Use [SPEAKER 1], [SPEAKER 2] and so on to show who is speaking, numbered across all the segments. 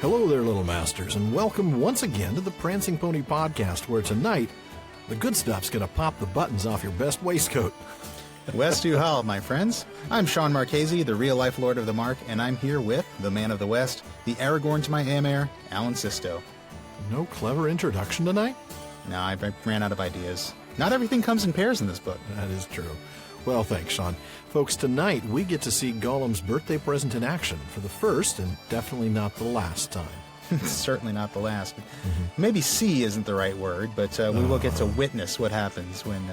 [SPEAKER 1] Hello there, little masters, and welcome once again to the Prancing Pony Podcast, where tonight, the good stuff's going to pop the buttons off your best waistcoat.
[SPEAKER 2] West to Hall, my friends. I'm Sean Marchese, the real-life Lord of the Mark, and I'm here with the man of the West, the Aragorn to my Aemir, Alan Sisto.
[SPEAKER 1] No clever introduction tonight?
[SPEAKER 2] No, I ran out of ideas. Not everything comes in pairs in this book.
[SPEAKER 1] That is true. Well, thanks, Sean. Folks, tonight we get to see Gollum's birthday present in action for the first and definitely not the last time.
[SPEAKER 2] Certainly not the last. Maybe see isn't the right word, but we will get to witness what happens when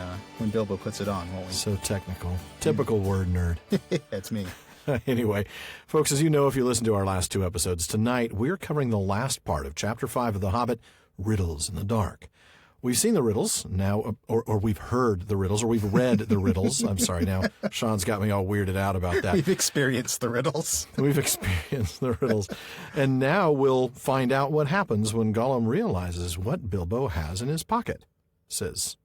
[SPEAKER 2] Bilbo puts it on, won't we?
[SPEAKER 1] So technical. Typical word nerd.
[SPEAKER 2] That's me.
[SPEAKER 1] Anyway, folks, as you know if you listened to our last two episodes, tonight we're covering the last part of Chapter 5 of The Hobbit, Riddles in the Dark. We've seen the riddles now, or we've heard the riddles, or we've read the riddles. I'm sorry, now Sean's got me all weirded out about that.
[SPEAKER 2] We've experienced the riddles.
[SPEAKER 1] We've experienced the riddles. And now we'll find out what happens when Gollum realizes what Bilbo has in his pocket, says.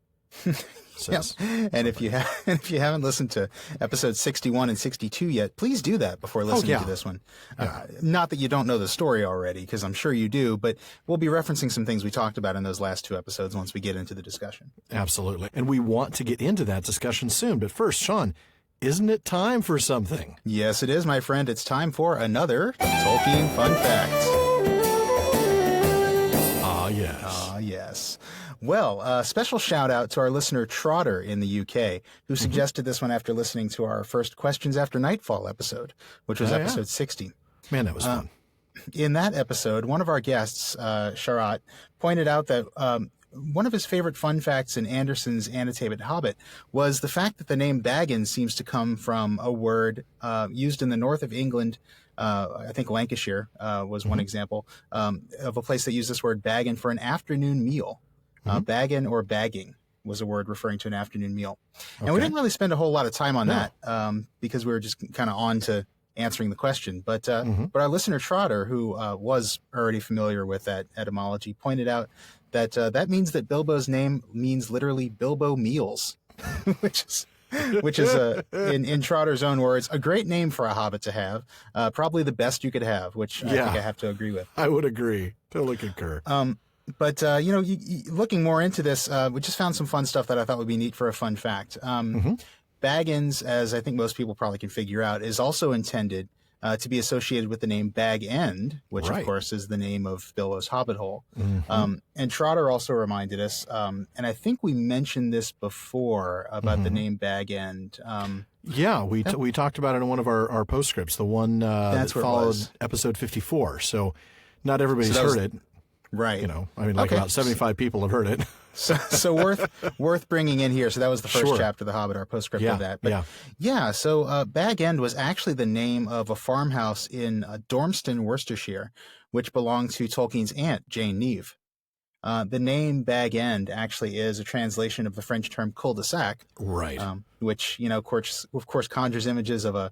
[SPEAKER 2] Yep. And if you haven't listened to episodes 61 and 62 yet, please do that before listening to this one. Not that you don't know the story already, because I'm sure you do, but we'll be referencing some things we talked about in those last two episodes once we get into the discussion.
[SPEAKER 1] Absolutely. And we want to get into that discussion soon. But first, Sean, isn't it time for something?
[SPEAKER 2] Yes, it is, my friend. It's time for another Tolkien Fun Fact.
[SPEAKER 1] Ah, yes.
[SPEAKER 2] Ah, yes. Well, special shout out to our listener Trotter in the UK, who suggested this one after listening to our first Questions After Nightfall episode, which was episode 60.
[SPEAKER 1] Man, that was fun.
[SPEAKER 2] In that episode, one of our guests, Sharat, pointed out that one of his favorite fun facts in Anderson's annotated Hobbit was the fact that the name Baggins seems to come from a word used in the north of England. I think Lancashire was one example of a place that used this word baggin for an afternoon meal. Baggin or bagging was a word referring to an afternoon meal. And we didn't really spend a whole lot of time on that because we were just kind of on to answering the question. But our listener Trotter, who was already familiar with that etymology, pointed out that that means that Bilbo's name means literally Bilbo Meals, which is in Trotter's own words, a great name for a hobbit to have, probably the best you could have, which I think I have to agree with.
[SPEAKER 1] I would agree. Totally concur.
[SPEAKER 2] But, looking more into this, we just found some fun stuff that I thought would be neat for a fun fact. Baggins, as I think most people probably can figure out, is also intended to be associated with the name Bag End, which, of course, is the name of Bilbo's Hobbit hole. And Trotter also reminded us, and I think we mentioned this before about the name Bag End.
[SPEAKER 1] We talked about it in one of our postscripts, the one that followed episode 54. So not everybody's heard it.
[SPEAKER 2] Right.
[SPEAKER 1] About 75 people have heard it.
[SPEAKER 2] so worth bringing in here. So that was the first chapter of The Hobbit, our postscript of that. But so Bag End was actually the name of a farmhouse in Dormston, Worcestershire, which belonged to Tolkien's aunt, Jane Neave. The name Bag End actually is a translation of the French term cul-de-sac.
[SPEAKER 1] Right.
[SPEAKER 2] Which, of course, conjures images of a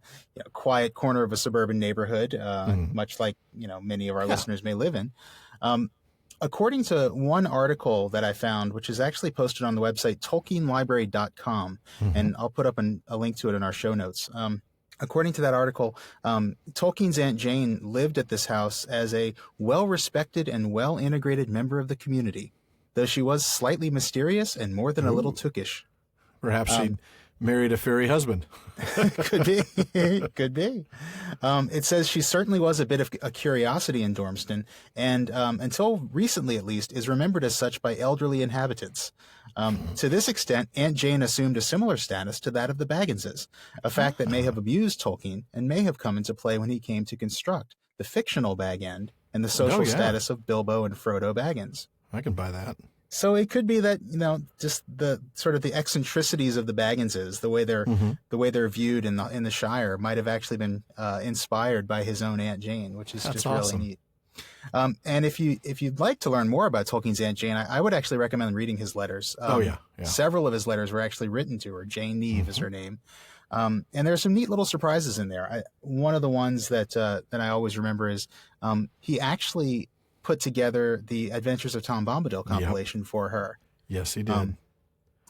[SPEAKER 2] quiet corner of a suburban neighborhood, much like, many of our listeners may live in. According to one article that I found, which is actually posted on the website tolkienlibrary.com, and I'll put up a link to it in our show notes. According to that article, Tolkien's Aunt Jane lived at this house as a well-respected and well-integrated member of the community, though she was slightly mysterious and more than a little tookish.
[SPEAKER 1] Perhaps she married a fairy husband.
[SPEAKER 2] Could be. Could be. It says she certainly was a bit of a curiosity in Dormston, and until recently at least, is remembered as such by elderly inhabitants. To this extent, Aunt Jane assumed a similar status to that of the Bagginses, a fact that may have amused Tolkien and may have come into play when he came to construct the fictional Bag End and the social status of Bilbo and Frodo Baggins.
[SPEAKER 1] I can buy that.
[SPEAKER 2] So it could be that, just the sort of the eccentricities of the Bagginses, the way they're viewed in the Shire, might have actually been inspired by his own Aunt Jane, which is just awesome. Really neat. And if you'd like to learn more about Tolkien's Aunt Jane, I would actually recommend reading his letters. Several of his letters were actually written to her. Jane Neave is her name. And there's some neat little surprises in there. One of the ones that I always remember is he actually put together the Adventures of Tom Bombadil compilation for her.
[SPEAKER 1] Yes, he did.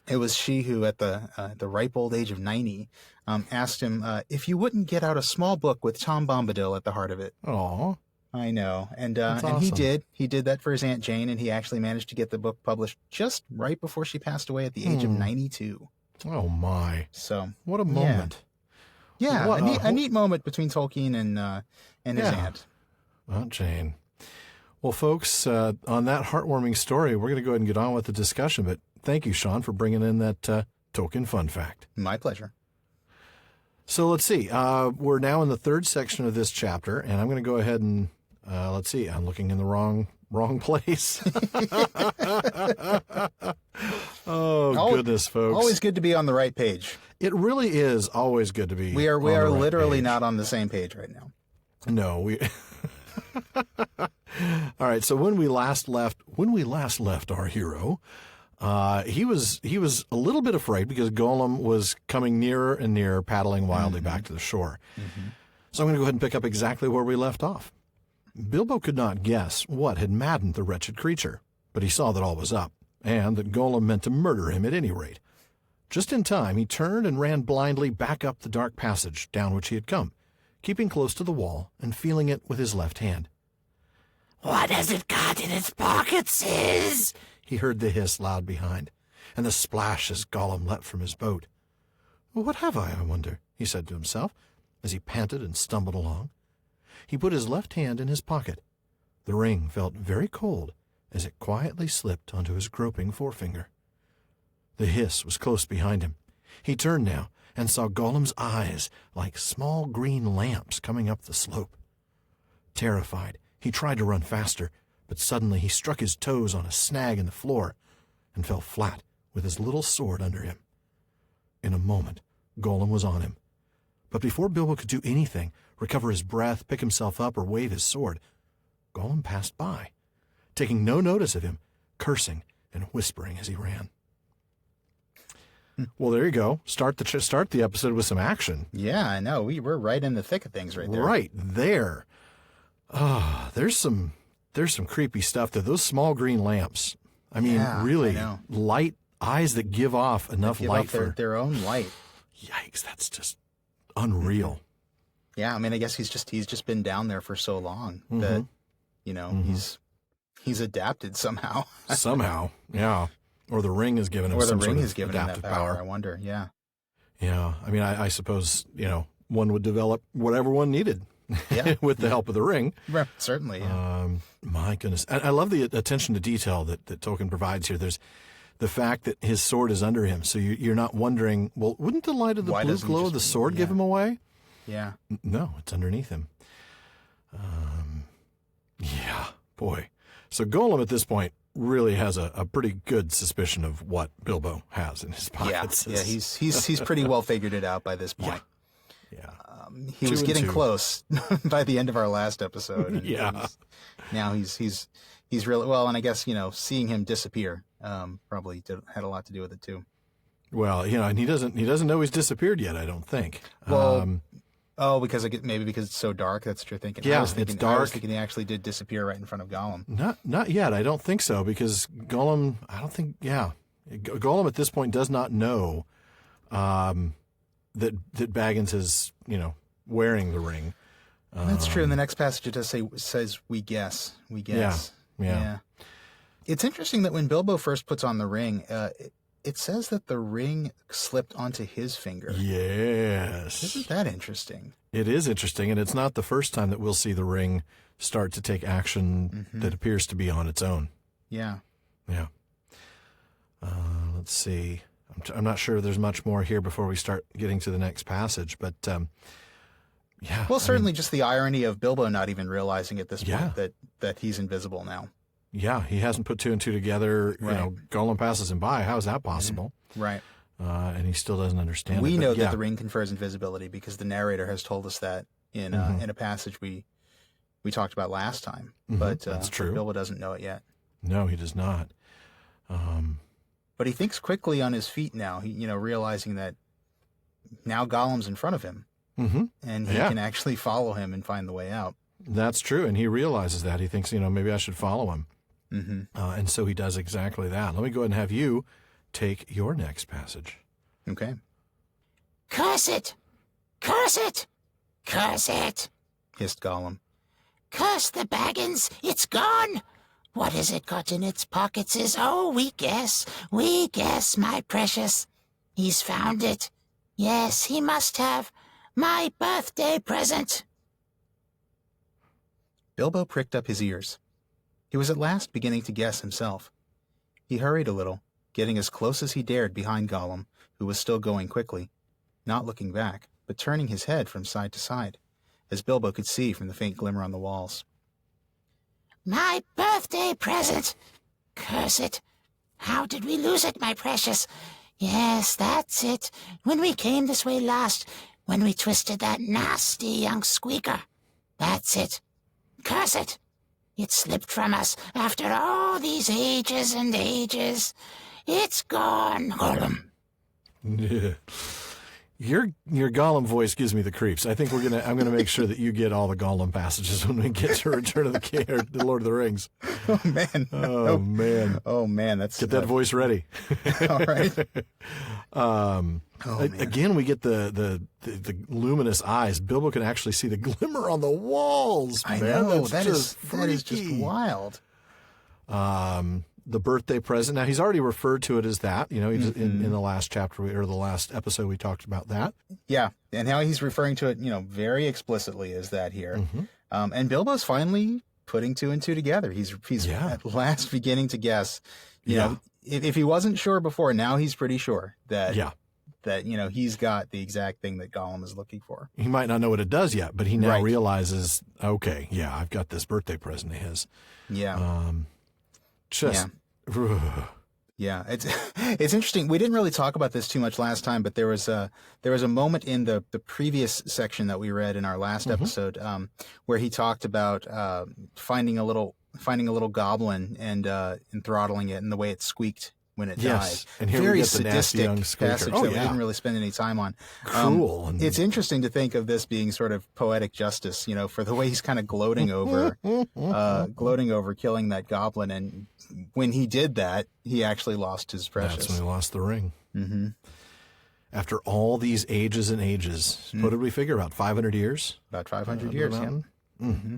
[SPEAKER 2] It was she who, at the ripe old age of 90, asked him if you wouldn't get out a small book with Tom Bombadil at the heart of it.
[SPEAKER 1] Aww.
[SPEAKER 2] I know. And
[SPEAKER 1] awesome.
[SPEAKER 2] He did that for his Aunt Jane, and he actually managed to get the book published just right before she passed away at the age of 92.
[SPEAKER 1] Oh, my.
[SPEAKER 2] So
[SPEAKER 1] what a moment.
[SPEAKER 2] Yeah,
[SPEAKER 1] What,
[SPEAKER 2] a neat moment between Tolkien and his aunt.
[SPEAKER 1] Aunt Jane. Well, folks, on that heartwarming story, we're going to go ahead and get on with the discussion. But thank you, Sean, for bringing in that Tolkien fun fact.
[SPEAKER 2] My pleasure.
[SPEAKER 1] So let's see. We're now in the third section of this chapter, and I'm going to go ahead and let's see. I'm looking in the wrong place. Goodness, folks!
[SPEAKER 2] Always good to be on the right page.
[SPEAKER 1] It really is always good to be.
[SPEAKER 2] We are literally
[SPEAKER 1] page.
[SPEAKER 2] Not on the same page right now.
[SPEAKER 1] No, we. All right. So when we last left our hero, he was a little bit afraid because Gollum was coming nearer and nearer, paddling wildly back to the shore. Mm-hmm. So I'm going to go ahead and pick up exactly where we left off. Bilbo could not guess what had maddened the wretched creature, but he saw that all was up, and that Gollum meant to murder him at any rate. Just in time, he turned and ran blindly back up the dark passage down which he had come, keeping close to the wall and feeling it with his left hand. "What has it got in its pocket, Sis?" he heard the hiss loud behind, and the splash as Gollum leapt from his boat. "What have I wonder?" he said to himself, as he panted and stumbled along. He put his left hand in his pocket. The ring felt very cold as it quietly slipped onto his groping forefinger. The hiss was close behind him. He turned now and saw Gollum's eyes like small green lamps coming up the slope. Terrified, he tried to run faster, but suddenly he struck his toes on a snag in the floor and fell flat with his little sword under him. In a moment, Gollum was on him. But before Bilbo could do anything, recover his breath, pick himself up, or wave his sword, Gollum passed by, taking no notice of him, cursing and whispering as he ran. Well, there you go. Start the episode with some action.
[SPEAKER 2] Yeah, I know. We're right in the thick of things right there.
[SPEAKER 1] Right there. There's some creepy stuff there. Those small green lamps. I mean, really, light eyes that give off enough light for
[SPEAKER 2] their own light.
[SPEAKER 1] Yikes! That's just unreal.
[SPEAKER 2] Yeah, I mean, I guess he's just been down there for so long that he's adapted somehow.
[SPEAKER 1] Somehow, yeah. Or the ring has given him some sort of adaptive power.
[SPEAKER 2] I wonder, yeah.
[SPEAKER 1] Yeah, I mean, I suppose, one would develop whatever one needed with the help of the ring.
[SPEAKER 2] Right, certainly, yeah.
[SPEAKER 1] My goodness. I love the attention to detail that Tolkien provides here. There's the fact that his sword is under him, so you're not wondering, well, wouldn't the light of the blue glow of the sword give him away?
[SPEAKER 2] Yeah.
[SPEAKER 1] No, it's underneath him. Yeah, boy. So Gollum at this point really has a pretty good suspicion of what Bilbo has in his pockets.
[SPEAKER 2] Yeah, he's pretty well figured it out by this point.
[SPEAKER 1] Yeah.
[SPEAKER 2] He was getting close by the end of our last episode. And now he's really well, and I guess seeing him disappear probably had a lot to do with it too.
[SPEAKER 1] Well, and he doesn't know he's disappeared yet. I don't think.
[SPEAKER 2] Well. Because it's so dark. That's what you're thinking.
[SPEAKER 1] Yeah, it's dark.
[SPEAKER 2] I was thinking he actually did disappear right in front of Gollum.
[SPEAKER 1] Not yet. I don't think so, because Gollum. I don't think. Yeah, Gollum at this point does not know that Baggins is wearing the ring.
[SPEAKER 2] That's true. In the next passage, it says we guess. We guess.
[SPEAKER 1] Yeah.
[SPEAKER 2] It's interesting that when Bilbo first puts on the ring, it says that the ring slipped onto his finger.
[SPEAKER 1] Yes.
[SPEAKER 2] Isn't that interesting?
[SPEAKER 1] It is interesting, and it's not the first time that we'll see the ring start to take action that appears to be on its own.
[SPEAKER 2] Yeah.
[SPEAKER 1] Yeah. Let's see. I'm not sure there's much more here before we start getting to the next passage, but yeah.
[SPEAKER 2] Well, certainly just the irony of Bilbo not even realizing at this point that he's invisible now.
[SPEAKER 1] Yeah, he hasn't put two and two together.
[SPEAKER 2] Right.
[SPEAKER 1] Gollum passes him by. How is that possible?
[SPEAKER 2] Right.
[SPEAKER 1] And he still doesn't understand.
[SPEAKER 2] We know that the ring confers invisibility because the narrator has told us that in a passage we talked about last time. But
[SPEAKER 1] that's true.
[SPEAKER 2] Bilbo doesn't know it yet.
[SPEAKER 1] No, he does not.
[SPEAKER 2] But he thinks quickly on his feet now. He, realizing that now Gollum's in front of him, and he can actually follow him and find the way out.
[SPEAKER 1] That's true, and he realizes that. He thinks, maybe I should follow him. And so he does exactly that. Let me go ahead and have you take your next passage.
[SPEAKER 2] Okay.
[SPEAKER 3] Curse it! Curse it! Curse it!
[SPEAKER 2] Hissed Gollum.
[SPEAKER 3] Curse the Baggins, it's gone. What has it got in its pockets is, oh, we guess, my precious. He's found it. Yes, he must have. My birthday present.
[SPEAKER 2] Bilbo pricked up his ears. He was at last beginning to guess himself. He hurried a little, getting as close as he dared behind Gollum, who was still going quickly, not looking back, but turning his head from side to side, as Bilbo could see from the faint glimmer on the walls.
[SPEAKER 3] My birthday present. Curse it. How did we lose it, my precious? Yes, that's it. When we came this way last, when we twisted that nasty young squeaker. That's it. Curse it. It slipped from us after all these ages and ages. It's gone, Gollum.
[SPEAKER 1] Yeah. Your Gollum voice gives me the creeps. I think I'm gonna make sure that you get all the Gollum passages when we get to Return of the King or the Lord of the Rings.
[SPEAKER 2] Oh man!
[SPEAKER 1] Oh man!
[SPEAKER 2] Oh man!
[SPEAKER 1] Get that voice ready.
[SPEAKER 2] All right.
[SPEAKER 1] Again, we get the luminous eyes. Bilbo can actually see the glimmer on the walls.
[SPEAKER 2] I
[SPEAKER 1] man.
[SPEAKER 2] know
[SPEAKER 1] that is
[SPEAKER 2] just wild.
[SPEAKER 1] The birthday present. Now, he's already referred to it as that. You know, in the last chapter or the last episode, we talked about that.
[SPEAKER 2] Yeah, and now he's referring to it, very explicitly as that here. And Bilbo's finally putting two and two together. He's at last beginning to guess. You know, if he wasn't sure before, now he's pretty sure that he's got the exact thing that Gollum is looking for.
[SPEAKER 1] He might not know what it does yet, but he now realizes, okay, I've got this birthday present of his.
[SPEAKER 2] Yeah. Yeah, it's interesting. We didn't really talk about this too much last time, but there was a moment in the previous section that we read in our last episode where he talked about finding a little goblin and throttling it and the way it squeaked when it died.
[SPEAKER 1] And here
[SPEAKER 2] very
[SPEAKER 1] we get the nasty young
[SPEAKER 2] sadistic passage that we didn't really spend any time on.
[SPEAKER 1] Cruel.
[SPEAKER 2] It's interesting to think of this being sort of poetic justice, for the way he's kind of gloating over killing that goblin. And when he did that, he actually lost his precious.
[SPEAKER 1] That's when he lost the ring. Mm-hmm. After all these ages and ages, what did we figure? About 500 years?
[SPEAKER 2] About 500 years, yeah.
[SPEAKER 1] Mm-hmm.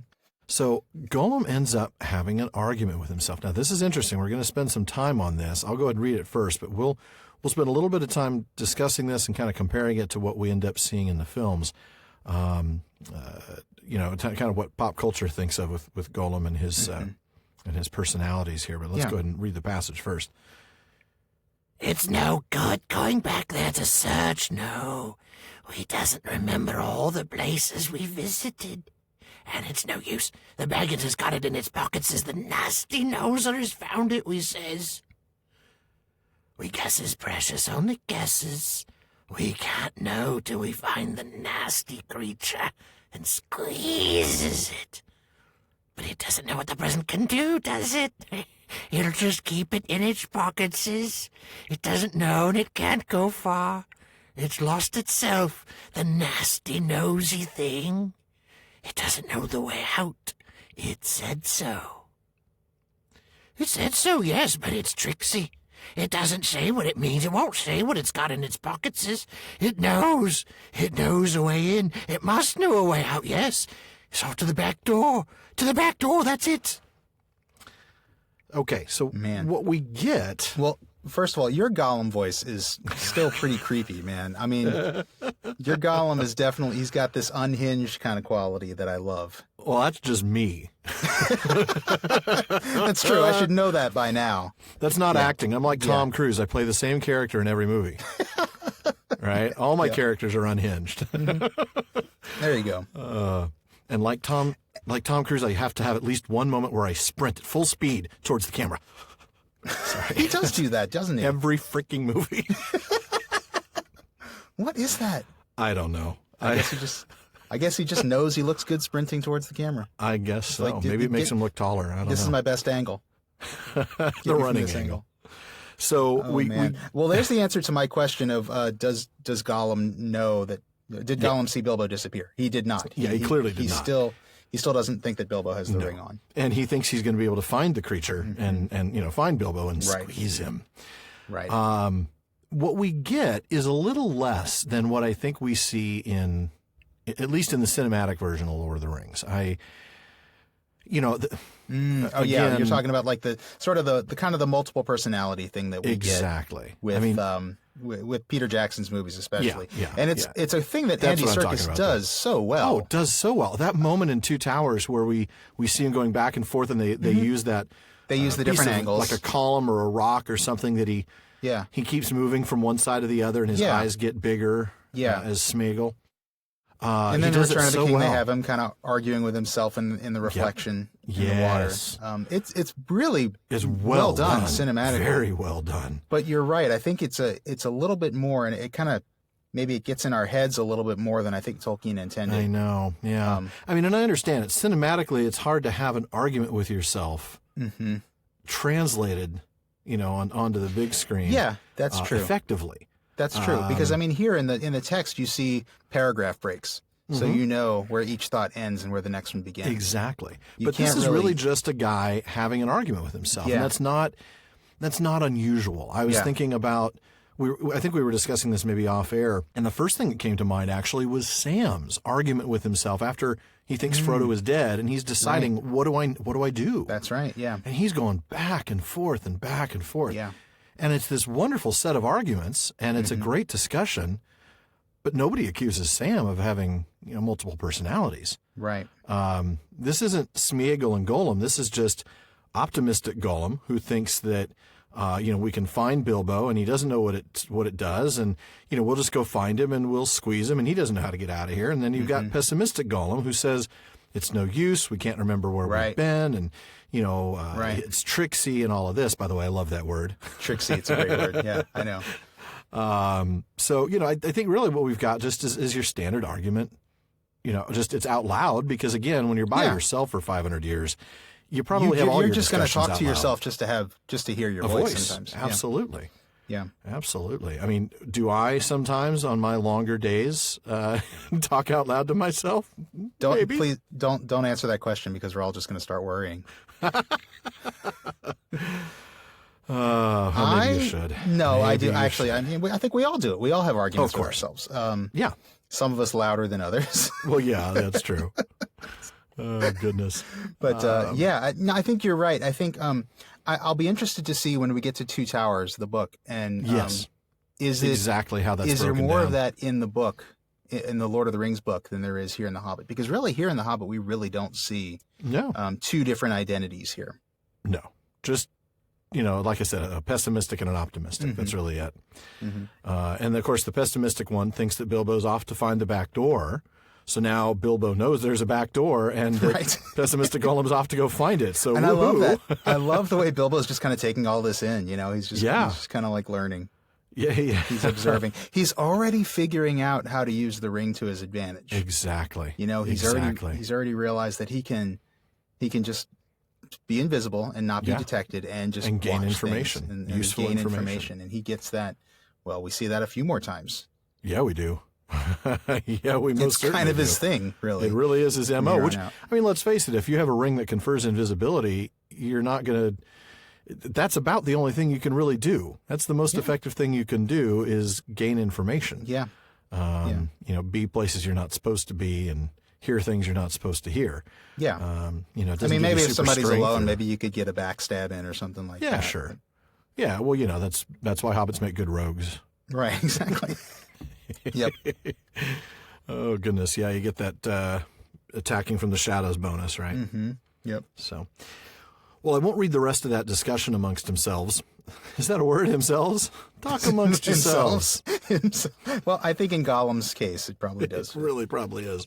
[SPEAKER 1] So Gollum ends up having an argument with himself. Now, this is interesting. We're going to spend some time on this. I'll go ahead and read it first, but we'll spend a little bit of time discussing this and kind of comparing it to what we end up seeing in the films. Kind of what pop culture thinks of with Gollum and his personalities here. But let's go ahead and read the passage first.
[SPEAKER 3] It's no good going back there to search, no. He doesn't remember all the places we visited. And it's no use. The Baggins has got it in its pockets as the nasty noser has found it, we says. We guesses, precious, only guesses. We can't know till we find the nasty creature and squeezes it. But it doesn't know what the present can do, does it? It'll just keep it in its pockets. It doesn't know and it can't go far. It's lost itself, the nasty nosy thing. It doesn't know the way out. It said so. It said so, yes, but it's tricksy. It doesn't say what it means. It won't say what it's got in its pockets. It knows. It knows a way in. It must know a way out, yes. It's off to the back door. To the back door, that's it.
[SPEAKER 1] Okay, so what we get...
[SPEAKER 2] Well, first of all, your Gollum voice is still pretty creepy, man. I mean, your Gollum is definitely... He's got this unhinged kind of quality that I love.
[SPEAKER 1] Well, that's just me.
[SPEAKER 2] That's true. I should know that by now.
[SPEAKER 1] That's not acting. I'm like Tom Cruise. I play the same character in every movie. Right? All my characters are unhinged.
[SPEAKER 2] There you go.
[SPEAKER 1] And like Tom Cruise, I have to have at least one moment where I sprint at full speed towards the camera. Sorry.
[SPEAKER 2] He does do that, doesn't he?
[SPEAKER 1] Every freaking movie.
[SPEAKER 2] What is that?
[SPEAKER 1] I don't know.
[SPEAKER 2] I guess he just knows he looks good sprinting towards the camera.
[SPEAKER 1] I guess so. Like, maybe it makes him look taller. I don't know.
[SPEAKER 2] This is my best angle.
[SPEAKER 1] The running angle. So
[SPEAKER 2] well, there's the answer to my question of does Gollum know that? Did Gollum see Bilbo disappear? He did not.
[SPEAKER 1] He clearly did not.
[SPEAKER 2] He still doesn't think that Bilbo has the ring on.
[SPEAKER 1] And he thinks he's going to be able to find the creature and find Bilbo and squeeze him.
[SPEAKER 2] Right.
[SPEAKER 1] What we get is a little less than what I think we see at least in the cinematic version of Lord of the Rings. you know,
[SPEAKER 2] You're talking about like the sort of the kind of the multiple personality thing that we
[SPEAKER 1] exactly.
[SPEAKER 2] get with
[SPEAKER 1] I mean,
[SPEAKER 2] with Peter Jackson's movies especially.
[SPEAKER 1] Yeah,
[SPEAKER 2] and it's a thing that
[SPEAKER 1] That's
[SPEAKER 2] Andy
[SPEAKER 1] what I'm talking
[SPEAKER 2] Serkis
[SPEAKER 1] about,
[SPEAKER 2] does so well.
[SPEAKER 1] Oh, it does so well. That moment in Two Towers where we see him going back and forth, and they use that.
[SPEAKER 2] They use the different angles,
[SPEAKER 1] like a column or a rock or something that he keeps moving from one side to the other, and his eyes get bigger. As Smeagol.
[SPEAKER 2] And then in Return of the King, they have him kind of arguing with himself in the reflection in the water. It's really well done cinematically.
[SPEAKER 1] Very well done.
[SPEAKER 2] But you're right. I think it's a little bit more, and it kind of maybe it gets in our heads a little bit more than I think Tolkien intended.
[SPEAKER 1] I know. Yeah. I mean, and I understand it. Cinematically, it's hard to have an argument with yourself translated, onto the big screen.
[SPEAKER 2] Yeah, that's true.
[SPEAKER 1] Effectively.
[SPEAKER 2] That's true, because I mean, here in the text you see paragraph breaks, so you know where each thought ends and where the next one begins.
[SPEAKER 1] Exactly. But this is really just a guy having an argument with himself, and that's not unusual. I was thinking about I think we were discussing this maybe off air, and the first thing that came to mind actually was Sam's argument with himself after he thinks Frodo is dead, and he's deciding what do I do?
[SPEAKER 2] That's right. Yeah.
[SPEAKER 1] And he's going back and forth and back and forth.
[SPEAKER 2] Yeah.
[SPEAKER 1] And it's this wonderful set of arguments, and it's a great discussion, but nobody accuses Sam of having multiple personalities.
[SPEAKER 2] Right.
[SPEAKER 1] This isn't Smeagol and Gollum. This is just optimistic Gollum who thinks that we can find Bilbo, and he doesn't know what it does, and we'll just go find him and we'll squeeze him, and he doesn't know how to get out of here. And then you've got pessimistic Gollum who says it's no use. We can't remember where we've been, and it's tricksy and all of this. By the way, I love that word.
[SPEAKER 2] Tricksy, it's a great word. Yeah, I know.
[SPEAKER 1] I think really what we've got just is your standard argument. Just it's out loud because, again, when you're by yourself for 500 years, you probably have all your
[SPEAKER 2] just going to talk to
[SPEAKER 1] loud.
[SPEAKER 2] Yourself just to hear your voice sometimes.
[SPEAKER 1] Absolutely.
[SPEAKER 2] Yeah.
[SPEAKER 1] Absolutely. I mean, do I sometimes on my longer days talk out loud to myself? Maybe.
[SPEAKER 2] Please don't answer that question because we're all just going to start worrying.
[SPEAKER 1] Maybe you should.
[SPEAKER 2] No,
[SPEAKER 1] maybe
[SPEAKER 2] I do. Actually, I mean, I think we all do it. We all have arguments with ourselves.
[SPEAKER 1] Yeah.
[SPEAKER 2] Some of us louder than others.
[SPEAKER 1] Well, yeah, that's true. Oh, goodness.
[SPEAKER 2] But I think you're right. I think I'll be interested to see when we get to Two Towers, the book, and is
[SPEAKER 1] exactly how that's broken
[SPEAKER 2] down. Is there more of that in the book, in the Lord of the Rings book, than there is here in the Hobbit? Because really, here in the Hobbit, we really don't see two different identities here.
[SPEAKER 1] No, just like I said, a pessimistic and an optimistic. That's really it. And of course, the pessimistic one thinks that Bilbo's off to find the back door. So now Bilbo knows there's a back door, and that pessimistic Gollum's off to go find it. So,
[SPEAKER 2] and I love that. I love the way Bilbo's just kind of taking all this in. He's just kind of like learning.
[SPEAKER 1] Yeah.
[SPEAKER 2] He's observing. He's already figuring out how to use the ring to his advantage.
[SPEAKER 1] Exactly.
[SPEAKER 2] He's already realized that he can just be invisible and not be detected and just
[SPEAKER 1] gain
[SPEAKER 2] watch
[SPEAKER 1] information,
[SPEAKER 2] and
[SPEAKER 1] useful
[SPEAKER 2] gain
[SPEAKER 1] information.
[SPEAKER 2] And he gets that. Well, we see that a few more times.
[SPEAKER 1] Yeah, we do. Yeah, we most
[SPEAKER 2] it's
[SPEAKER 1] certainly
[SPEAKER 2] kind of
[SPEAKER 1] do.
[SPEAKER 2] his thing, really.
[SPEAKER 1] It really is his MO, which, I mean, let's face it, if you have a ring that confers invisibility, you're not going to, that's about the only thing you can really do. That's the most effective thing you can do is gain information.
[SPEAKER 2] Yeah.
[SPEAKER 1] Be places you're not supposed to be and hear things you're not supposed to hear.
[SPEAKER 2] Yeah.
[SPEAKER 1] It
[SPEAKER 2] maybe if somebody's alone, maybe you could get a backstab in or something like that.
[SPEAKER 1] Yeah, sure. Yeah, well, that's why hobbits make good rogues.
[SPEAKER 2] Right, exactly. Yep.
[SPEAKER 1] Oh, goodness. Yeah, you get that attacking from the shadows bonus, right?
[SPEAKER 2] Mm-hmm. Yep.
[SPEAKER 1] So, well, I won't read the rest of that discussion amongst themselves. Is that a word, themselves? Talk amongst yourselves.
[SPEAKER 2] Well, I think in Gollum's case, it probably does.
[SPEAKER 1] It really probably is.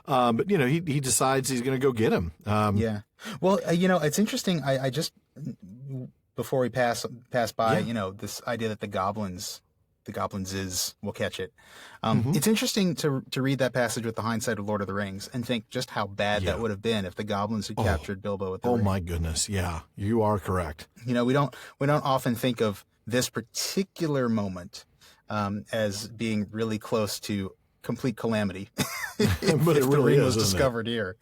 [SPEAKER 1] But, he decides he's going to go get him.
[SPEAKER 2] Yeah. Well, it's interesting. I just, before we pass by, this idea that the goblins will catch it. It's interesting to read that passage with the hindsight of Lord of the Rings and think just how bad that would have been if the goblins had captured Bilbo with the ring.
[SPEAKER 1] Oh my goodness. Yeah, you are correct.
[SPEAKER 2] We don't often think of this particular moment as being really close to complete calamity.
[SPEAKER 1] But it really
[SPEAKER 2] the ring was
[SPEAKER 1] isn't
[SPEAKER 2] discovered here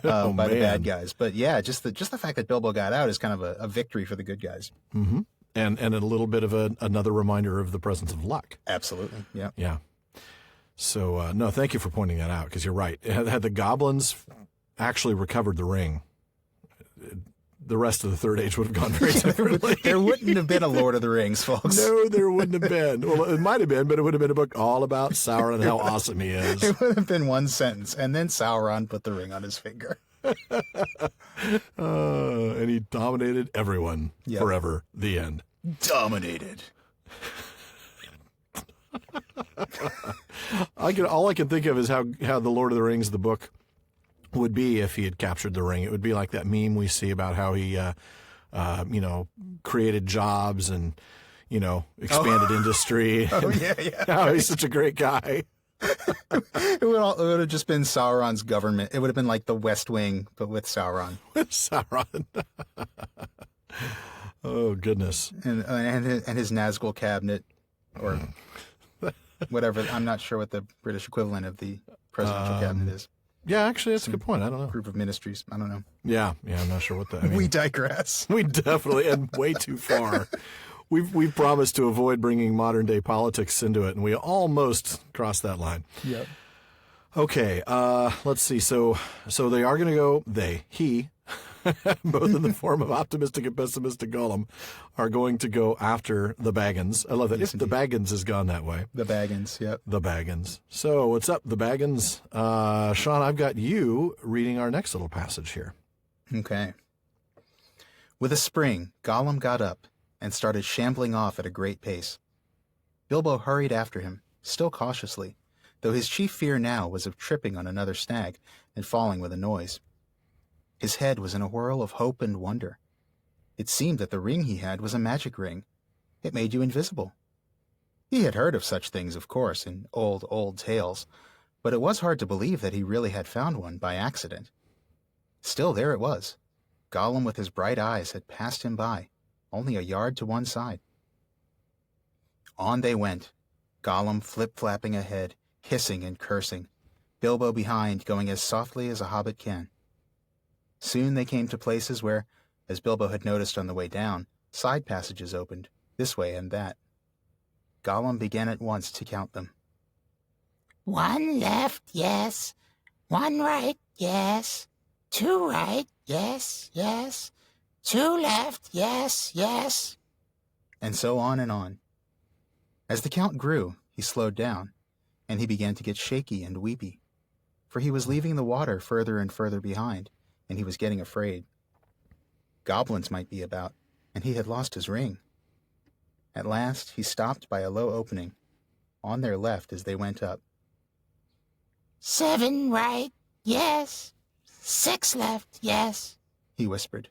[SPEAKER 2] by the bad guys. But yeah, just the fact that Bilbo got out is kind of a victory for the good guys.
[SPEAKER 1] Mm-hmm. And a little bit of another reminder of the presence of luck.
[SPEAKER 2] Absolutely. Yeah.
[SPEAKER 1] Yeah. So, no, thank you for pointing that out, because you're right. Had the goblins actually recovered the ring, the rest of the Third Age would have gone very differently.
[SPEAKER 2] There wouldn't have been a Lord of the Rings, folks.
[SPEAKER 1] No, there wouldn't have been. Well, it might have been, but it would have been a book all about Sauron and how awesome he is.
[SPEAKER 2] It would have been one sentence, and then Sauron put the ring on his finger.
[SPEAKER 1] And he dominated everyone forever. The end.
[SPEAKER 2] Dominated.
[SPEAKER 1] All I can think of is how the Lord of the Rings, the book, would be if he had captured the ring. It would be like that meme we see about how he, created jobs and, expanded industry.
[SPEAKER 2] Oh,
[SPEAKER 1] and
[SPEAKER 2] yeah.
[SPEAKER 1] How he's such a great guy.
[SPEAKER 2] It would have just been Sauron's government. It would have been like the West Wing, but with Sauron.
[SPEAKER 1] With Sauron. Oh, goodness.
[SPEAKER 2] And his Nazgul cabinet, or whatever. I'm not sure what the British equivalent of the presidential cabinet is.
[SPEAKER 1] Yeah, actually, that's a good point. I don't know.
[SPEAKER 2] Group of ministries. I don't know.
[SPEAKER 1] Yeah, I'm not sure what that means.
[SPEAKER 2] We digress.
[SPEAKER 1] We definitely, and way too far. We've promised to avoid bringing modern day politics into it, and we almost crossed that line.
[SPEAKER 2] Yep.
[SPEAKER 1] Okay, let's see. So they are going to go. He, both in the form of optimistic and pessimistic Gollum, are going to go after the Baggins. I love that. If the Baggins has gone that way.
[SPEAKER 2] The Baggins. Yep.
[SPEAKER 1] The Baggins. So what's up, the Baggins? Sean, I've got you reading our next little passage here.
[SPEAKER 2] Okay. With a spring, Gollum got up and started shambling off at a great pace. Bilbo hurried after him, still cautiously, though his chief fear now was of tripping on another stag and falling with a noise. His head was in a whirl of hope and wonder. It seemed that the ring he had was a magic ring. It made you invisible. He had heard of such things, of course, in old tales, but it was hard to believe that he really had found one by accident. Still, there it was. Gollum with his bright eyes had passed him by, only a yard to one side. On they went, Gollum flip-flapping ahead, hissing and cursing, Bilbo behind going as softly as a hobbit can. Soon they came to places where, as Bilbo had noticed on the way down, side passages opened, this way and that. Gollum began at once to count them.
[SPEAKER 3] 1 left, yes. 1 right, yes. 2 right, yes. 2 left, yes.
[SPEAKER 2] And so on and on. As the count grew, he slowed down, and he began to get shaky and weepy, for he was leaving the water further and further behind, and he was getting afraid. Goblins might be about, and he had lost his ring. At last he stopped by a low opening, on their left as they went up.
[SPEAKER 3] 7 right, yes. 6 left, yes,
[SPEAKER 2] he whispered.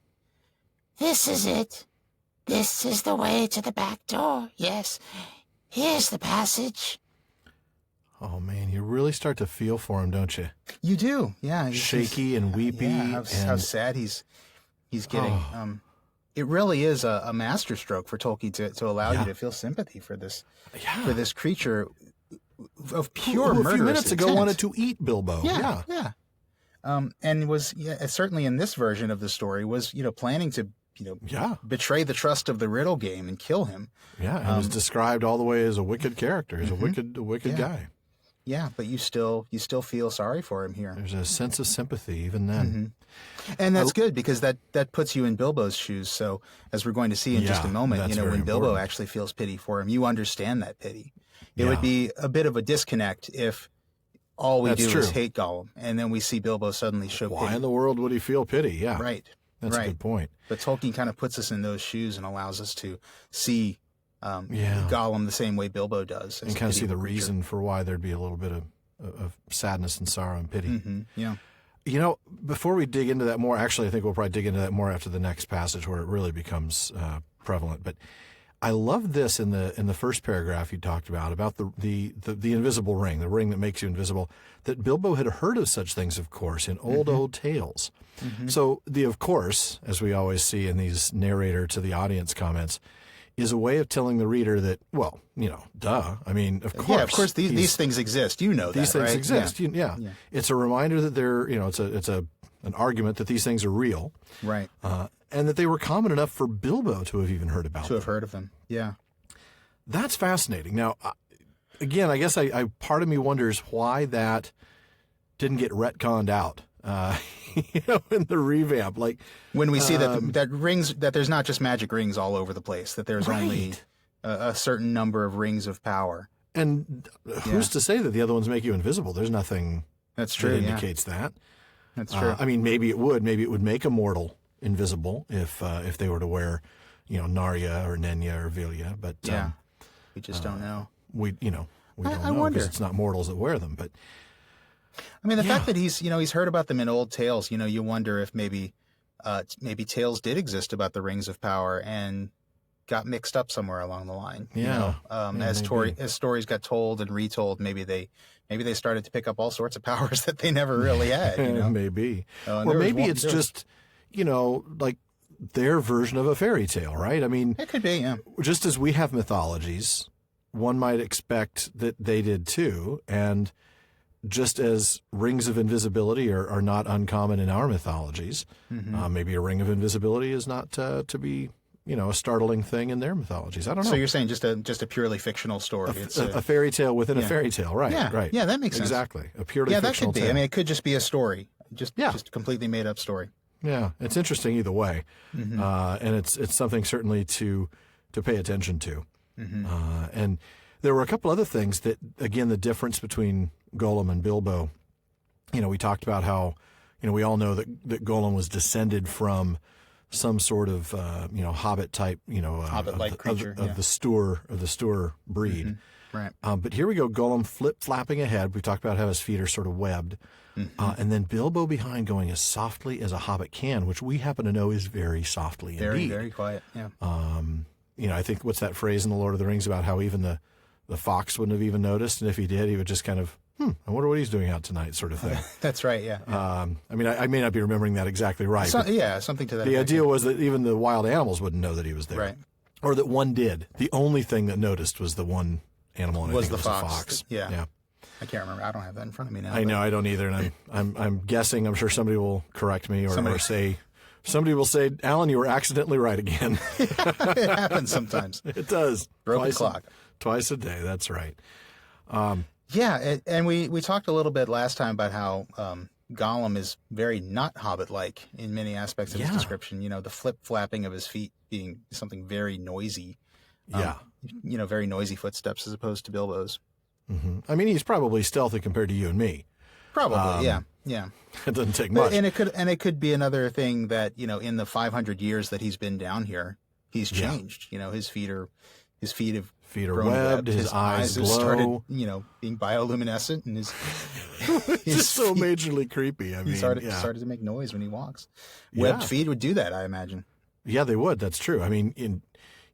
[SPEAKER 3] This is it. This is the way to the back door, yes. Here's the passage.
[SPEAKER 1] Oh, man, you really start to feel for him, don't you?
[SPEAKER 2] You do, yeah.
[SPEAKER 1] Shaky and weepy.
[SPEAKER 2] Yeah, how sad he's getting.
[SPEAKER 1] Oh.
[SPEAKER 2] It really is a masterstroke for Tolkien to allow you to feel sympathy for this creature of pure murderous
[SPEAKER 1] a few minutes ago
[SPEAKER 2] intent.
[SPEAKER 1] wanted to eat Bilbo.
[SPEAKER 2] Yeah. And was certainly in this version of the story was planning to betray the trust of the riddle game and kill him.
[SPEAKER 1] Yeah, and was described all the way as a wicked character, as a wicked guy.
[SPEAKER 2] Yeah, but you still feel sorry for him here.
[SPEAKER 1] There's a sense of sympathy even then.
[SPEAKER 2] And that's good because that puts you in Bilbo's shoes. So as we're going to see in just a moment, when Bilbo actually feels pity for him, you understand that pity. It would be a bit of a disconnect if all we do is hate Gollum, and then we see Bilbo suddenly show pity.
[SPEAKER 1] Why in the world would he feel pity? Yeah,
[SPEAKER 2] right.
[SPEAKER 1] That's a good point.
[SPEAKER 2] But Tolkien kind of puts us in those shoes and allows us to see Gollum the same way Bilbo does.
[SPEAKER 1] And kind of see the reason for why there'd be a little bit of sadness and sorrow and pity.
[SPEAKER 2] Yeah.
[SPEAKER 1] Before we dig into that more, actually, I think we'll probably dig into that more after the next passage where it really becomes prevalent. But I love this in the first paragraph you talked about the invisible ring, the ring that makes you invisible, that Bilbo had heard of such things, of course, in old tales. So the of course, as we always see in these narrator to the audience comments, is a way of telling the reader that, well, duh. I mean, of course.
[SPEAKER 2] Yeah, of course, these things exist. You know that,
[SPEAKER 1] these things
[SPEAKER 2] right?
[SPEAKER 1] exist. Yeah. It's a reminder that they're, it's an argument that these things are real.
[SPEAKER 2] Right.
[SPEAKER 1] And that they were common enough for Bilbo to have even heard about them.
[SPEAKER 2] To have heard of them, yeah.
[SPEAKER 1] That's fascinating. Now, again, I guess part of me wonders why that didn't get retconned out in the revamp. Like
[SPEAKER 2] when we see that there's not just magic rings all over the place, that there's only a certain number of rings of power.
[SPEAKER 1] And who's to say that the other ones make you invisible? There's nothing
[SPEAKER 2] that's true
[SPEAKER 1] that indicates that.
[SPEAKER 2] That's true.
[SPEAKER 1] I mean, maybe it would. Maybe it would make a mortal invisible if they were to wear, Narya or Nenya or Vilya. But
[SPEAKER 2] we just don't know.
[SPEAKER 1] We don't know
[SPEAKER 2] wonder.
[SPEAKER 1] because it's not mortals that wear them. But
[SPEAKER 2] I mean, the fact that he's heard about them in old tales. You wonder if maybe tales did exist about the rings of power and got mixed up somewhere along the line. As stories got told and retold, maybe they started to pick up all sorts of powers that they never really had.
[SPEAKER 1] Maybe, or maybe it's just like their version of a fairy tale, right? I mean,
[SPEAKER 2] it could be. Yeah.
[SPEAKER 1] Just as we have mythologies, one might expect that they did too, and just as rings of invisibility are not uncommon in our mythologies, maybe a ring of invisibility is not to be a startling thing in their mythologies. I don't know.
[SPEAKER 2] So you're saying just a purely fictional story.
[SPEAKER 1] It's a fairy tale within a fairy tale, right?
[SPEAKER 2] Yeah,
[SPEAKER 1] right.
[SPEAKER 2] Yeah, that makes sense.
[SPEAKER 1] Exactly. A purely fictional
[SPEAKER 2] that could be.
[SPEAKER 1] tale.
[SPEAKER 2] I mean, it could just be a story, just a completely made up story.
[SPEAKER 1] Yeah, it's interesting either way, and it's something certainly to pay attention to. And there were a couple other things that, again, the difference between Gollum and Bilbo. We talked about how, we all know that Gollum was descended from some sort of, Hobbit type,
[SPEAKER 2] Hobbit-like creature
[SPEAKER 1] of the Stoor breed.
[SPEAKER 2] Right.
[SPEAKER 1] But here we go, Gollum flip-flapping ahead. We talked about how his feet are sort of webbed. And then Bilbo behind going as softly as a hobbit can, which we happen to know is very softly
[SPEAKER 2] very,
[SPEAKER 1] indeed.
[SPEAKER 2] Very quiet, yeah.
[SPEAKER 1] I think what's that phrase in The Lord of the Rings about how even the fox wouldn't have even noticed, and if he did, he would just kind of, I wonder what he's doing out tonight, sort of thing.
[SPEAKER 2] That's right, yeah.
[SPEAKER 1] I mean, I may not be remembering that exactly right.
[SPEAKER 2] Something to that.
[SPEAKER 1] The idea was that even the wild animals wouldn't know that he was there.
[SPEAKER 2] Right.
[SPEAKER 1] Or that one did. The only thing that noticed was the one animal, and I think it was the fox.
[SPEAKER 2] Yeah. I can't remember. I don't have that in front of me now.
[SPEAKER 1] I know, I don't either, and I'm guessing. I'm sure somebody will correct me or say, somebody will say, Alan, you were accidentally right again.
[SPEAKER 2] It happens sometimes.
[SPEAKER 1] It does.
[SPEAKER 2] Broken clock.
[SPEAKER 1] Twice a day. That's right.
[SPEAKER 2] And we talked a little bit last time about how Gollum is very not Hobbit-like in many aspects of his description. The flip-flapping of his feet being something very noisy. Very noisy footsteps as opposed to Bilbo's.
[SPEAKER 1] I mean, he's probably stealthy compared to you and me.
[SPEAKER 2] Probably, yeah.
[SPEAKER 1] It doesn't take much.
[SPEAKER 2] And it could be another thing that, in the 500 years that he's been down here, he's changed. His feet have grown
[SPEAKER 1] webbed, his eyes
[SPEAKER 2] have
[SPEAKER 1] glow.
[SPEAKER 2] started, being bioluminescent, and his
[SPEAKER 1] it's just so majorly creepy. I mean,
[SPEAKER 2] he started to make noise when he walks. Webbed feet would do that, I imagine.
[SPEAKER 1] Yeah, they would. That's true. I mean,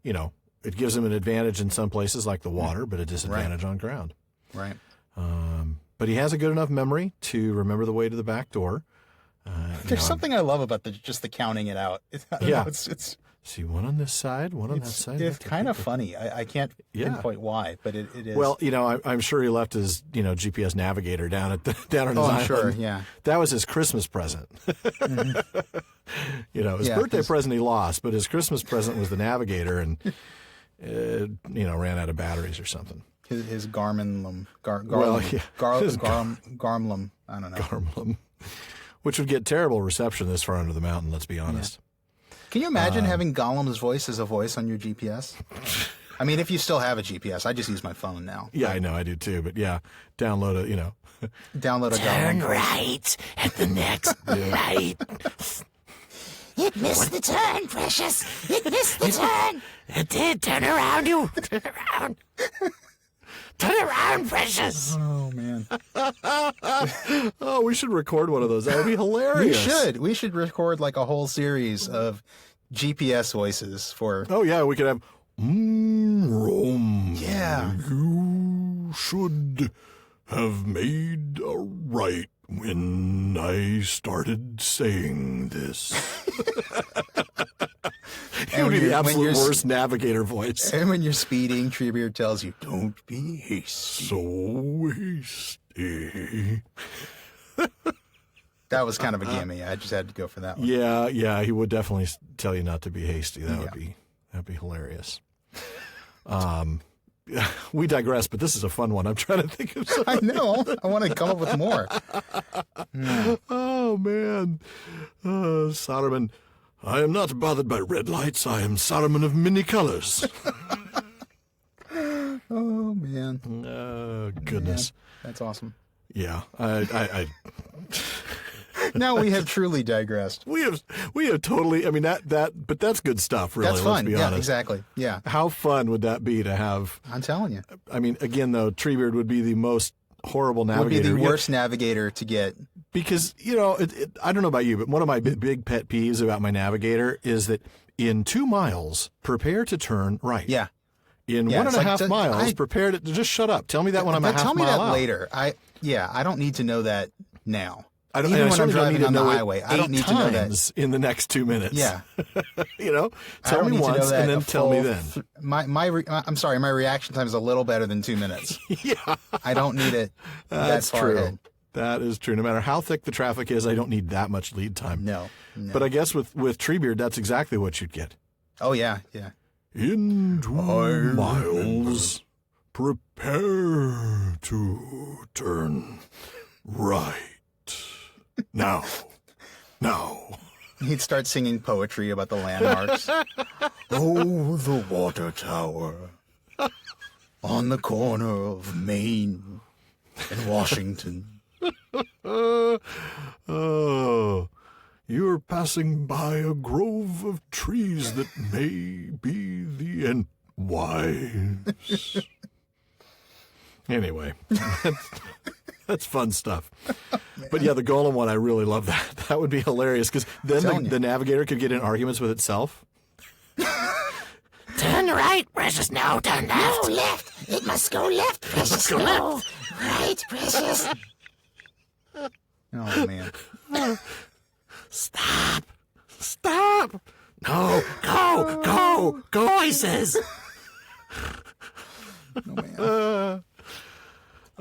[SPEAKER 1] it gives him an advantage in some places like the water, but a disadvantage on ground.
[SPEAKER 2] Right.
[SPEAKER 1] But he has a good enough memory to remember the way to the back door.
[SPEAKER 2] There's something I love about the counting it out. It's
[SPEAKER 1] see one on this side, one on that side.
[SPEAKER 2] It's kind of funny. I can't pinpoint why, but it is.
[SPEAKER 1] Well, I'm sure he left his GPS navigator down on his island.
[SPEAKER 2] Sure, yeah.
[SPEAKER 1] That was his Christmas present. His birthday present he lost, but his Christmas present was the navigator, and ran out of batteries or something.
[SPEAKER 2] His Garminlum.
[SPEAKER 1] Garmlum.
[SPEAKER 2] I don't know.
[SPEAKER 1] Garmlum. Which would get terrible reception this far under the mountain, let's be honest.
[SPEAKER 2] Yeah. Can you imagine having Gollum's voice as a voice on your GPS? I mean, if you still have a GPS, I just use my phone now.
[SPEAKER 1] Yeah, I know, I do too. But yeah, download a
[SPEAKER 2] Gollum.
[SPEAKER 3] Turn right at the next right. It missed the turn, precious. It missed the turn. It did. Turn around, you. Turn around. Turn around, precious.
[SPEAKER 2] Oh, man.
[SPEAKER 1] Oh, we should record one of those. That would be hilarious.
[SPEAKER 2] We should record like a whole series of GPS voices for...
[SPEAKER 1] Oh, yeah, we could have... Rome.
[SPEAKER 2] Yeah.
[SPEAKER 1] You should have made a right when I started saying this. It would be the absolute worst navigator voice.
[SPEAKER 2] And when you're speeding, Treebeard tells you, don't be hasty.
[SPEAKER 1] So hasty.
[SPEAKER 2] That was kind of a gimme. I just had to go for that one.
[SPEAKER 1] Yeah, he would definitely tell you not to be hasty. That'd be hilarious. we digress, but this is a fun one. I'm trying to think of something.
[SPEAKER 2] I know. I want to come up with more.
[SPEAKER 1] Oh, man. Saruman. I am not bothered by red lights. I am Saruman of many colors.
[SPEAKER 2] Oh, man.
[SPEAKER 1] Oh, goodness.
[SPEAKER 2] Yeah, that's awesome.
[SPEAKER 1] Yeah. I
[SPEAKER 2] Now we have truly digressed.
[SPEAKER 1] we have totally, I mean, but that's good stuff, really.
[SPEAKER 2] That's fun.
[SPEAKER 1] Let's be
[SPEAKER 2] Yeah,
[SPEAKER 1] honest.
[SPEAKER 2] exactly. Yeah.
[SPEAKER 1] How fun would that be to have?
[SPEAKER 2] I'm telling you.
[SPEAKER 1] I mean, again, though, Treebeard would be the most horrible navigator.
[SPEAKER 2] Would be the worst navigator to get.
[SPEAKER 1] Because, I don't know about you, but one of my big pet peeves about my navigator is that in 2 miles, prepare to turn right.
[SPEAKER 2] Yeah.
[SPEAKER 1] In
[SPEAKER 2] Yeah,
[SPEAKER 1] one
[SPEAKER 2] it's
[SPEAKER 1] and a
[SPEAKER 2] like,
[SPEAKER 1] half miles, prepare to just shut up. Tell me that when I'm a half
[SPEAKER 2] Tell me
[SPEAKER 1] mile
[SPEAKER 2] that
[SPEAKER 1] out.
[SPEAKER 2] later. I don't need to know that now.
[SPEAKER 1] I don't,
[SPEAKER 2] Even
[SPEAKER 1] and I
[SPEAKER 2] when I'm
[SPEAKER 1] certainly don't
[SPEAKER 2] driving
[SPEAKER 1] need
[SPEAKER 2] on
[SPEAKER 1] to
[SPEAKER 2] the
[SPEAKER 1] know it
[SPEAKER 2] highway, I don't need to know that.
[SPEAKER 1] times in the next 2 minutes.
[SPEAKER 2] Yeah. I
[SPEAKER 1] Tell
[SPEAKER 2] don't
[SPEAKER 1] me
[SPEAKER 2] need to know
[SPEAKER 1] once
[SPEAKER 2] that
[SPEAKER 1] and then
[SPEAKER 2] a
[SPEAKER 1] tell me
[SPEAKER 2] full
[SPEAKER 1] then.
[SPEAKER 2] I'm sorry, my reaction time is a little better than 2 minutes.
[SPEAKER 1] Yeah.
[SPEAKER 2] I don't need it
[SPEAKER 1] That's
[SPEAKER 2] that far
[SPEAKER 1] true.
[SPEAKER 2] ahead.
[SPEAKER 1] That is true. No matter how thick the traffic is, I don't need that much lead time.
[SPEAKER 2] No.
[SPEAKER 1] But I guess with Treebeard, that's exactly what you'd get.
[SPEAKER 2] Oh, yeah, yeah.
[SPEAKER 1] In 2 miles, prepare to turn right. Now.
[SPEAKER 2] He'd start singing poetry about the landmarks. Oh, the water tower on the corner of Maine and Washington.
[SPEAKER 1] Oh, you're passing by a grove of trees that may be the end. Wise. Anyway, that's fun stuff. But yeah, the Gollum one, I really love that. That would be hilarious because then the navigator could get in arguments with itself.
[SPEAKER 3] Turn right, Precious. No, turn left. No, left. It must go left, Precious. No, right, Precious.
[SPEAKER 2] Oh, man.
[SPEAKER 3] Stop. No, go, I says.
[SPEAKER 2] Oh, man.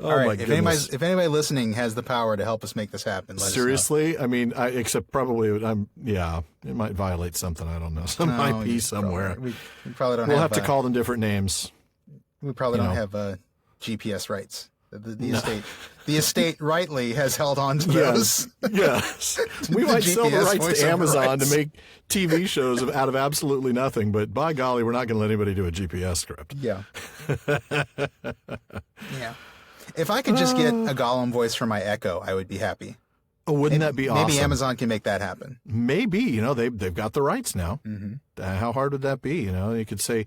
[SPEAKER 1] Oh,
[SPEAKER 2] All right,
[SPEAKER 1] my
[SPEAKER 2] if
[SPEAKER 1] goodness.
[SPEAKER 2] anybody listening has the power to help us make this happen, let
[SPEAKER 1] Seriously? I mean, except probably, it might violate something. I don't know. Some
[SPEAKER 2] us know.
[SPEAKER 1] might be somewhere.
[SPEAKER 2] We probably don't
[SPEAKER 1] We'll
[SPEAKER 2] have
[SPEAKER 1] have to call them different names.
[SPEAKER 2] We probably don't have GPS rights. The estate rightly has held on to those.
[SPEAKER 1] Yes. We
[SPEAKER 2] The
[SPEAKER 1] might sell the
[SPEAKER 2] GPS
[SPEAKER 1] rights to
[SPEAKER 2] voiceover
[SPEAKER 1] Amazon
[SPEAKER 2] rights.
[SPEAKER 1] to make TV shows out of absolutely nothing, but by golly, we're not going to let anybody do a GPS script.
[SPEAKER 2] Yeah. Yeah. If I could just get a Gollum voice for my Echo, I would be happy.
[SPEAKER 1] Oh, wouldn't that be awesome?
[SPEAKER 2] Maybe Amazon can make that happen.
[SPEAKER 1] Maybe, they've got the rights now. Mm-hmm. How hard would that be? You could say,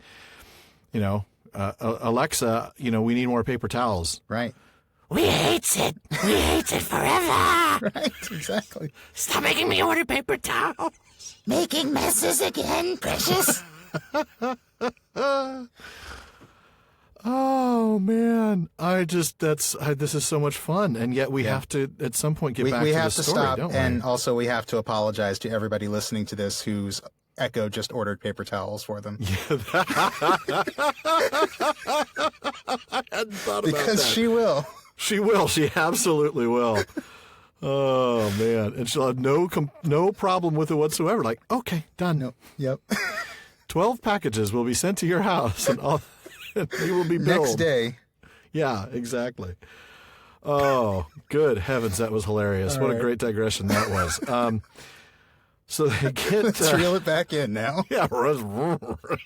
[SPEAKER 1] Alexa, we need more paper towels.
[SPEAKER 2] Right.
[SPEAKER 3] We hates it. We hates it forever.
[SPEAKER 2] Right, exactly.
[SPEAKER 3] Stop making me order paper towels. Making messes again, Precious.
[SPEAKER 1] Oh man, this is so much fun, and yet we have to at some point get back
[SPEAKER 2] We
[SPEAKER 1] to
[SPEAKER 2] have
[SPEAKER 1] the
[SPEAKER 2] to
[SPEAKER 1] story,
[SPEAKER 2] stop,
[SPEAKER 1] don't we?
[SPEAKER 2] and also we have to apologize to everybody listening to this whose Echo just ordered paper towels for them.
[SPEAKER 1] I hadn't thought about
[SPEAKER 2] Because
[SPEAKER 1] that.
[SPEAKER 2] she will.
[SPEAKER 1] She will. She absolutely will. Oh man, and she'll have no problem with it whatsoever. Like, okay, done.
[SPEAKER 2] No. Yep.
[SPEAKER 1] 12 packages will be sent to your house, and all. You will be billed.
[SPEAKER 2] Next day.
[SPEAKER 1] Yeah, exactly. Oh, good heavens, that was hilarious. What a great digression that was. So they get...
[SPEAKER 2] Let's reel it back in now.
[SPEAKER 1] Yeah,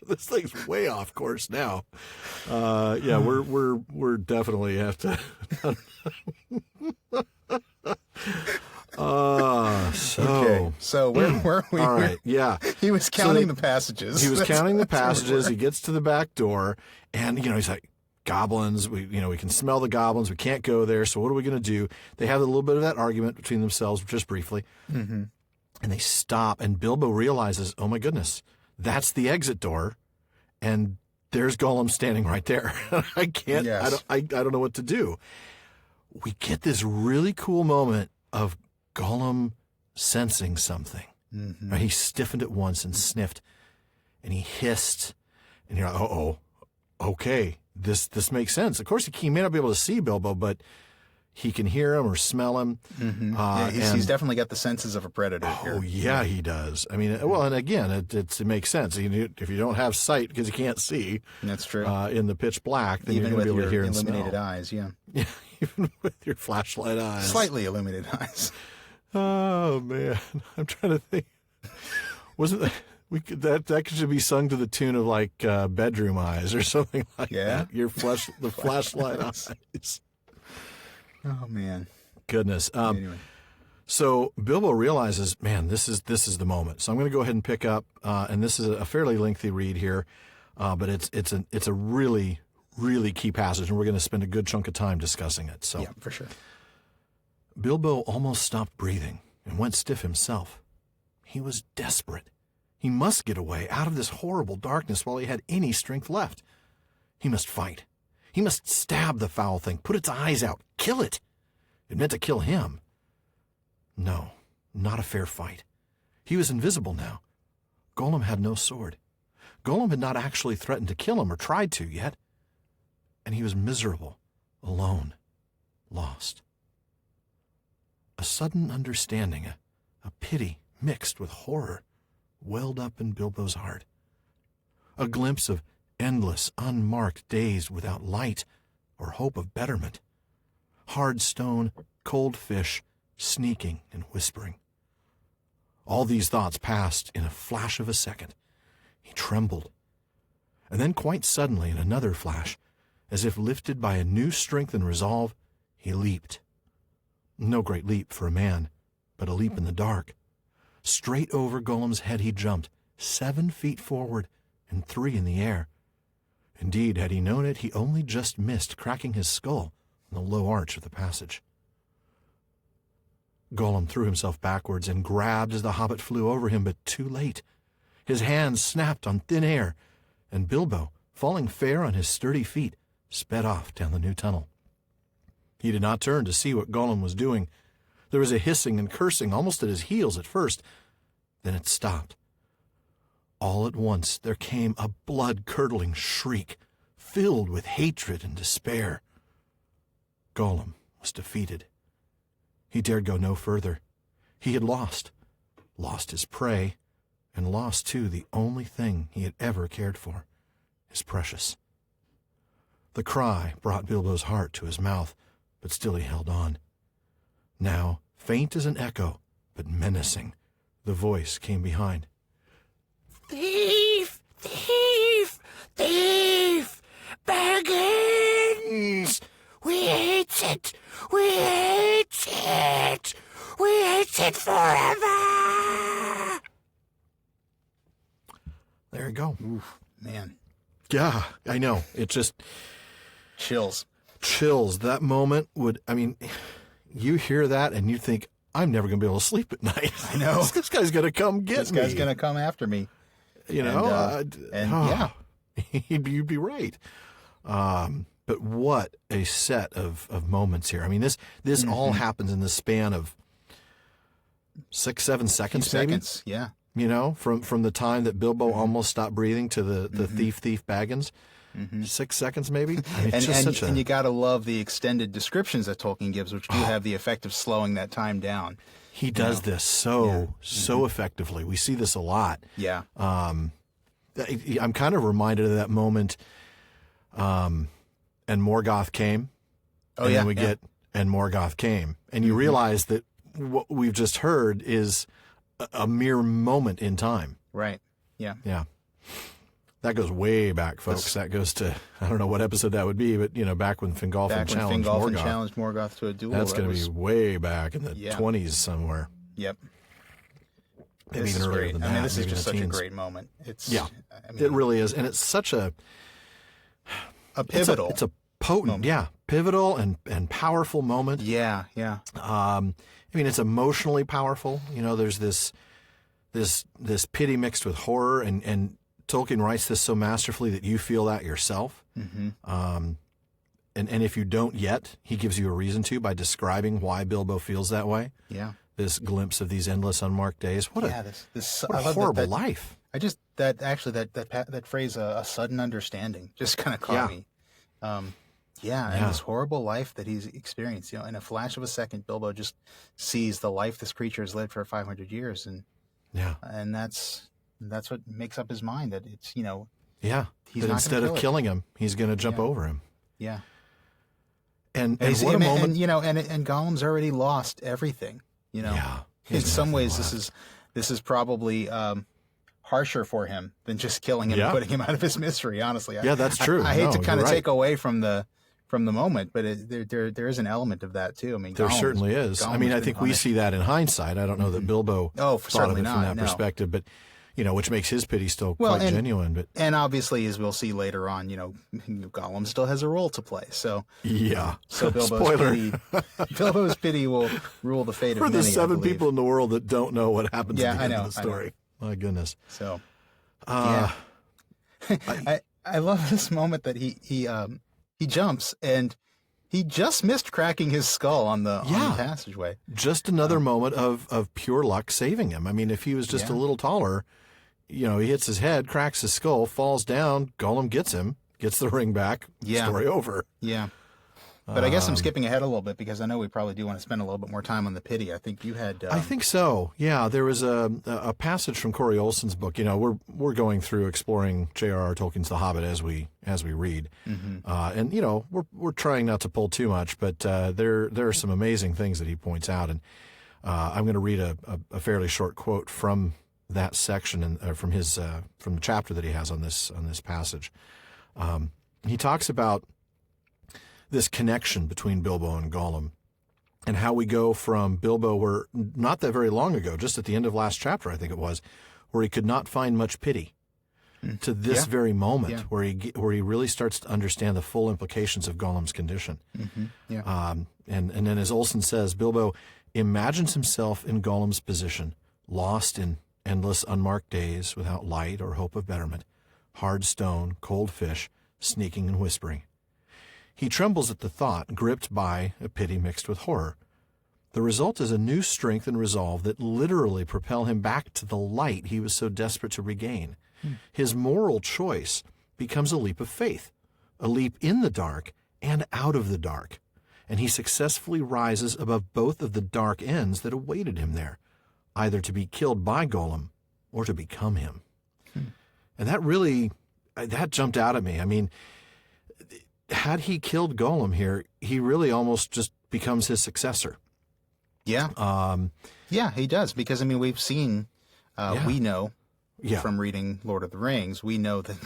[SPEAKER 1] this thing's way off course now. Yeah, we're definitely have to...
[SPEAKER 2] Okay, so where we
[SPEAKER 1] All right, yeah.
[SPEAKER 2] He was counting the passages.
[SPEAKER 1] He was
[SPEAKER 2] That's-
[SPEAKER 1] counting the
[SPEAKER 2] that's where we
[SPEAKER 1] passages.
[SPEAKER 2] were.
[SPEAKER 1] He gets to the back door, and he's like, "Goblins. We can smell the goblins. We can't go there. So what are we going to do?" They have a little bit of that argument between themselves, just briefly, and they stop. And Bilbo realizes, "Oh my goodness, that's the exit door, and there's Gollum standing right there. I can't.
[SPEAKER 2] Yes.
[SPEAKER 1] I don't know what to do." We get this really cool moment of Gollum sensing something. Right? He stiffened at once and sniffed, and he hissed, and you're like, "Oh, okay, this makes sense." Of course, he may not be able to see Bilbo, but He can hear him or smell him.
[SPEAKER 2] Yeah, he's definitely got the senses of a predator here.
[SPEAKER 1] Oh, yeah, he does. I mean, well, and again, it makes sense. If you don't have sight because you can't see,
[SPEAKER 2] that's true.
[SPEAKER 1] In the pitch black, then
[SPEAKER 2] even
[SPEAKER 1] you're going to be able to hear and
[SPEAKER 2] illuminated
[SPEAKER 1] smell.
[SPEAKER 2] eyes, yeah.
[SPEAKER 1] Yeah, even with your flashlight eyes.
[SPEAKER 2] Slightly illuminated eyes.
[SPEAKER 1] Oh, man. I'm trying to think. Wasn't that that should be sung to the tune of like Bedroom Eyes or something like that? The flashlight eyes.
[SPEAKER 2] Oh, man.
[SPEAKER 1] Goodness.
[SPEAKER 2] Anyway.
[SPEAKER 1] So Bilbo realizes, man, this is the moment. So I'm going to go ahead and pick up, and this is a fairly lengthy read here, but it's a really, really key passage, and we're going to spend a good chunk of time discussing it. So
[SPEAKER 2] yeah, for sure.
[SPEAKER 1] Bilbo almost stopped breathing and went stiff himself. He was desperate. He must get away out of this horrible darkness while he had any strength left. He must fight. He must stab the foul thing, put its eyes out, kill it. It meant to kill him. No, not a fair fight. He was invisible now. Gollum had no sword. Gollum had not actually threatened to kill him or tried to yet. And he was miserable, alone, lost. A sudden understanding, a pity mixed with horror, welled up in Bilbo's heart. A glimpse of endless, unmarked days without light or hope of betterment. Hard stone, cold fish, sneaking and whispering. All these thoughts passed in a flash of a second. He trembled. And then quite suddenly, in another flash, as if lifted by a new strength and resolve, he leaped. No great leap for a man, but a leap in the dark. Straight over Gollum's head he jumped, 7 feet forward and 3 in the air. Indeed, had he known it, he only just missed cracking his skull on the low arch of the passage. Gollum threw himself backwards and grabbed as the hobbit flew over him, but too late. His hands snapped on thin air, and Bilbo, falling fair on his sturdy feet, sped off down the new tunnel. He did not turn to see what Gollum was doing. There was a hissing and cursing almost at his heels at first. Then it stopped. All at once there came a blood-curdling shriek, filled with hatred and despair. Gollum was defeated. He dared go no further. He had lost his prey, and lost, too, the only thing he had ever cared for, his precious. The cry brought Bilbo's heart to his mouth, but still he held on. Now, faint as an echo, but menacing, the voice came behind.
[SPEAKER 3] Thief! Thief! Thief! Baggins! We hate it! We hate it! We hate it forever!
[SPEAKER 1] There you go.
[SPEAKER 2] Oof, man.
[SPEAKER 1] Yeah, I know. It just
[SPEAKER 2] Chills.
[SPEAKER 1] That moment would, I mean, you hear that and you think, I'm never going to be able to sleep at night.
[SPEAKER 2] I know.
[SPEAKER 1] This guy's going to come get me.
[SPEAKER 2] This guy's going to come after me.
[SPEAKER 1] You know?
[SPEAKER 2] Yeah.
[SPEAKER 1] You'd be right. But what a set of moments here. I mean, this all happens in the span of 6-7 seconds, maybe?
[SPEAKER 2] Seconds, yeah.
[SPEAKER 1] You know, from the time that Bilbo almost stopped breathing to the thief Baggins. 6 seconds, maybe? I mean,
[SPEAKER 2] and you got to love the extended descriptions that Tolkien gives, which do have the effect of slowing that time down.
[SPEAKER 1] He does this so effectively. We see this a lot.
[SPEAKER 2] Yeah.
[SPEAKER 1] I'm kind of reminded of that moment, and Morgoth came.
[SPEAKER 2] Oh,
[SPEAKER 1] and
[SPEAKER 2] yeah.
[SPEAKER 1] then we get, and Morgoth came. And you realize that what we've just heard is a mere moment in time.
[SPEAKER 2] Right. Yeah.
[SPEAKER 1] Yeah. That goes way back, folks. That goes to, I don't know what episode that would be, but, you know, back when Fingolfin challenged
[SPEAKER 2] Morgoth to a duel.
[SPEAKER 1] That's going to be way back in the 20s somewhere.
[SPEAKER 2] Yep.
[SPEAKER 1] Maybe even earlier than that.
[SPEAKER 2] I mean, this is
[SPEAKER 1] maybe
[SPEAKER 2] just such a
[SPEAKER 1] teens.
[SPEAKER 2] great moment. It's
[SPEAKER 1] It really is. And it's such a
[SPEAKER 2] pivotal.
[SPEAKER 1] It's a potent,
[SPEAKER 2] moment.
[SPEAKER 1] Pivotal and powerful moment.
[SPEAKER 2] Yeah.
[SPEAKER 1] I mean, it's emotionally powerful. You know, there's this pity mixed with horror, and Tolkien writes this so masterfully that you feel that yourself. And if you don't yet, he gives you a reason to by describing why Bilbo feels that way.
[SPEAKER 2] Yeah.
[SPEAKER 1] This glimpse of these endless unmarked days. What a horrible life.
[SPEAKER 2] I just that phrase, a sudden understanding, just kind of caught me. Yeah, and this horrible life that he's experienced. You know, in a flash of a second, Bilbo just sees the life this creature has lived for 500 years, and that's what makes up his mind. That it's, you know,
[SPEAKER 1] he's that
[SPEAKER 2] not
[SPEAKER 1] instead of killing him, he's going to jump over him.
[SPEAKER 2] Yeah,
[SPEAKER 1] and what a moment!
[SPEAKER 2] And you know, and Gollum's already lost everything. You know, in some ways, this is probably harsher for him than just killing him and putting him out of his misery. Honestly,
[SPEAKER 1] that's true.
[SPEAKER 2] I hate to kind of take away from the moment, but there is an element of that too. I mean,
[SPEAKER 1] there certainly is. I mean, I think we see that in hindsight. I don't know that Bilbo thought of it from that perspective, but you know, which makes his pity still quite genuine. But
[SPEAKER 2] obviously, as we'll see later on, you know, Gollum still has a role to play. So so Bilbo's pity will rule the fate of many.
[SPEAKER 1] For the 7 people in the world that don't know what happens at the end of the story. My goodness.
[SPEAKER 2] So I love this moment that he jumps and he just missed cracking his skull on the passageway.
[SPEAKER 1] Just another moment of pure luck saving him. I mean, if he was just a little taller, you know, he hits his head, cracks his skull, falls down, Gollum gets him, gets the ring back, story over.
[SPEAKER 2] Yeah. But I guess I'm skipping ahead a little bit because I know we probably do want to spend a little bit more time on the pity. I think you had...
[SPEAKER 1] I think so. Yeah, there was a passage from Corey Olsen's book. You know, we're going through exploring J.R.R. Tolkien's The Hobbit as we read, and you know, we're trying not to pull too much, but there are some amazing things that he points out, and I'm going to read a fairly short quote from that section and from the chapter that he has on this passage. He talks about this connection between Bilbo and Gollum, and how we go from Bilbo, where not that very long ago, just at the end of last chapter, I think it was, where he could not find much pity, to this very moment where he really starts to understand the full implications of Gollum's condition. And then, as Olsen says, Bilbo imagines himself in Gollum's position, lost in endless unmarked days without light or hope of betterment, hard stone, cold fish, sneaking and whispering. He trembles at the thought, gripped by a pity mixed with horror. The result is a new strength and resolve that literally propel him back to the light he was so desperate to regain. His moral choice becomes a leap of faith, a leap in the dark and out of the dark, and he successfully rises above both of the dark ends that awaited him there, either to be killed by Gollum or to become him. And that jumped out at me. I mean, had he killed Gollum here, he really almost just becomes his successor.
[SPEAKER 2] Yeah. He does, because, I mean, we've seen, we know from reading Lord of the Rings, we know that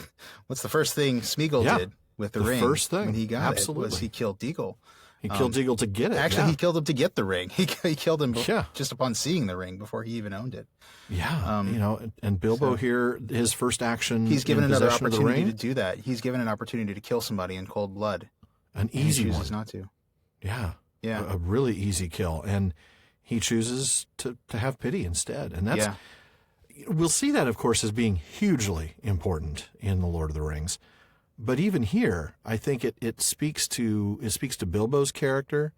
[SPEAKER 2] what's the first thing Smeagol did with the ring
[SPEAKER 1] first thing,
[SPEAKER 2] when he got it was he killed Deagle.
[SPEAKER 1] He killed Deagle to get it.
[SPEAKER 2] Actually, he killed him to get the ring. He killed him just upon seeing the ring before he even owned it.
[SPEAKER 1] Yeah, you know, and Bilbo here, his first action,
[SPEAKER 2] he's given another opportunity
[SPEAKER 1] to
[SPEAKER 2] do that. He's given an opportunity to kill somebody in cold blood.
[SPEAKER 1] An easy one.
[SPEAKER 2] He chooses not to.
[SPEAKER 1] Yeah. A really easy kill, and he chooses to have pity instead. And that's we'll see that, of course, as being hugely important in The Lord of the Rings. But even here, I think it speaks to Bilbo's character.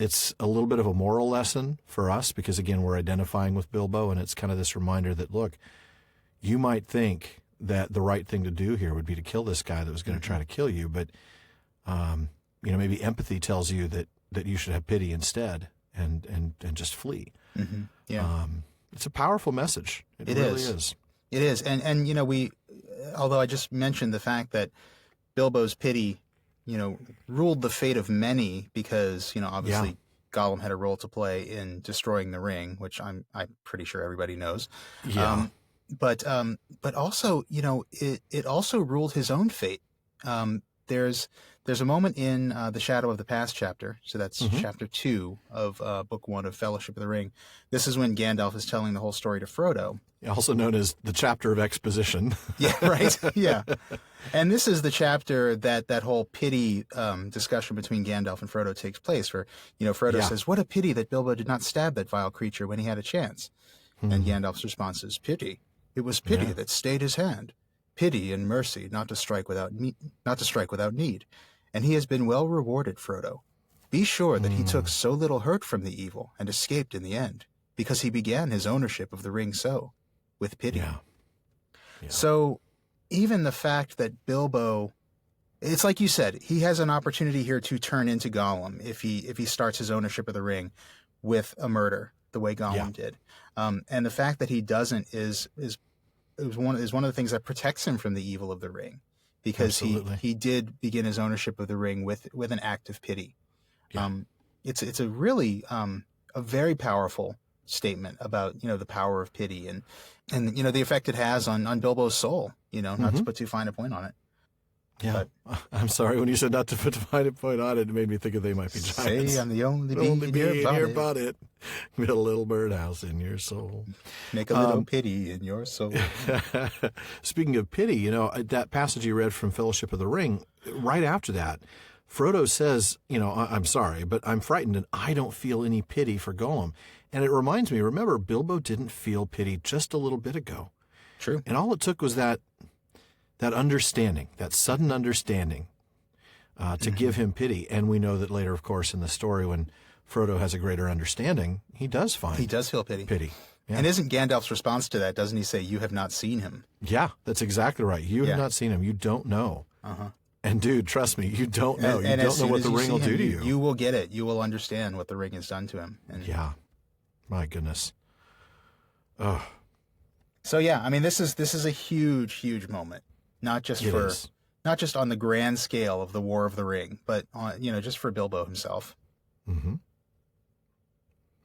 [SPEAKER 1] It's a little bit of a moral lesson for us because, again, we're identifying with Bilbo, and it's kind of this reminder that, look, you might think that the right thing to do here would be to kill this guy that was going to try to kill you, but you know, maybe empathy tells you that you should have pity instead and just flee. It's a powerful message. It really is.
[SPEAKER 2] It is, and you know, although I just mentioned the fact that Bilbo's pity, you know, ruled the fate of many because, you know, obviously Gollum had a role to play in destroying the ring, which I'm pretty sure everybody knows. But also, you know, it also ruled his own fate. There's a moment in The Shadow of the Past chapter, so that's chapter 2 of book 1 of Fellowship of the Ring. This is when Gandalf is telling the whole story to Frodo.
[SPEAKER 1] Also known as the chapter of exposition.
[SPEAKER 2] And this is the chapter that whole pity discussion between Gandalf and Frodo takes place, where, you know, Frodo says, "What a pity that Bilbo did not stab that vile creature when he had a chance." And Gandalf's response is, "Pity. It was pity that stayed his hand. Pity and mercy not to strike without need. And he has been well rewarded, Frodo. Be sure that he took so little hurt from the evil and escaped in the end, because he began his ownership of the ring so, with pity." So even the fact that Bilbo It's like you said, he has an opportunity here to turn into Gollum if he starts his ownership of the ring with a murder the way Gollum did. And the fact that he doesn't is one of the things that protects him from the evil of the ring, because he did begin his ownership of the ring with an act of pity.
[SPEAKER 1] Yeah.
[SPEAKER 2] It's a really a very powerful statement about the power of pity and the effect it has on Bilbo's soul. Not to put too fine a point on it.
[SPEAKER 1] Yeah, but, I'm sorry. When you said not to put a fine point on it, it made me think of They Might Be Giants.
[SPEAKER 2] Say I'm the only bee in your bonnet.
[SPEAKER 1] Build a little birdhouse in your soul.
[SPEAKER 2] Make a little pity in your soul.
[SPEAKER 1] Speaking of pity, that passage you read from Fellowship of the Ring, right after that, Frodo says, I'm sorry, but I'm frightened and I don't feel any pity for Gollum. And it reminds me, remember, Bilbo didn't feel pity just a little bit ago.
[SPEAKER 2] True.
[SPEAKER 1] And all it took was that understanding, that sudden understanding, to give him pity. And we know that later, of course, in the story, when Frodo has a greater understanding, he does feel pity. Yeah.
[SPEAKER 2] And isn't Gandalf's response to that, doesn't he say, you have not seen him?
[SPEAKER 1] Yeah, that's exactly right. You have not seen him. You don't know.
[SPEAKER 2] Uh-huh.
[SPEAKER 1] And dude, trust me, you don't know. You don't know what the ring will do to you.
[SPEAKER 2] You will get it. You will understand what the ring has done to him.
[SPEAKER 1] Yeah. My goodness. Oh.
[SPEAKER 2] So yeah, I mean, this is a huge, huge moment. Not just on the grand scale of the War of the Ring, but on, just for Bilbo himself.
[SPEAKER 1] Mm-hmm.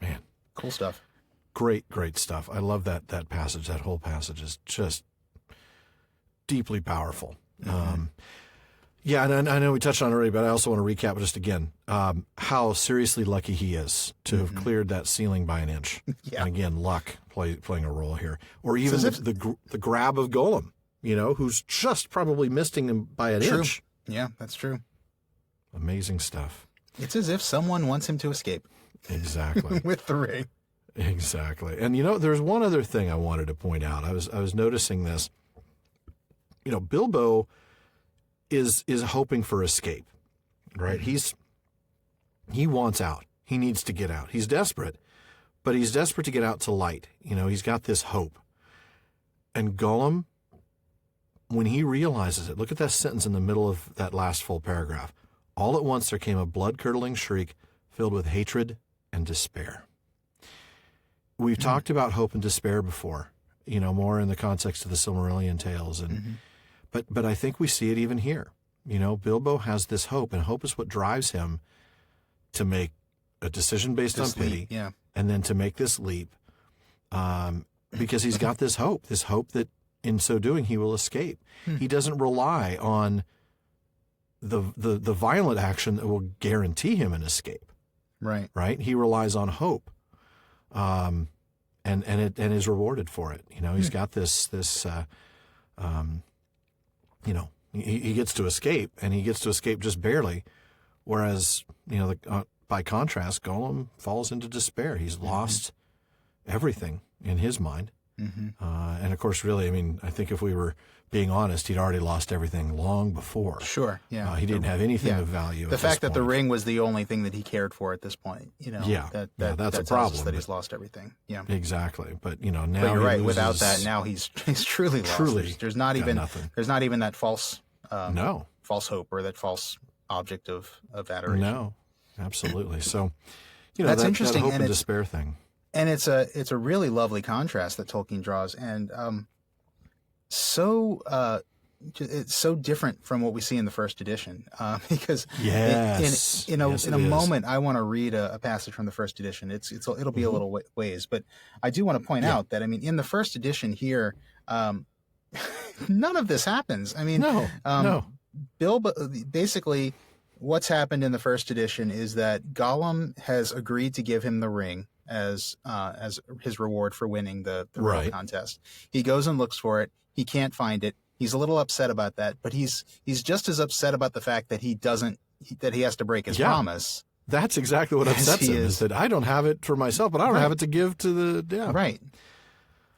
[SPEAKER 1] Man.
[SPEAKER 2] Cool stuff.
[SPEAKER 1] Great, great stuff. I love that passage. That whole passage is just deeply powerful.
[SPEAKER 2] Mm-hmm.
[SPEAKER 1] Yeah, and I know we touched on it already, but I also want to recap just again how seriously lucky he is to have cleared that ceiling by an inch.
[SPEAKER 2] Yeah.
[SPEAKER 1] And again, luck playing a role here. Or even the grab of Gollum, who's just probably missing him by an inch.
[SPEAKER 2] Yeah, that's true.
[SPEAKER 1] Amazing stuff.
[SPEAKER 2] It's as if someone wants him to escape.
[SPEAKER 1] Exactly.
[SPEAKER 2] With the ring.
[SPEAKER 1] Exactly. And there's one other thing I wanted to point out. I was noticing this. Bilbo is hoping for escape, right? He wants out. He needs to get out. He's desperate, but he's desperate to get out to light. He's got this hope. And Gollum, when he realizes it, look at that sentence in the middle of that last full paragraph. All at once there came a blood-curdling shriek filled with hatred and despair. We've talked about hope and despair before, more in the context of the Silmarillion tales. And But I think we see it even here. Bilbo has this hope, and hope is what drives him to make a decision based on pity, and then to make this leap, because he's got this hope that in so doing he will escape. He doesn't rely on the violent action that will guarantee him an escape. Right. He relies on hope, and is rewarded for it. He's got this. He gets to escape, and he gets to escape just barely, whereas, by contrast, Gollum falls into despair. He's lost everything in his mind. And of course, really, I think if we were being honest, he'd already lost everything long before.
[SPEAKER 2] Sure, yeah.
[SPEAKER 1] He didn't have anything of value.
[SPEAKER 2] The fact that the ring was the only thing that he cared for at this point,
[SPEAKER 1] that's a problem.
[SPEAKER 2] That he's lost everything. Yeah,
[SPEAKER 1] exactly. But now,
[SPEAKER 2] but you're right. Without that, now he's truly lost. There's not even that false hope or that false object of adoration. No,
[SPEAKER 1] absolutely. So,
[SPEAKER 2] that's interesting.
[SPEAKER 1] That hope and despair thing.
[SPEAKER 2] And it's a really lovely contrast that Tolkien draws, and it's so different from what we see in the first edition. Because in a moment, I want to read a passage from the first edition. It'll be a little ways, but I do want to point out that in the first edition here, none of this happens.
[SPEAKER 1] No.
[SPEAKER 2] Bilbo, basically, what's happened in the first edition is that Gollum has agreed to give him the ring as his reward for winning the royal contest. He goes and looks for it. He can't find it. He's a little upset about that, but he's just as upset about the fact that he has to break his promise. That's exactly what upsets him, is that I don't have it for myself, but I don't have it to give to the right.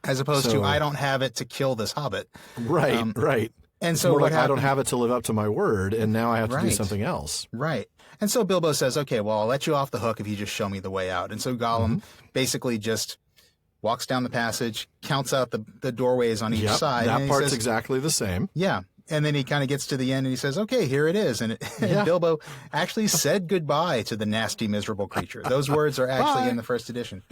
[SPEAKER 2] As opposed to I don't have it to kill this hobbit. Right. And so I don't have it to live up to my word, and now I have to do something else. Right. And so Bilbo says, okay, well, I'll let you off the hook if you just show me the way out. And so Gollum basically just walks down the passage, counts out the doorways on each side. That part's exactly the same. Yeah. And then he kind of gets to the end and he says, okay, here it is. And Bilbo actually said goodbye to the nasty, miserable creature. Those words are actually in the first edition.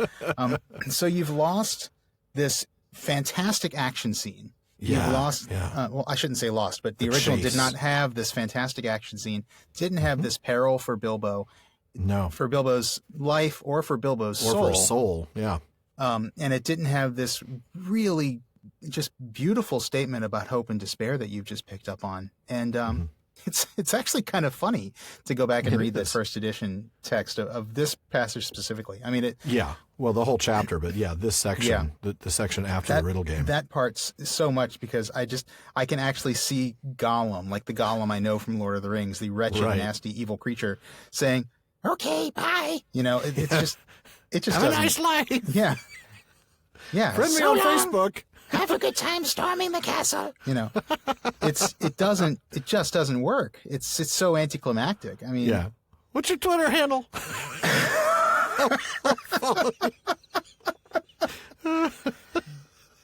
[SPEAKER 2] So you've lost this fantastic action scene. You've lost, well, I shouldn't say lost, but the original did not have this fantastic action scene, didn't have this peril for Bilbo.
[SPEAKER 1] No.
[SPEAKER 2] For Bilbo's life or for Bilbo's soul.
[SPEAKER 1] Or for his soul, yeah.
[SPEAKER 2] And it didn't have this really just beautiful statement about hope and despair that you've just picked up on. And it's actually kind of funny to go back and read the first edition text of this passage specifically. I mean,
[SPEAKER 1] well, the whole chapter, but this section, the section after the riddle game.
[SPEAKER 2] That part's so much because I can actually see Gollum, like the Gollum I know from Lord of the Rings, the wretched, nasty, evil creature, saying, "Okay, bye." It just
[SPEAKER 3] have a nice life.
[SPEAKER 2] Yeah.
[SPEAKER 1] Friend me on Facebook.
[SPEAKER 3] Have a good time storming the castle.
[SPEAKER 2] It just doesn't work. It's so anticlimactic. I mean,
[SPEAKER 1] what's your Twitter handle?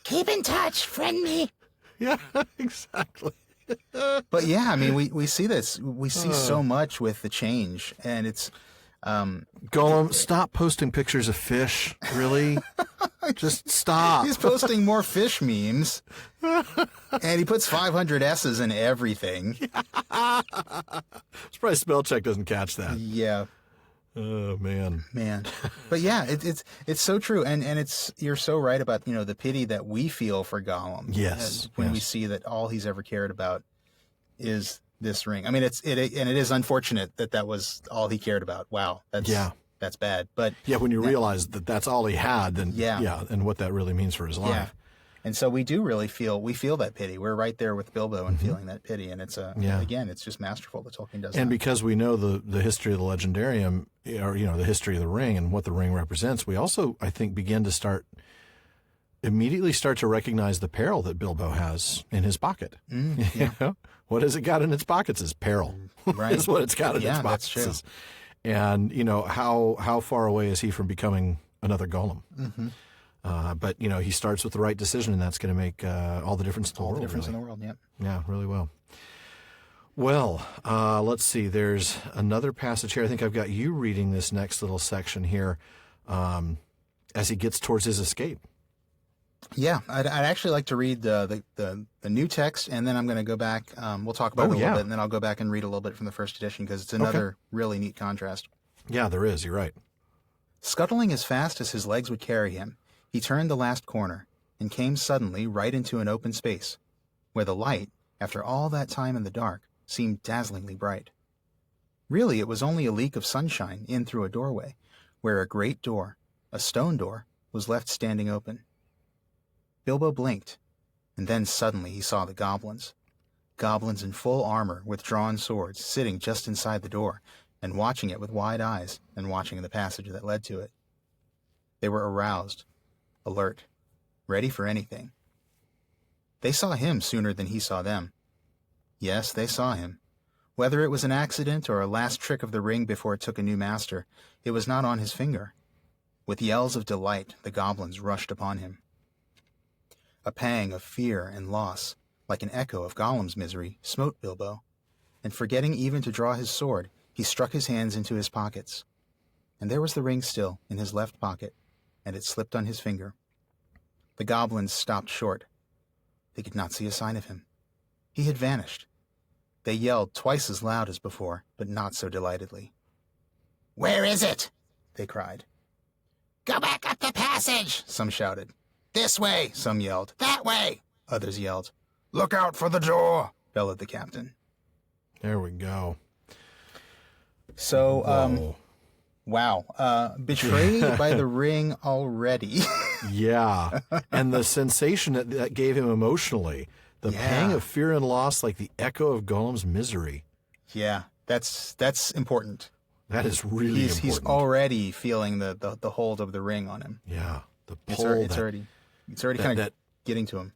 [SPEAKER 3] Keep in touch, friend me.
[SPEAKER 1] Yeah, exactly.
[SPEAKER 2] But I mean, we see this. We see so much with the change, and it's
[SPEAKER 1] Gollum, stop posting pictures of fish. Really? Just stop.
[SPEAKER 2] He's posting more fish memes, and he puts 500 S's in everything.
[SPEAKER 1] Surprised spell check doesn't catch that.
[SPEAKER 2] Yeah.
[SPEAKER 1] Oh man.
[SPEAKER 2] But it's so true, and you're so right about the pity that we feel for Gollum.
[SPEAKER 1] Yes.
[SPEAKER 2] When we see that all he's ever cared about is this ring. I mean, it is unfortunate that was all he cared about. Wow. That's bad. But
[SPEAKER 1] when you realize that that's all he had, then and what that really means for his life.
[SPEAKER 2] Yeah. And so we do really feel that pity. We're right there with Bilbo and feeling that pity. And it's again, it's just masterful that Tolkien does.
[SPEAKER 1] And
[SPEAKER 2] that.
[SPEAKER 1] because we know the history of the Legendarium, or the history of the ring and what the ring represents, we also, I think, immediately start to recognize the peril that Bilbo has in his pocket. What has it got in its pockets is peril.
[SPEAKER 2] Right.
[SPEAKER 1] Is what it's got in its pockets.
[SPEAKER 2] That's true.
[SPEAKER 1] And how far away is he from becoming another Gollum? But he starts with the right decision, and that's going to make all the difference in the world.
[SPEAKER 2] All the difference in the world. Yep.
[SPEAKER 1] Yeah, really well. Well, let's see. There's another passage here. I think I've got you reading this next little section here as he gets towards his escape.
[SPEAKER 2] Yeah, I'd actually like to read the new text, and then I'm going to go back. We'll talk about it a little bit, and then I'll go back and read a little bit from the first edition because it's another really neat contrast. Yeah,
[SPEAKER 1] there is. You're right.
[SPEAKER 2] Scuttling as fast as his legs would carry him, he turned the last corner and came suddenly right into an open space, where the light, after all that time in the dark, seemed dazzlingly bright. Really, it was only a leak of sunshine in through a doorway, where a great door, a stone door, was left standing open. Bilbo blinked, and then suddenly he saw the goblins. Goblins in full armor with drawn swords sitting just inside the door and watching it with wide eyes and watching the passage that led to it. They were aroused, alert, ready for anything. They saw him sooner than he saw them. Yes, they saw him. Whether it was an accident or a last trick of the ring before it took a new master, it was not on his finger. With yells of delight, the goblins rushed upon him. A pang of fear and loss, like an echo of Gollum's misery, smote Bilbo, and forgetting even to draw his sword, he struck his hands into his pockets. And there was the ring still in his left pocket, and it slipped on his finger. The goblins stopped short. They could not see a sign of him. He had vanished. They yelled twice as loud as before, but not so delightedly.
[SPEAKER 3] "Where is it?"
[SPEAKER 2] they cried.
[SPEAKER 3] "Go back up the passage,"
[SPEAKER 2] some shouted.
[SPEAKER 3] "This way,"
[SPEAKER 2] some yelled.
[SPEAKER 3] "That way,"
[SPEAKER 2] others yelled.
[SPEAKER 4] "Look out for the door,"
[SPEAKER 2] bellowed the captain.
[SPEAKER 1] There we go.
[SPEAKER 2] So, wow. Betrayed by the ring already.
[SPEAKER 1] Yeah. And the sensation that gave him emotionally, the pang of fear and loss, like the echo of Gollum's misery.
[SPEAKER 2] Yeah, that's important.
[SPEAKER 1] That is really important.
[SPEAKER 2] He's already feeling the hold of the ring on him.
[SPEAKER 1] Yeah. The pull.
[SPEAKER 2] It's already kind of getting to him.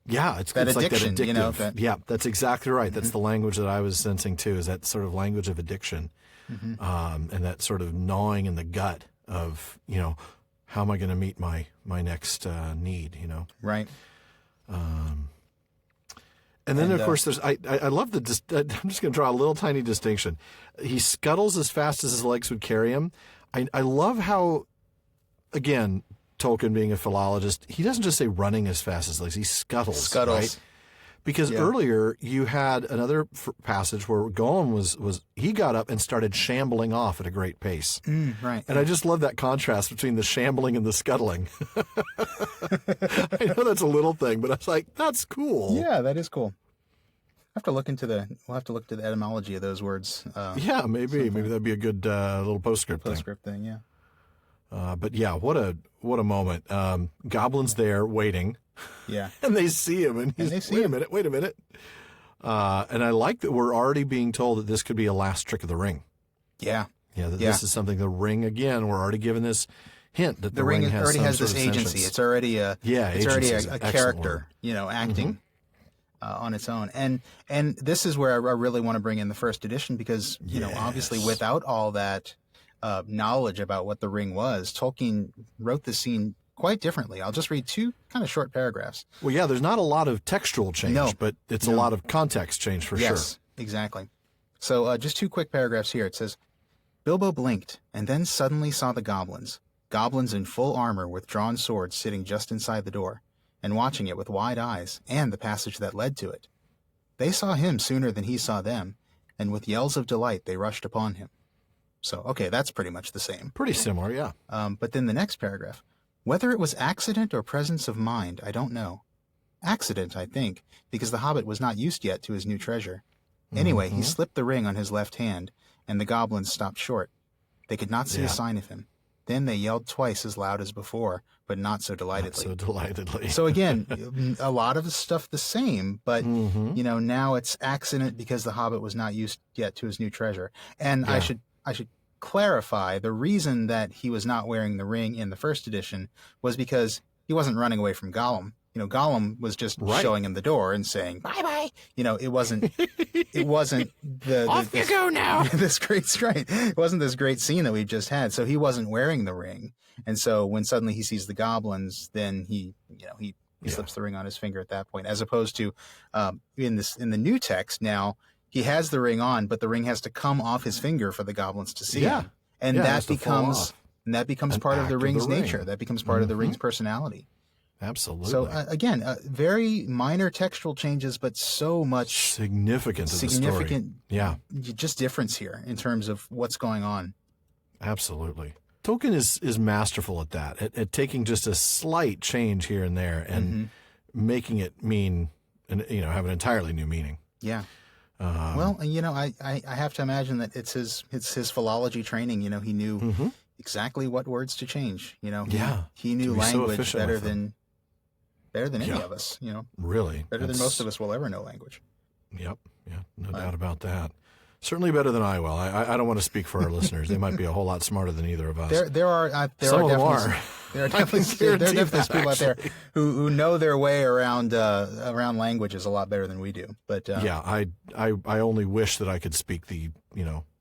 [SPEAKER 1] Yeah, it's
[SPEAKER 2] that
[SPEAKER 1] it's
[SPEAKER 2] addiction,
[SPEAKER 1] like that addictive.
[SPEAKER 2] Yeah,
[SPEAKER 1] that's exactly right. That's the language that I was sensing too, is that sort of language of addiction. And that sort of gnawing in the gut of, how am I going to meet my next need,
[SPEAKER 2] Right.
[SPEAKER 1] And then, of course, there's I love the I'm just going to draw a little tiny distinction. He scuttles as fast as his legs would carry him. I love how, again, Tolkien being a philologist, he doesn't just say running as fast as legs. He scuttles. Right? Because earlier you had another passage where Gollum was he got up and started shambling off at a great pace.
[SPEAKER 2] Right.
[SPEAKER 1] And I just love that contrast between the shambling and the scuttling. I know that's a little thing, but I was like, that's cool.
[SPEAKER 2] Yeah, that is cool. We'll have to look into the etymology of those words.
[SPEAKER 1] Yeah, maybe that'd be a good little postscript
[SPEAKER 2] thing. Yeah.
[SPEAKER 1] But yeah, what a moment. Goblin's there waiting.
[SPEAKER 2] Yeah.
[SPEAKER 1] And they see him, and he's, wait a minute. And I like that we're already being told that this could be a last trick of the ring.
[SPEAKER 2] Yeah.
[SPEAKER 1] Yeah, this is something, the ring, again, we're already given this hint that the ring
[SPEAKER 2] already has this agency.
[SPEAKER 1] Sentience.
[SPEAKER 2] It's already a character, acting on its own. And this is where I really want to bring in the first edition because, obviously without all that knowledge about what the ring was, Tolkien wrote this scene quite differently. I'll just read two kind of short paragraphs.
[SPEAKER 1] Well, yeah, there's not a lot of textual change, but it's a lot of context change for sure.
[SPEAKER 2] Yes, exactly. So just two quick paragraphs here. It says, Bilbo blinked and then suddenly saw the goblins in full armor with drawn swords sitting just inside the door and watching it with wide eyes and the passage that led to it. They saw him sooner than he saw them, and with yells of delight they rushed upon him. So, okay, that's pretty much the same.
[SPEAKER 1] Pretty similar, yeah.
[SPEAKER 2] But then the next paragraph, whether it was accident or presence of mind, I don't know. Accident, I think, because the Hobbit was not used yet to his new treasure. Anyway, he slipped the ring on his left hand, and the goblins stopped short. They could not see a sign of him. Then they yelled twice as loud as before, but not so delightedly. So again, a lot of the stuff the same, but now it's accident because the Hobbit was not used yet to his new treasure. And I should clarify, the reason that he was not wearing the ring in the first edition was because he wasn't running away from Gollum. Gollum was just showing him the door and saying bye-bye. It wasn't the
[SPEAKER 3] off you go now.
[SPEAKER 2] This great strike. It wasn't this great scene that we just had. So he wasn't wearing the ring. And so when suddenly he sees the goblins, then he slips the ring on his finger at that point, as opposed to in the new text now, he has the ring on, but the ring has to come off his finger for the goblins to see him. And that becomes part of the ring's nature. That becomes part of the ring's personality.
[SPEAKER 1] Absolutely.
[SPEAKER 2] So again, very minor textual changes, but so much
[SPEAKER 1] significant,
[SPEAKER 2] yeah, just difference here in terms of what's going on.
[SPEAKER 1] Absolutely. Tolkien is masterful at that, at taking just a slight change here and there and making it mean, have an entirely new meaning.
[SPEAKER 2] Yeah. Well, I have to imagine that it's his philology training. He knew exactly what words to change. He knew language better than any of us.
[SPEAKER 1] Really,
[SPEAKER 2] better than most of us will ever know language.
[SPEAKER 1] Yep. Yeah. No doubt about that. Certainly better than I will. I don't want to speak for our listeners. They might be a whole lot smarter than either of us.
[SPEAKER 2] There are definitely people out there who know their way around languages a lot better than we do. But
[SPEAKER 1] I only wish that I could speak the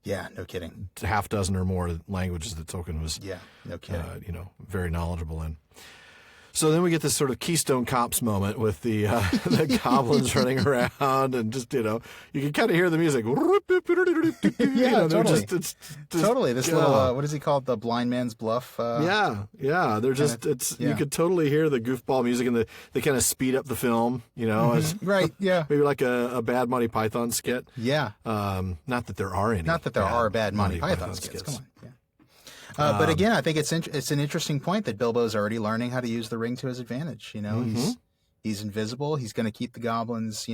[SPEAKER 2] yeah, no kidding,
[SPEAKER 1] half dozen or more languages that Tolkien was
[SPEAKER 2] no kidding
[SPEAKER 1] very knowledgeable in. So then we get this sort of Keystone Cops moment with the goblins running around, and just you can kind of hear the music.
[SPEAKER 2] Totally. Just totally. This little what is he called? The blind man's bluff.
[SPEAKER 1] They're just you could totally hear the goofball music, and they kind of speed up the film.
[SPEAKER 2] Right. Yeah.
[SPEAKER 1] Maybe like a bad Monty Python skit.
[SPEAKER 2] Yeah.
[SPEAKER 1] Not that there are any.
[SPEAKER 2] Not that there are bad Monty Python skits. Come on. Yeah. But again, I think it's an interesting point that Bilbo's already learning how to use the ring to his advantage. He's invisible. He's going to keep the goblins,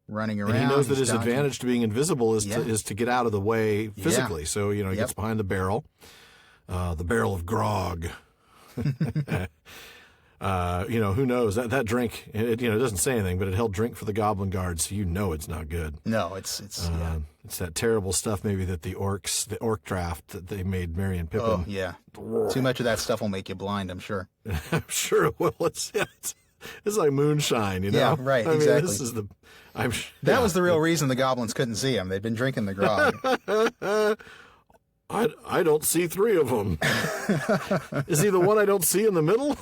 [SPEAKER 2] running around.
[SPEAKER 1] And he knows that his advantage to being invisible is to get out of the way physically. So he gets behind the barrel of grog. Who knows that drink? It doesn't say anything, but it held drink for the goblin guards. So it's not good.
[SPEAKER 2] No, it's
[SPEAKER 1] that terrible stuff. Maybe that the orc draft that they made Merry and Pippin.
[SPEAKER 2] Oh yeah, too much of that stuff will make you blind. I'm sure.
[SPEAKER 1] I'm sure it will. It's like moonshine.
[SPEAKER 2] Yeah, right. Exactly.
[SPEAKER 1] This is
[SPEAKER 2] that was the real reason the goblins couldn't see him. They'd been drinking the grog.
[SPEAKER 1] I don't see three of them. Is he the one I don't see in the middle?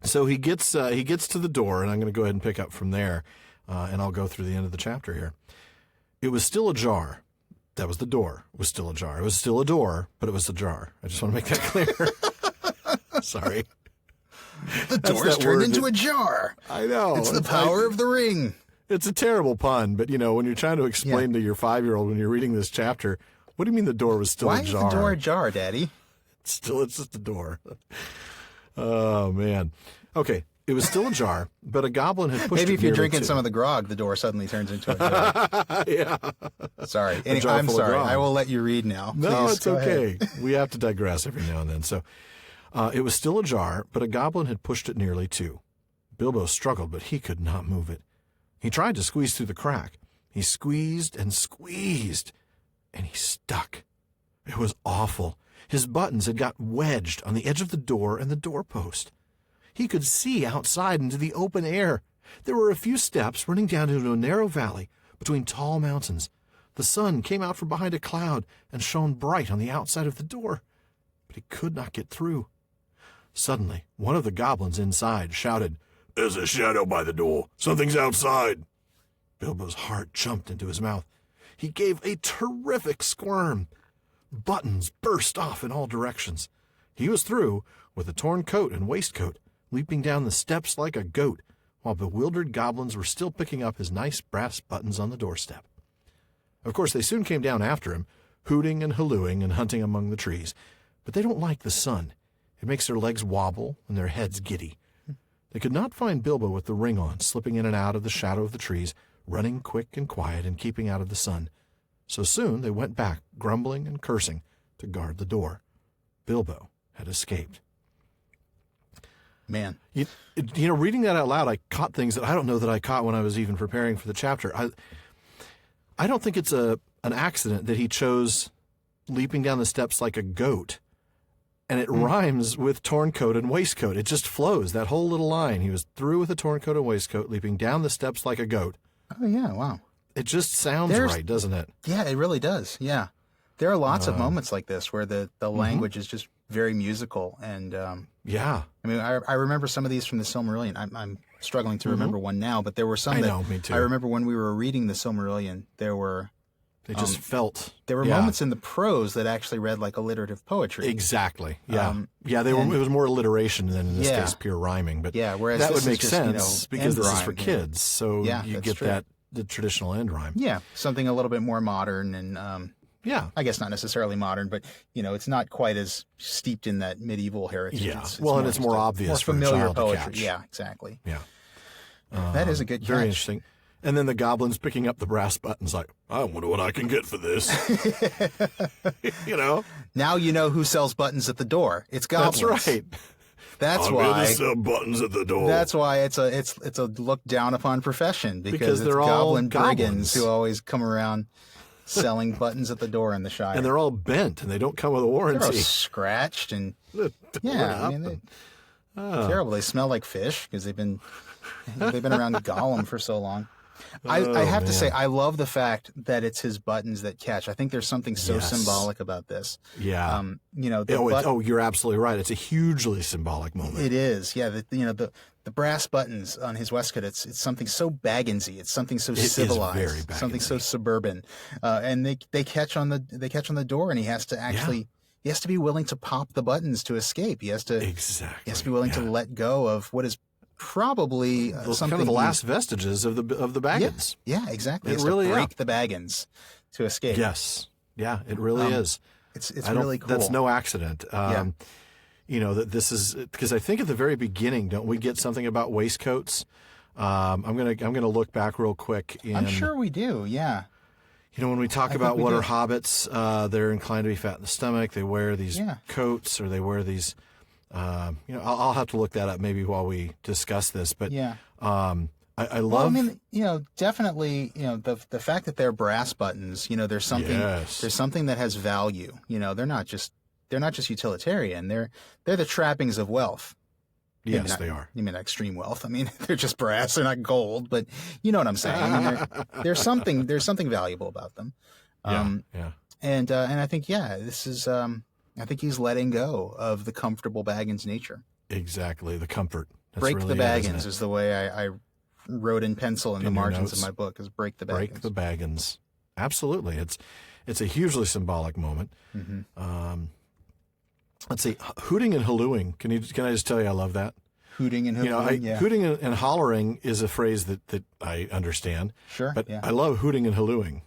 [SPEAKER 1] So he gets to the door, and I'm going to go ahead and pick up from there, and I'll go through the end of the chapter here. It was still ajar. That was the door. It was still ajar. It was still a door, but it was ajar. I just want to make that clear. Sorry.
[SPEAKER 2] The door's turned into a jar.
[SPEAKER 1] I know.
[SPEAKER 2] It's the power of the ring.
[SPEAKER 1] It's a terrible pun, but, when you're trying to explain to your 5-year-old when you're reading this chapter, what do you mean the door was still ajar?
[SPEAKER 2] Why is the door ajar, Daddy?
[SPEAKER 1] It's just a door. Oh, man. Okay. It was still ajar, but a goblin had pushed
[SPEAKER 2] Maybe
[SPEAKER 1] it
[SPEAKER 2] if you're
[SPEAKER 1] nearly
[SPEAKER 2] drinking
[SPEAKER 1] to-
[SPEAKER 2] some of the grog, the door suddenly turns into a jar.
[SPEAKER 1] Yeah.
[SPEAKER 2] Sorry.
[SPEAKER 1] A jar
[SPEAKER 2] I'm
[SPEAKER 1] full of
[SPEAKER 2] sorry.
[SPEAKER 1] grog.
[SPEAKER 2] I will let you read now.
[SPEAKER 1] No,
[SPEAKER 2] Please,
[SPEAKER 1] it's
[SPEAKER 2] go
[SPEAKER 1] okay.
[SPEAKER 2] ahead.
[SPEAKER 1] We have to digress every now and then. So it was still ajar, but a goblin had pushed it nearly to. Bilbo struggled, but he could not move it. He tried to squeeze through the crack. He squeezed and squeezed, and he stuck. It was awful. His buttons had got wedged on the edge of the door and the doorpost. He could see outside into the open air. There were a few steps running down into a narrow valley between tall mountains. The sun came out from behind a cloud and shone bright on the outside of the door, but he could not get through. Suddenly, one of the goblins inside shouted, "There's a shadow by the door. Something's outside." Bilbo's heart jumped into his mouth. He gave a terrific squirm. Buttons burst off in all directions. He was through, with a torn coat and waistcoat, leaping down the steps like a goat, while bewildered goblins were still picking up his nice brass buttons on the doorstep. Of course, they soon came down after him, hooting and hallooing and hunting among the trees. But they don't like the sun. It makes their legs wobble and their heads giddy. They could not find Bilbo with the ring on, slipping in and out of the shadow of the trees, running quick and quiet and keeping out of the sun. So soon they went back, grumbling and cursing, to guard the door. Bilbo had escaped.
[SPEAKER 2] Man.
[SPEAKER 1] Reading that out loud, I caught things that I don't know that I caught when I was even preparing for the chapter. I don't think it's an accident that he chose leaping down the steps like a goat, and it rhymes with torn coat and waistcoat. It just flows, that whole little line. He was through with a torn coat and waistcoat, leaping down the steps like a goat.
[SPEAKER 2] Oh, yeah, wow.
[SPEAKER 1] It just sounds right, doesn't it?
[SPEAKER 2] Yeah, it really does, yeah. There are lots of moments like this where the language is just very musical. And,
[SPEAKER 1] Yeah.
[SPEAKER 2] I mean, I remember some of these from the Silmarillion. I'm struggling to remember one now, but there were some
[SPEAKER 1] I know, me too.
[SPEAKER 2] I remember when we were reading the Silmarillion, there were
[SPEAKER 1] They just felt.
[SPEAKER 2] there were moments in the prose that actually read like alliterative poetry.
[SPEAKER 1] Exactly. Yeah. It was more alliteration than in this
[SPEAKER 2] Yeah.
[SPEAKER 1] case pure rhyming. But
[SPEAKER 2] Yeah, whereas
[SPEAKER 1] that
[SPEAKER 2] this
[SPEAKER 1] would
[SPEAKER 2] is
[SPEAKER 1] make
[SPEAKER 2] just,
[SPEAKER 1] sense because
[SPEAKER 2] end
[SPEAKER 1] this is
[SPEAKER 2] rhyme,
[SPEAKER 1] for kids. So
[SPEAKER 2] Yeah,
[SPEAKER 1] you
[SPEAKER 2] that's
[SPEAKER 1] get
[SPEAKER 2] true.
[SPEAKER 1] the traditional end rhyme.
[SPEAKER 2] Yeah, something a little bit more modern and
[SPEAKER 1] Yeah.
[SPEAKER 2] I guess not necessarily modern, but it's not quite as steeped in that medieval heritage.
[SPEAKER 1] Yeah.
[SPEAKER 2] It's
[SPEAKER 1] Well, and it's
[SPEAKER 2] just
[SPEAKER 1] more
[SPEAKER 2] a
[SPEAKER 1] obvious
[SPEAKER 2] more
[SPEAKER 1] for a
[SPEAKER 2] familiar
[SPEAKER 1] child to
[SPEAKER 2] poetry.
[SPEAKER 1] catch.
[SPEAKER 2] Yeah, exactly.
[SPEAKER 1] Yeah.
[SPEAKER 2] That is a good
[SPEAKER 1] Very
[SPEAKER 2] catch.
[SPEAKER 1] interesting. And then the goblins picking up the brass buttons like, I wonder what I can get for this.
[SPEAKER 2] Now you know who sells buttons at the door. It's goblins.
[SPEAKER 1] That's right.
[SPEAKER 2] That's
[SPEAKER 1] I'm
[SPEAKER 2] why.
[SPEAKER 1] gonna sell buttons at the door.
[SPEAKER 2] That's why it's a look down upon profession because
[SPEAKER 1] they're
[SPEAKER 2] it's
[SPEAKER 1] all
[SPEAKER 2] goblin
[SPEAKER 1] goblins.
[SPEAKER 2] brigands who always come around selling buttons at the door in the Shire.
[SPEAKER 1] And they're all bent and they don't come with a
[SPEAKER 2] They're all
[SPEAKER 1] warranty.
[SPEAKER 2] scratched and
[SPEAKER 1] Torn
[SPEAKER 2] yeah, I
[SPEAKER 1] up
[SPEAKER 2] mean,
[SPEAKER 1] and-
[SPEAKER 2] terrible. They smell like fish because they've been around Gollum for so long. I have to say, I love the fact that it's his buttons that catch. I think there's something so
[SPEAKER 1] Yes.
[SPEAKER 2] symbolic about this.
[SPEAKER 1] Yeah. You're absolutely right. It's a hugely symbolic moment.
[SPEAKER 2] It is, yeah. The brass buttons on his waistcoat. It's something so Bagginsy. It's something so
[SPEAKER 1] is
[SPEAKER 2] civilized.
[SPEAKER 1] very
[SPEAKER 2] Something so
[SPEAKER 1] Bagginsy.
[SPEAKER 2] suburban. And they catch on the door, and he has to actually he has to be willing to pop the buttons to escape. He has to be willing to let go of what is probably
[SPEAKER 1] Those
[SPEAKER 2] something
[SPEAKER 1] kind of the
[SPEAKER 2] he-
[SPEAKER 1] last vestiges of the Baggins.
[SPEAKER 2] Yeah, exactly.
[SPEAKER 1] It
[SPEAKER 2] He has
[SPEAKER 1] really
[SPEAKER 2] to
[SPEAKER 1] is.
[SPEAKER 2] break the Baggins to escape.
[SPEAKER 1] Yes. Yeah, it really is.
[SPEAKER 2] It's
[SPEAKER 1] I don't-
[SPEAKER 2] really cool.
[SPEAKER 1] That's no accident. That this is because I think at the very beginning, don't we get something about waistcoats? I'm gonna look back real quick.
[SPEAKER 2] I'm sure we do. Yeah.
[SPEAKER 1] When we talk
[SPEAKER 2] think
[SPEAKER 1] about
[SPEAKER 2] we
[SPEAKER 1] what
[SPEAKER 2] do.
[SPEAKER 1] are hobbits, they're inclined to be fat in the stomach. They wear these coats, or they wear these. I'll have to look that up maybe while we discuss this. But
[SPEAKER 2] Yeah.
[SPEAKER 1] I love.
[SPEAKER 2] Well, I mean, definitely, the fact that they're brass buttons, there's something
[SPEAKER 1] Yes.
[SPEAKER 2] there's something that has value. They're not just utilitarian. They're the trappings of wealth. Maybe
[SPEAKER 1] yes,
[SPEAKER 2] not-
[SPEAKER 1] they are.
[SPEAKER 2] You mean extreme wealth? I mean, they're just brass. They're not gold, but you know what I'm saying. I mean, there's something valuable about them.
[SPEAKER 1] Yeah.
[SPEAKER 2] And I think this is I think he's letting go of the comfortable Baggins nature.
[SPEAKER 1] Exactly. The comfort.
[SPEAKER 2] Break
[SPEAKER 1] really
[SPEAKER 2] the
[SPEAKER 1] it, isn't
[SPEAKER 2] Baggins
[SPEAKER 1] it?
[SPEAKER 2] is the way I wrote in pencil in the
[SPEAKER 1] In your
[SPEAKER 2] margins of
[SPEAKER 1] notes.
[SPEAKER 2] my book, is break the Baggins.
[SPEAKER 1] Break the Baggins. Absolutely. It's a hugely symbolic moment. Let's see. Hooting and hallooing. Can I just tell you I love that?
[SPEAKER 2] Hooting and hallooing, yeah.
[SPEAKER 1] Hooting and hollering is a phrase that I understand.
[SPEAKER 2] Sure,
[SPEAKER 1] But
[SPEAKER 2] yeah.
[SPEAKER 1] I love hooting and hallooing.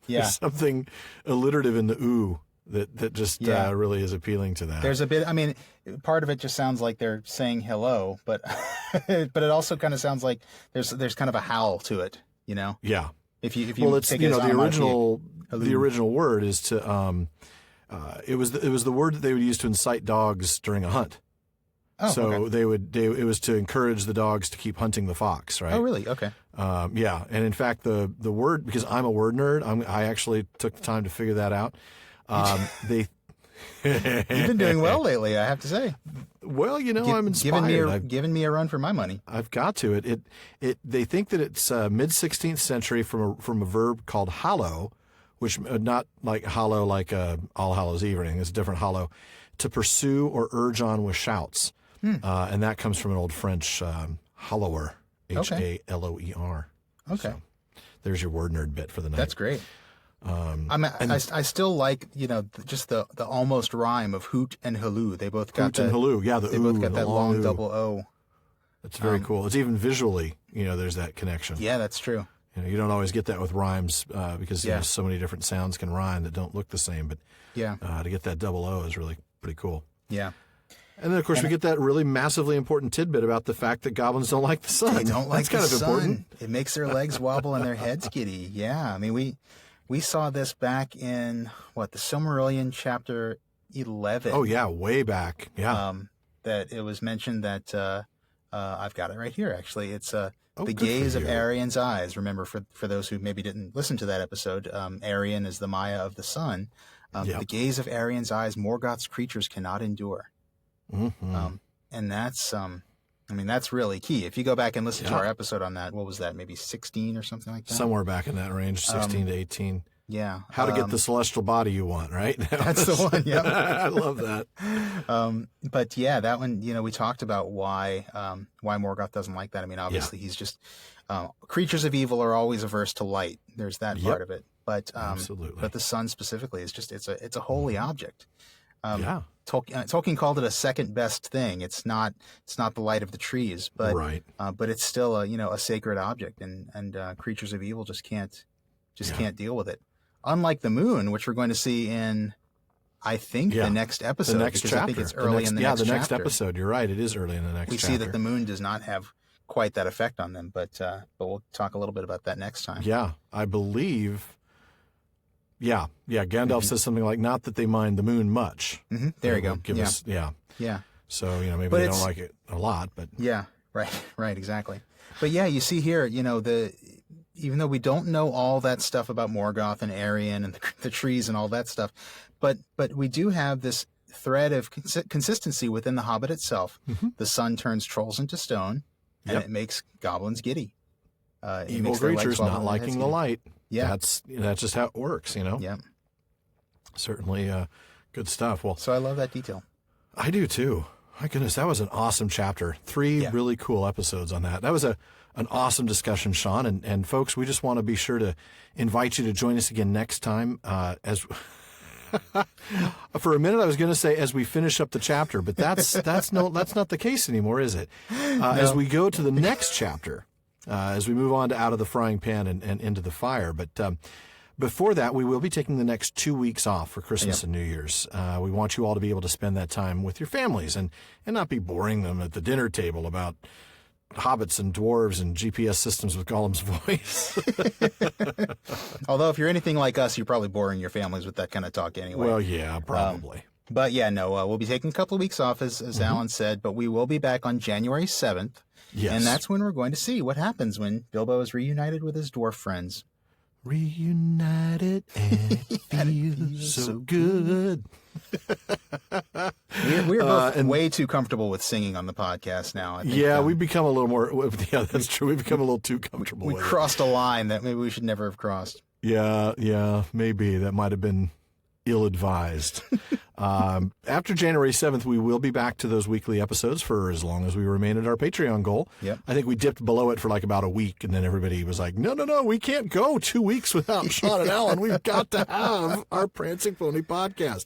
[SPEAKER 2] Yeah.
[SPEAKER 1] There's something alliterative in the ooh that just
[SPEAKER 2] Yeah.
[SPEAKER 1] really is appealing to that.
[SPEAKER 2] There's a bit, I mean, part of it just sounds like they're saying hello, but but it also kind of sounds like there's kind of a howl to it, you know?
[SPEAKER 1] Yeah.
[SPEAKER 2] If you
[SPEAKER 1] Well, it's
[SPEAKER 2] take it as
[SPEAKER 1] the
[SPEAKER 2] onomatopoeic.
[SPEAKER 1] original word is to it was the word that they would use to incite dogs during a hunt.
[SPEAKER 2] Oh,
[SPEAKER 1] So
[SPEAKER 2] okay.
[SPEAKER 1] it was to encourage the dogs to keep hunting the fox, right?
[SPEAKER 2] Oh, really? Okay.
[SPEAKER 1] Yeah, and in fact, the word, because I'm a word nerd, I actually took the time to figure that out. They
[SPEAKER 2] You've been doing well lately, I have to say.
[SPEAKER 1] well, I'm inspired.
[SPEAKER 2] Giving me a run for my money.
[SPEAKER 1] I've got to it. They think that it's mid 16th century from a verb called hallow, which not like hollow like All Hallows Eve or anything. It's a different hollow, to pursue or urge on with shouts, and that comes from an old French hallower, Haloer.
[SPEAKER 2] Okay.
[SPEAKER 1] So, there's your word nerd bit for the night.
[SPEAKER 2] That's great. I still like, just the almost rhyme of hoot and halloo. They both got
[SPEAKER 1] Hoot and halloo. Yeah,
[SPEAKER 2] they both got that long
[SPEAKER 1] ooh.
[SPEAKER 2] double O.
[SPEAKER 1] That's very cool. It's even visually, there's that connection.
[SPEAKER 2] Yeah, that's true.
[SPEAKER 1] You don't always get that with rhymes because
[SPEAKER 2] Yeah.
[SPEAKER 1] so many different sounds can rhyme that don't look the same. But
[SPEAKER 2] Yeah.
[SPEAKER 1] to get that double O is really pretty cool.
[SPEAKER 2] Yeah.
[SPEAKER 1] And then, of course, we get that really massively important tidbit about the fact that goblins don't like the sun.
[SPEAKER 2] They don't like
[SPEAKER 1] That's
[SPEAKER 2] the
[SPEAKER 1] kind of
[SPEAKER 2] sun.
[SPEAKER 1] important.
[SPEAKER 2] It makes their legs wobble and their heads giddy. Yeah, I mean, we saw this back in the Silmarillion chapter 11.
[SPEAKER 1] Oh yeah, way back. Yeah.
[SPEAKER 2] That it was mentioned that I've got it right here. Actually, it's the
[SPEAKER 1] good
[SPEAKER 2] gaze
[SPEAKER 1] for
[SPEAKER 2] of
[SPEAKER 1] you.
[SPEAKER 2] Arian's eyes. Remember, for those who maybe didn't listen to that episode, Arian is the Maya of the sun.
[SPEAKER 1] Yep.
[SPEAKER 2] The gaze of Arian's eyes, Morgoth's creatures cannot endure.
[SPEAKER 1] Mhm.
[SPEAKER 2] And that's that's really key. If you go back and listen to
[SPEAKER 1] Yeah.
[SPEAKER 2] our episode on that, what was that? Maybe 16 or something like that.
[SPEAKER 1] Somewhere back in that range, 16 to 18.
[SPEAKER 2] Yeah.
[SPEAKER 1] How to get the celestial body you want, right?
[SPEAKER 2] That's the one. Yep.
[SPEAKER 1] I love that.
[SPEAKER 2] But yeah, that one. We talked about why Morgoth doesn't like that. I mean, obviously he's just creatures of evil are always averse to light. There's that
[SPEAKER 1] Yep.
[SPEAKER 2] part of it. But
[SPEAKER 1] Absolutely.
[SPEAKER 2] but the sun specifically is just it's a holy object.
[SPEAKER 1] Yeah.
[SPEAKER 2] Tolkien called it a second best thing. It's not the light of the trees, but
[SPEAKER 1] Right.
[SPEAKER 2] but it's still a sacred object, and creatures of evil just can't deal with it. Unlike the moon, which we're going to see in, I think,
[SPEAKER 1] Yeah.
[SPEAKER 2] the next episode.
[SPEAKER 1] The next
[SPEAKER 2] because
[SPEAKER 1] chapter.
[SPEAKER 2] I think it's early in the next
[SPEAKER 1] the next
[SPEAKER 2] chapter.
[SPEAKER 1] episode. You're right. It is early in the next
[SPEAKER 2] We
[SPEAKER 1] chapter.
[SPEAKER 2] see that the moon does not have quite that effect on them, but we'll talk a little bit about that next time.
[SPEAKER 1] Yeah, I believe. Yeah. Gandalf says something like, "Not that they mind the moon much."
[SPEAKER 2] Mm-hmm. There you go.
[SPEAKER 1] Give
[SPEAKER 2] Yeah.
[SPEAKER 1] us, yeah.
[SPEAKER 2] Yeah.
[SPEAKER 1] So maybe
[SPEAKER 2] But
[SPEAKER 1] they
[SPEAKER 2] it's-
[SPEAKER 1] don't like it a lot, but
[SPEAKER 2] Yeah, right, exactly. But yeah, you see here, even though we don't know all that stuff about Morgoth and Arian and the trees and all that stuff, but we do have this thread of consistency within the Hobbit itself. The sun turns trolls into stone, and
[SPEAKER 1] Yep.
[SPEAKER 2] it makes goblins giddy. It
[SPEAKER 1] evil
[SPEAKER 2] makes their legs
[SPEAKER 1] creatures
[SPEAKER 2] wobble
[SPEAKER 1] not
[SPEAKER 2] and their heads
[SPEAKER 1] liking the
[SPEAKER 2] giddy.
[SPEAKER 1] light.
[SPEAKER 2] Yeah.
[SPEAKER 1] That's just how it works.
[SPEAKER 2] Yeah.
[SPEAKER 1] Certainly good stuff. Well,
[SPEAKER 2] So I love that detail.
[SPEAKER 1] I do too. My goodness, that was an awesome chapter. 3
[SPEAKER 2] Yeah.
[SPEAKER 1] really cool episodes on that. That was an awesome discussion, Sean. And folks, we just want to be sure to invite you to join us again next time. As for a minute, I was going to say as we finish up the chapter, but that's not the case anymore, is it? As we go to the next chapter, as we move on to out of the frying pan and into the fire, but. Before that, we will be taking the next 2 weeks off for Christmas and New Year's. We want you all to be able to spend that time with your families and not be boring them at the dinner table about hobbits and dwarves and GPS systems with Gollum's voice.
[SPEAKER 2] Although if you're anything like us, you're probably boring your families with that kind of talk anyway.
[SPEAKER 1] Well, yeah, probably.
[SPEAKER 2] But yeah, no, we'll be taking a couple of weeks off, as Alan said, but we will be back on January 7th.
[SPEAKER 1] Yes.
[SPEAKER 2] And that's when we're going to see what happens when Bilbo is reunited with his dwarf friends.
[SPEAKER 1] Reunited and it feels so good.
[SPEAKER 2] We're both way too comfortable with singing on the podcast now. I think,
[SPEAKER 1] Yeah, we've become a little more. Yeah, that's true. We've become a little too comfortable.
[SPEAKER 2] we
[SPEAKER 1] with it.
[SPEAKER 2] crossed a line that maybe we should never have crossed.
[SPEAKER 1] Yeah, maybe that might have been ill-advised. After January 7th, we will be back to those weekly episodes for as long as we remain at our Patreon goal.
[SPEAKER 2] Yep.
[SPEAKER 1] I think we dipped below it for like about a week, and then everybody was like, no, we can't go 2 weeks without Sean and Alan. We've got to have our Prancing Pony podcast.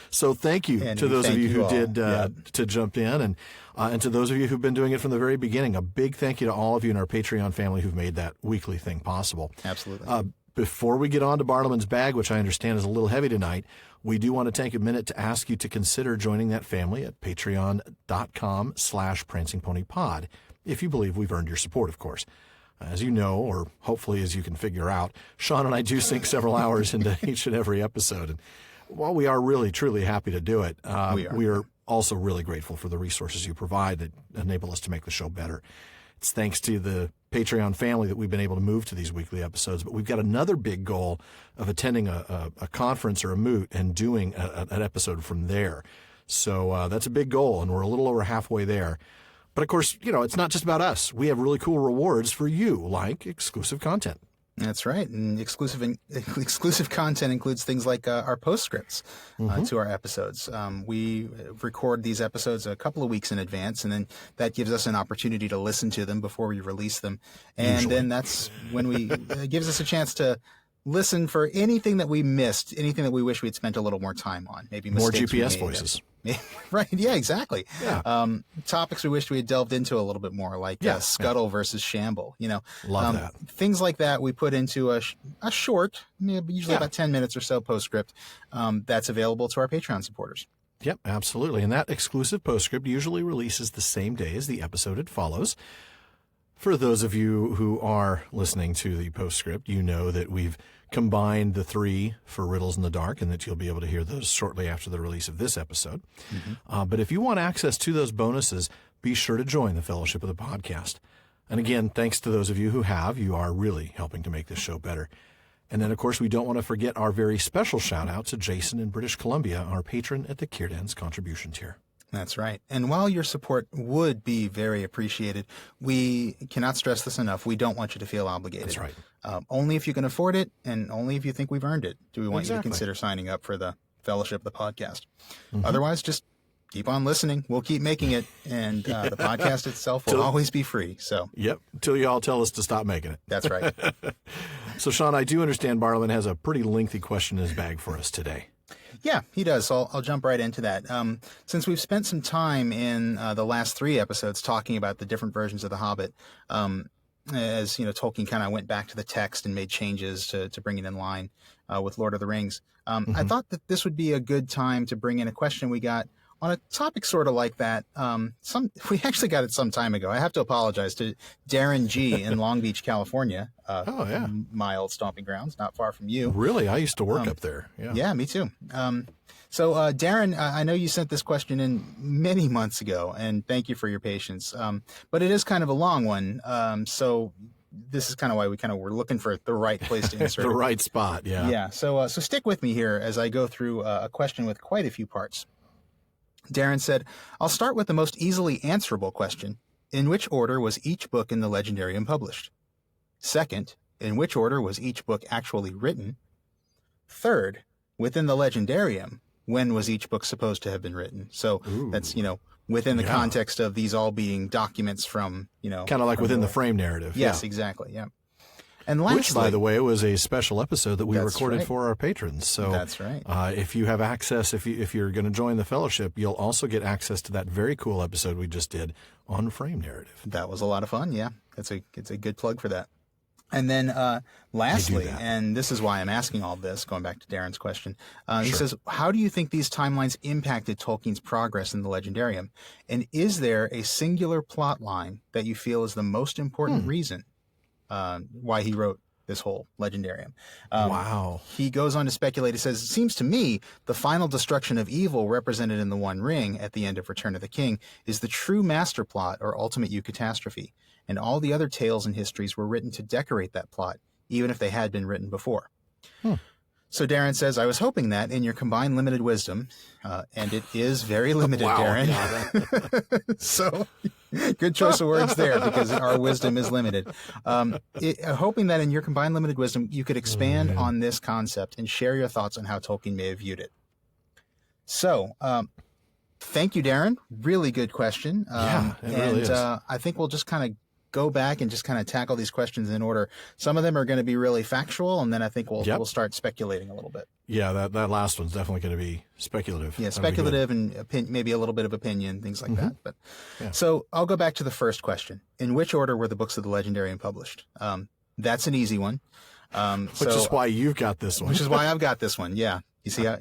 [SPEAKER 1] So thank you to those of you who did to jump in, and to those of you who've been doing it from the very beginning. A big thank you to all of you in our Patreon family who've made that weekly thing possible.
[SPEAKER 2] Absolutely.
[SPEAKER 1] Before we get on to Bartleman's Bag, which I understand is a little heavy tonight, we do want to take a minute to ask you to consider joining that family at patreon.com/prancingponypod, if you believe we've earned your support, of course. As you know, or hopefully as you can figure out, Sean and I do sink several hours into each and every episode. And while we are really, truly happy to do it, we are also really grateful for the resources you provide that enable us to make the show better. It's thanks to the Patreon family that we've been able to move to these weekly episodes. But we've got another big goal of attending a conference or a moot and doing an episode from there. So that's a big goal, and we're a little over halfway there. But, of course, it's not just about us. We have really cool rewards for you, like exclusive content.
[SPEAKER 2] That's right. And exclusive content includes things like our postscripts to our episodes. We record these episodes a couple of weeks in advance, and then that gives us an opportunity to listen to them before we release them. And then that's when it gives us a chance to listen for anything that we missed, anything that we wish we'd spent a little more time on. Maybe
[SPEAKER 1] more
[SPEAKER 2] mistakes
[SPEAKER 1] GPS voices.
[SPEAKER 2] Right. Yeah, exactly.
[SPEAKER 1] Yeah.
[SPEAKER 2] Topics we wished we had delved into a little bit more, like Scuttle versus Shamble.
[SPEAKER 1] Love that.
[SPEAKER 2] Things like that we put into a short, usually about 10 minutes or so postscript that's available to our Patreon supporters.
[SPEAKER 1] Yep, absolutely. And that exclusive postscript usually releases the same day as the episode it follows. For those of you who are listening to the postscript, you know that we've combined the 3 for Riddles in the Dark, and that you'll be able to hear those shortly after the release of this episode. But if you want access to those bonuses, be sure to join the Fellowship of the Podcast. And again, thanks to those of you who have. You are really helping to make this show better. And then, of course, we don't want to forget our very special shout-out to Jason in British Columbia, our patron at the Kierdans contribution tier.
[SPEAKER 2] That's right. And while your support would be very appreciated, we cannot stress this enough. We don't want you to feel obligated.
[SPEAKER 1] That's right.
[SPEAKER 2] Only if you can afford it, and only if you think we've earned it, do we want you to consider signing up for the Fellowship of the Podcast. Otherwise, just keep on listening. We'll keep making it, and the podcast itself will always be free. So,
[SPEAKER 1] yep, until you all tell us to stop making it.
[SPEAKER 2] That's right.
[SPEAKER 1] So, Sean, I do understand Bartleman has a pretty lengthy question in his bag for us today.
[SPEAKER 2] Yeah, he does. So I'll jump right into that. Since we've spent some time in the last 3 episodes talking about the different versions of The Hobbit, as Tolkien kind of went back to the text and made changes to bring it in line with Lord of the Rings, I thought that this would be a good time to bring in a question we got on a topic sort of like that. We actually got it some time ago. I have to apologize to Darren G. in Long Beach, California. My old stomping grounds, not far from you.
[SPEAKER 1] Really? I used to work up there.
[SPEAKER 2] Yeah, me too. So Darren, I know you sent this question in many months ago, and thank you for your patience. But it is kind of a long one. So this is kind of why we were looking for the right place to insert
[SPEAKER 1] the right spot. Yeah.
[SPEAKER 2] Yeah. So stick with me here as I go through a question with quite a few parts. Darren said, I'll start with the most easily answerable question. In which order was each book in the Legendarium published? Second, in which order was each book actually written? Third, within the Legendarium, when was each book supposed to have been written? So that's, within the context of these all being documents from,
[SPEAKER 1] kind of like within the frame narrative.
[SPEAKER 2] Yes, exactly. Yeah. And lastly,
[SPEAKER 1] which, by the way, was a special episode that we recorded for our patrons. So
[SPEAKER 2] that's right.
[SPEAKER 1] If you have access, if you're going to join the fellowship, you'll also get access to that very cool episode we just did on frame narrative.
[SPEAKER 2] That was a lot of fun. Yeah, it's a good plug for that. And then lastly, and this is why I'm asking all this, going back to Darren's question, he says, how do you think these timelines impacted Tolkien's progress in the Legendarium? And is there a singular plot line that you feel is the most important reason why he wrote this whole Legendarium?
[SPEAKER 1] Wow.
[SPEAKER 2] He goes on to speculate. He says, it seems to me the final destruction of evil represented in the One Ring at the end of Return of the King is the true master plot or ultimate eucatastrophe. And all the other tales and histories were written to decorate that plot, even if they had been written before. So Darren says, I was hoping that in your combined limited wisdom, and it is very limited, Darren.
[SPEAKER 1] Yeah.
[SPEAKER 2] So Good choice of words there, because our wisdom is limited. Hoping that in your combined limited wisdom, you could expand on this concept and share your thoughts on how Tolkien may have viewed it. So, thank you, Darren. Really good question.
[SPEAKER 1] It really is.
[SPEAKER 2] I think we'll just kind of go back and just kind of tackle these questions in order. Some of them are going to be really factual, and then I think we'll start speculating a little bit.
[SPEAKER 1] Yeah, that last one's definitely going to be speculative.
[SPEAKER 2] Yeah, speculative and maybe a little bit of opinion, things like that. But So I'll go back to the first question. In which order were the books of the Legendarium published? That's an easy one.
[SPEAKER 1] Which is why you've got this one.
[SPEAKER 2] Which is why I've got this one, yeah. You see, I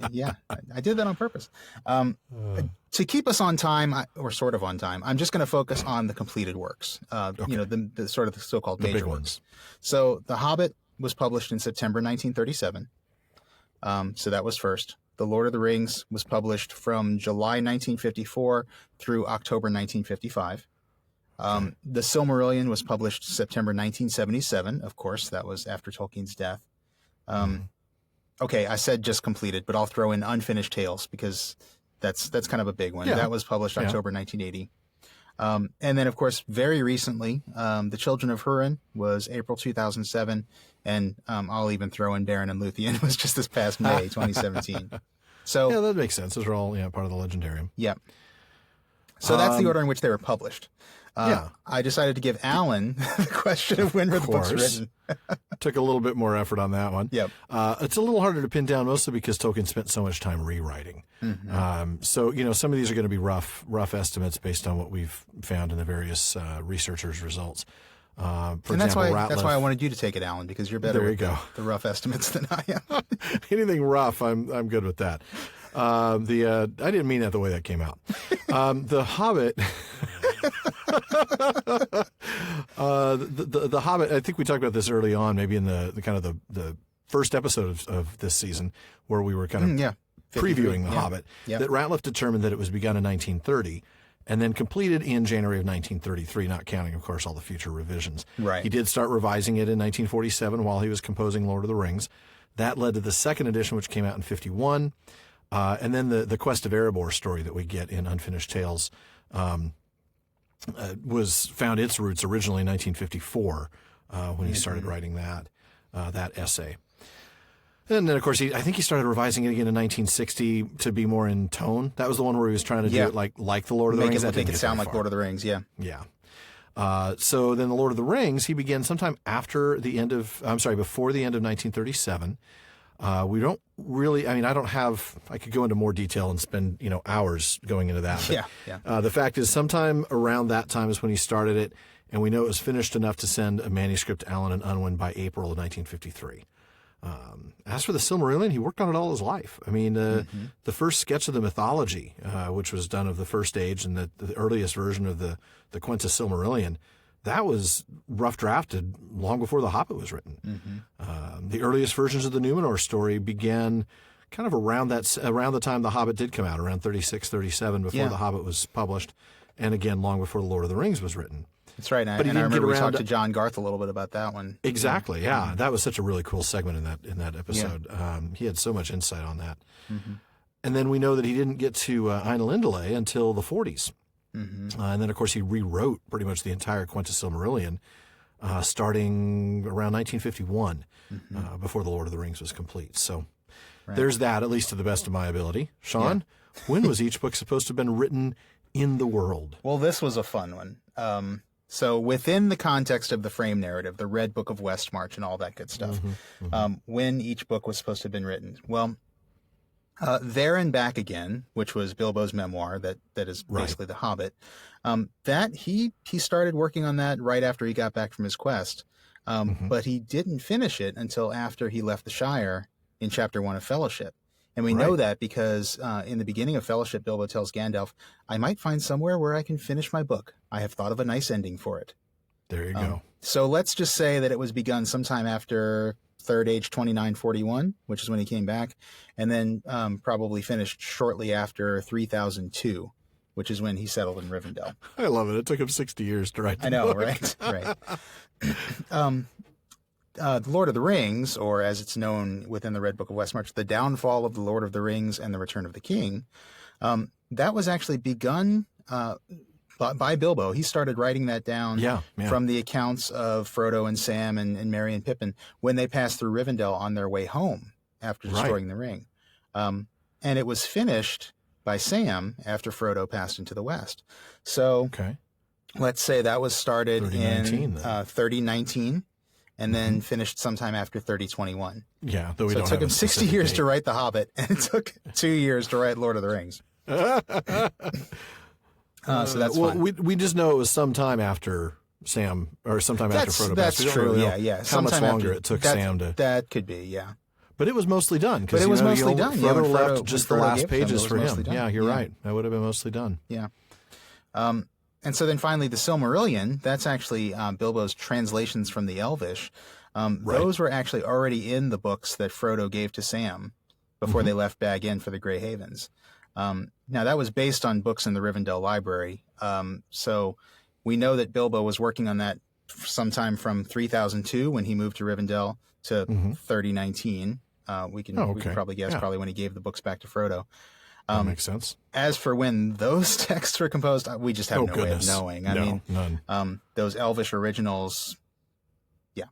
[SPEAKER 2] did that on purpose. To keep us on time, or sort of on time, I'm just going to focus on the completed works, the sort of the so-called major
[SPEAKER 1] big
[SPEAKER 2] works.
[SPEAKER 1] ones.
[SPEAKER 2] So The Hobbit was published in September 1937. So that was first. The Lord of the Rings was published from July 1954 through October 1955. The Silmarillion was published September 1977. Of course, that was after Tolkien's death. Okay, I said just completed, but I'll throw in Unfinished Tales because that's kind of a big one.
[SPEAKER 1] Yeah.
[SPEAKER 2] That was published October 1980. And then, of course, very recently, The Children of Hurin was April 2007, and I'll even throw in Darren and Luthien was just this past May 2017. So
[SPEAKER 1] Yeah, that makes sense. Those are all part of the Legendarium.
[SPEAKER 2] yeah. So that's the order in which they were published. I decided to give Alan the question of when were the books written.
[SPEAKER 1] Took a little bit more effort on that one.
[SPEAKER 2] Yep.
[SPEAKER 1] It's a little harder to pin down, mostly because Tolkien spent so much time rewriting. So some of these are going to be rough estimates based on what we've found in the various researchers' results. For example,
[SPEAKER 2] that's why I wanted you to take it, Alan, because you're better with the rough estimates than I am.
[SPEAKER 1] Anything rough, I'm good with that. I didn't mean that the way that came out. The Hobbit. The Hobbit. I think we talked about this early on, maybe in the kind of the first episode of this season, where we were kind of previewing the Hobbit. That Ratliff determined that it was begun in 1930. And then completed in January of 1933, not counting, of course, all the future revisions.
[SPEAKER 2] Right.
[SPEAKER 1] He did start revising it in 1947 while he was composing Lord of the Rings. That led to the second edition, which came out in 51. And then the Quest of Erebor story that we get in Unfinished Tales found its roots originally in 1954 when he started writing that essay. And then, of course, I think he started revising it again in 1960 to be more in tone. That was the one where he was trying to do it like the Lord of the Rings.
[SPEAKER 2] Make it sound like Lord of the Rings, yeah.
[SPEAKER 1] Yeah. So then the Lord of the Rings, he began sometime before the end of 1937. We don't really, I could go into more detail and spend, hours going into that. But, the fact is sometime around that time is when he started it, and we know it was finished enough to send a manuscript to Allen and Unwin by April of 1953. As for the Silmarillion, he worked on it all his life. I mean, the first sketch of the mythology, which was done of the First Age and the earliest version of the Quentus Silmarillion, that was rough drafted long before The Hobbit was written. The earliest versions of the Numenor story began kind of around the time The Hobbit did come out, around 36, 37, before The Hobbit was published, and again, long before The Lord of the Rings was written.
[SPEAKER 2] That's right. But I remember we talked to John Garth a little bit about that one.
[SPEAKER 1] Exactly. Yeah. That was such a really cool segment in that episode. He had so much insight on that. And then we know that he didn't get to Ainulindale until the 40s. And then, of course, he rewrote pretty much the entire Quentus Silmarillion starting around 1951 before The Lord of the Rings was complete. So there's that, at least to the best of my ability. Sean, when was each book supposed to have been written in the world?
[SPEAKER 2] Well, this was a fun one. So within the context of the frame narrative, the Red Book of Westmarch and all that good stuff, when each book was supposed to have been written. Well, There and Back Again, which was Bilbo's memoir that is basically The Hobbit, that he started working on that right after he got back from his quest. But he didn't finish it until after he left the Shire in Chapter 1 of Fellowship. And we know that because in the beginning of Fellowship, Bilbo tells Gandalf, I might find somewhere where I can finish my book. I have thought of a nice ending for it.
[SPEAKER 1] There you go.
[SPEAKER 2] So let's just say that it was begun sometime after Third Age 2941, which is when he came back, and then probably finished shortly after 3002, which is when he settled in Rivendell.
[SPEAKER 1] I love it. It took him 60 years to write the
[SPEAKER 2] I know,
[SPEAKER 1] book.
[SPEAKER 2] right? The Lord of the Rings, or as it's known within the Red Book of Westmarch, The Downfall of the Lord of the Rings and the Return of the King, that was actually begun by Bilbo. He started writing that down from the accounts of Frodo and Sam and Merry and Pippin when they passed through Rivendell on their way home after destroying the ring. And it was finished by Sam after Frodo passed into the West. So let's say that was started in 3019 and then finished sometime after 3021.
[SPEAKER 1] Yeah, though we
[SPEAKER 2] so
[SPEAKER 1] don't
[SPEAKER 2] it took him 60 years
[SPEAKER 1] date.
[SPEAKER 2] to write The Hobbit, and it took 2 years to write Lord of the Rings. So that's fun.
[SPEAKER 1] We just know it was sometime after Sam, or sometime after Frodo.
[SPEAKER 2] That's true.
[SPEAKER 1] Yeah. How
[SPEAKER 2] sometime
[SPEAKER 1] much longer
[SPEAKER 2] after,
[SPEAKER 1] it took Sam to?
[SPEAKER 2] That could be. Yeah.
[SPEAKER 1] But it was mostly done.
[SPEAKER 2] But it was mostly done.
[SPEAKER 1] Frodo
[SPEAKER 2] when
[SPEAKER 1] left just the
[SPEAKER 2] Frodo
[SPEAKER 1] last
[SPEAKER 2] gave
[SPEAKER 1] pages
[SPEAKER 2] it
[SPEAKER 1] for him.
[SPEAKER 2] done.
[SPEAKER 1] Yeah, you're right. That would have been mostly done.
[SPEAKER 2] Yeah. And so then finally the Silmarillion, that's actually Bilbo's translations from the Elvish. Those were actually already in the books that Frodo gave to Sam before they left Bag End for the Grey Havens. Now, that was based on books in the Rivendell Library. So we know that Bilbo was working on that sometime from 3002 when he moved to Rivendell to 3019. We can probably guess probably when he gave the books back to Frodo.
[SPEAKER 1] That makes sense.
[SPEAKER 2] As for when those texts were composed, we just have no way of knowing. I mean,
[SPEAKER 1] none.
[SPEAKER 2] Those Elvish originals,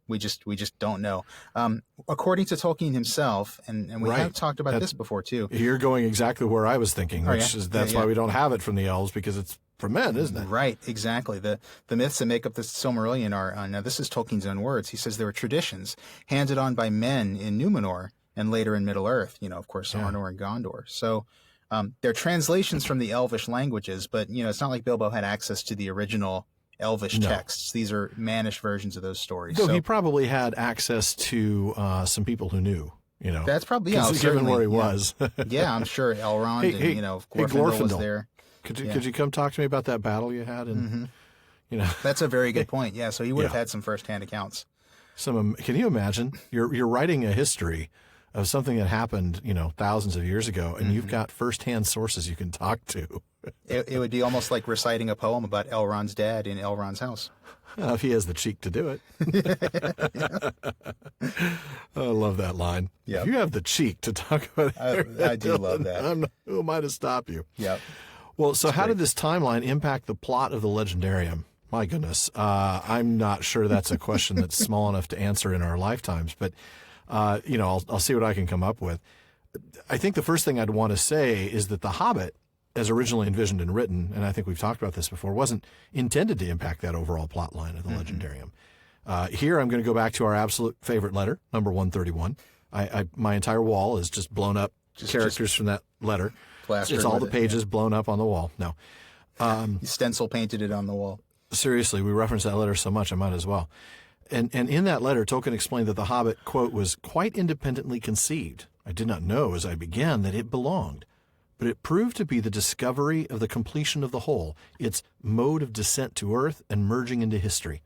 [SPEAKER 2] we just don't know. According to Tolkien himself, and we have talked about this before too.
[SPEAKER 1] You're going exactly where I was thinking, that's why we don't have it from the elves, because it's for men, isn't it?
[SPEAKER 2] Right, exactly. The myths that make up the Silmarillion are, now this is Tolkien's own words. He says they were traditions handed on by men in Numenor and later in Middle-earth, of course, Arnor and Gondor. So they're translations from the Elvish languages, but, it's not like Bilbo had access to the original Elvish texts. These are Mannish versions of those stories.
[SPEAKER 1] So he probably had access to some people who knew,
[SPEAKER 2] That's probably,
[SPEAKER 1] given where he was.
[SPEAKER 2] Yeah, I'm sure Elrond and, Glorfindel was there.
[SPEAKER 1] Could you come talk to me about that battle you had? And
[SPEAKER 2] That's a very good point. Yeah, so he would have had some firsthand accounts.
[SPEAKER 1] Can you imagine? You're writing a history of something that happened, thousands of years ago, and you've got firsthand sources you can talk to.
[SPEAKER 2] It would be almost like reciting a poem about Elrond's dad in Elrond's house.
[SPEAKER 1] If he has the cheek to do it. I love that line. If you have the cheek to talk about it.
[SPEAKER 2] I do love that.
[SPEAKER 1] Who am I to stop you?
[SPEAKER 2] Yep.
[SPEAKER 1] Well, so how did this timeline impact the plot of the Legendarium? My goodness. I'm not sure that's a question that's small enough to answer in our lifetimes, but, I'll see what I can come up with. I think the first thing I'd want to say is that The Hobbit, as originally envisioned and written, and I think we've talked about this before, wasn't intended to impact that overall plot line of the Legendarium. Here, I'm going to go back to our absolute favorite letter, number 131. My entire wall is just blown up characters from that letter. It's all the pages blown up on the wall. No.
[SPEAKER 2] You stencil painted it on the wall.
[SPEAKER 1] Seriously, we reference that letter so much, I might as well. And in that letter, Tolkien explained that The Hobbit, quote, was quite independently conceived. I did not know as I began that it belonged, but it proved to be the discovery of the completion of the whole, its mode of descent to earth and merging into history.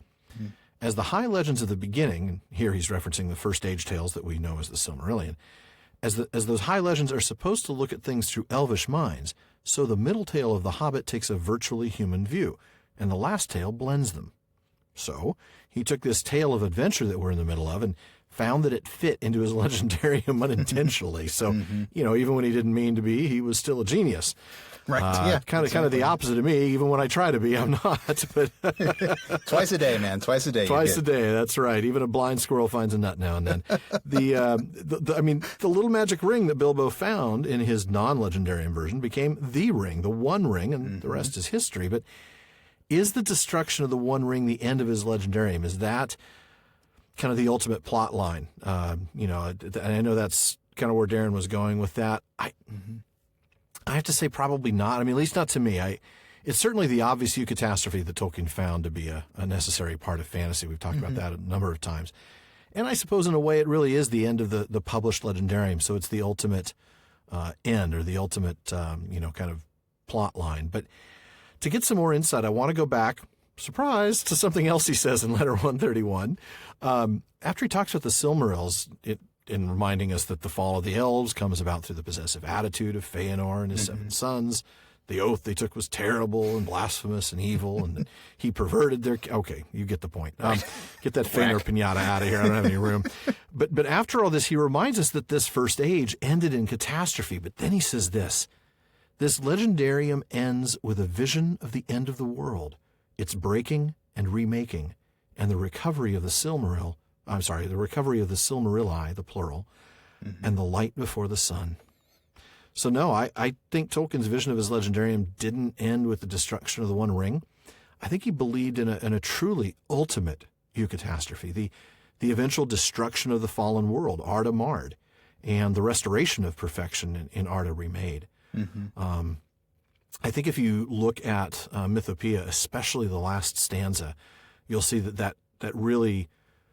[SPEAKER 1] As the high legends of the beginning, and here he's referencing the first age tales that we know as the Silmarillion, as those high legends are supposed to look at things through elvish minds, so the middle tale of The Hobbit takes a virtually human view, and the last tale blends them. So he took this tale of adventure that we're in the middle of and found that it fit into his Legendarium unintentionally. So, even when he didn't mean to be, he was still a genius.
[SPEAKER 2] Right. Yeah.
[SPEAKER 1] Kind of the opposite of me. Even when I try to be, I'm not. But
[SPEAKER 2] twice a day, man. Twice a day.
[SPEAKER 1] Twice a day. That's right. Even a blind squirrel finds a nut now and then. The little magic ring that Bilbo found in his non-Legendarium version became the ring, the One Ring, and the rest is history. But is the destruction of the One Ring the end of his Legendarium? Is that kind of the ultimate plot line? And I know that's kind of where Darren was going with that. I have to say probably not. I mean, at least not to me. It's certainly the obvious eucatastrophe that Tolkien found to be a necessary part of fantasy. We've talked about that a number of times. And I suppose in a way it really is the end of the published Legendarium. So it's the ultimate end or the ultimate, kind of plot line. But to get some more insight, I want to go back, surprise, to something else he says in letter 131. After he talks about the Silmarils, in reminding us that the fall of the elves comes about through the possessive attitude of Feanor and his 7 sons. The oath they took was terrible and blasphemous and evil, and that he perverted their... Okay, you get the point. Get that Feanor pinata out of here. I don't have any room. But after all this, he reminds us that this first age ended in catastrophe. But then he says this, This legendarium ends with a vision of the end of the world, its breaking and remaking, and the recovery of the Silmaril. The recovery of the Silmarilli, the plural, and the light before the sun. So no, I think Tolkien's vision of his legendarium didn't end with the destruction of the One Ring. I think he believed in a truly ultimate eucatastrophe, the eventual destruction of the fallen world, Arda Marred, and the restoration of perfection in Arda Remade. I think if you look at Mythopoeia, especially the last stanza, you'll see that really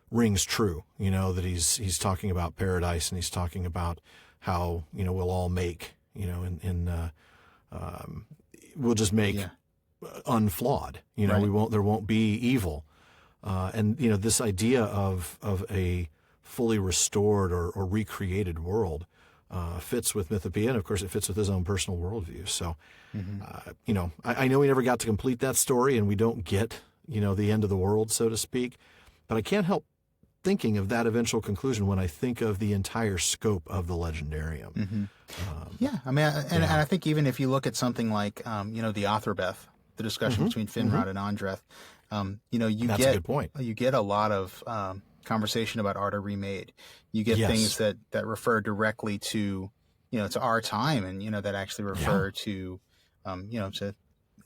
[SPEAKER 1] rings true. That he's talking about paradise, and he's talking about how we'll all make we'll just make unflawed.
[SPEAKER 2] Right.
[SPEAKER 1] There won't be evil, and this idea of a fully restored or recreated world fits with Mythopoeia, and of course it fits with his own personal worldview. So, I know we never got to complete that story, and we don't get the end of the world, so to speak, but I can't help thinking of that eventual conclusion when I think of the entire scope of the legendarium.
[SPEAKER 2] I mean, and I think even if you look at something like, the Otterbeth, the discussion between Finrod and Andreth,
[SPEAKER 1] That's a good point.
[SPEAKER 2] You get a lot of conversation about Arda Remade. You get things that refer directly to, to our time, and that actually refer to,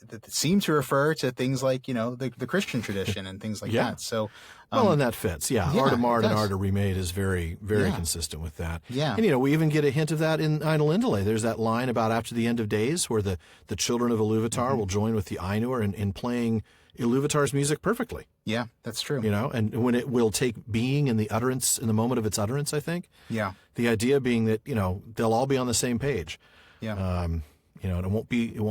[SPEAKER 2] that seem to refer to things like the Christian tradition and things like that. So,
[SPEAKER 1] and that fits. Arda Marred and Arda Remade is very, very consistent with that. And we even get a hint of that in Ainulindale. There's that line about after the end of days where the children of Iluvatar will join with the Ainur in playing Iluvatar's music perfectly.
[SPEAKER 2] Yeah, that's true.
[SPEAKER 1] And when it will take being in the utterance, in the moment of its utterance, I think.
[SPEAKER 2] Yeah.
[SPEAKER 1] The idea being that they'll all be on the same page.
[SPEAKER 2] Yeah.
[SPEAKER 1] And it won't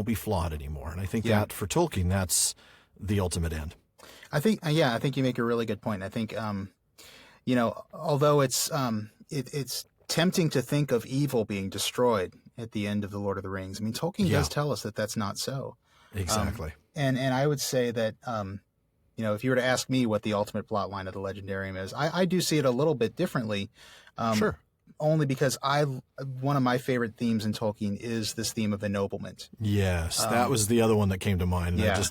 [SPEAKER 1] be flawed anymore. And I think that for Tolkien, that's the ultimate end.
[SPEAKER 2] I think you make a really good point. I think, although it's tempting to think of evil being destroyed at the end of the Lord of the Rings. I mean, Tolkien does tell us that that's not so.
[SPEAKER 1] Exactly.
[SPEAKER 2] And I would say that, if you were to ask me what the ultimate plot line of the Legendarium is, I do see it a little bit differently.
[SPEAKER 1] Sure.
[SPEAKER 2] Only because one of my favorite themes in Tolkien is this theme of ennoblement.
[SPEAKER 1] Yes, that was the other one that came to mind.
[SPEAKER 2] Yeah.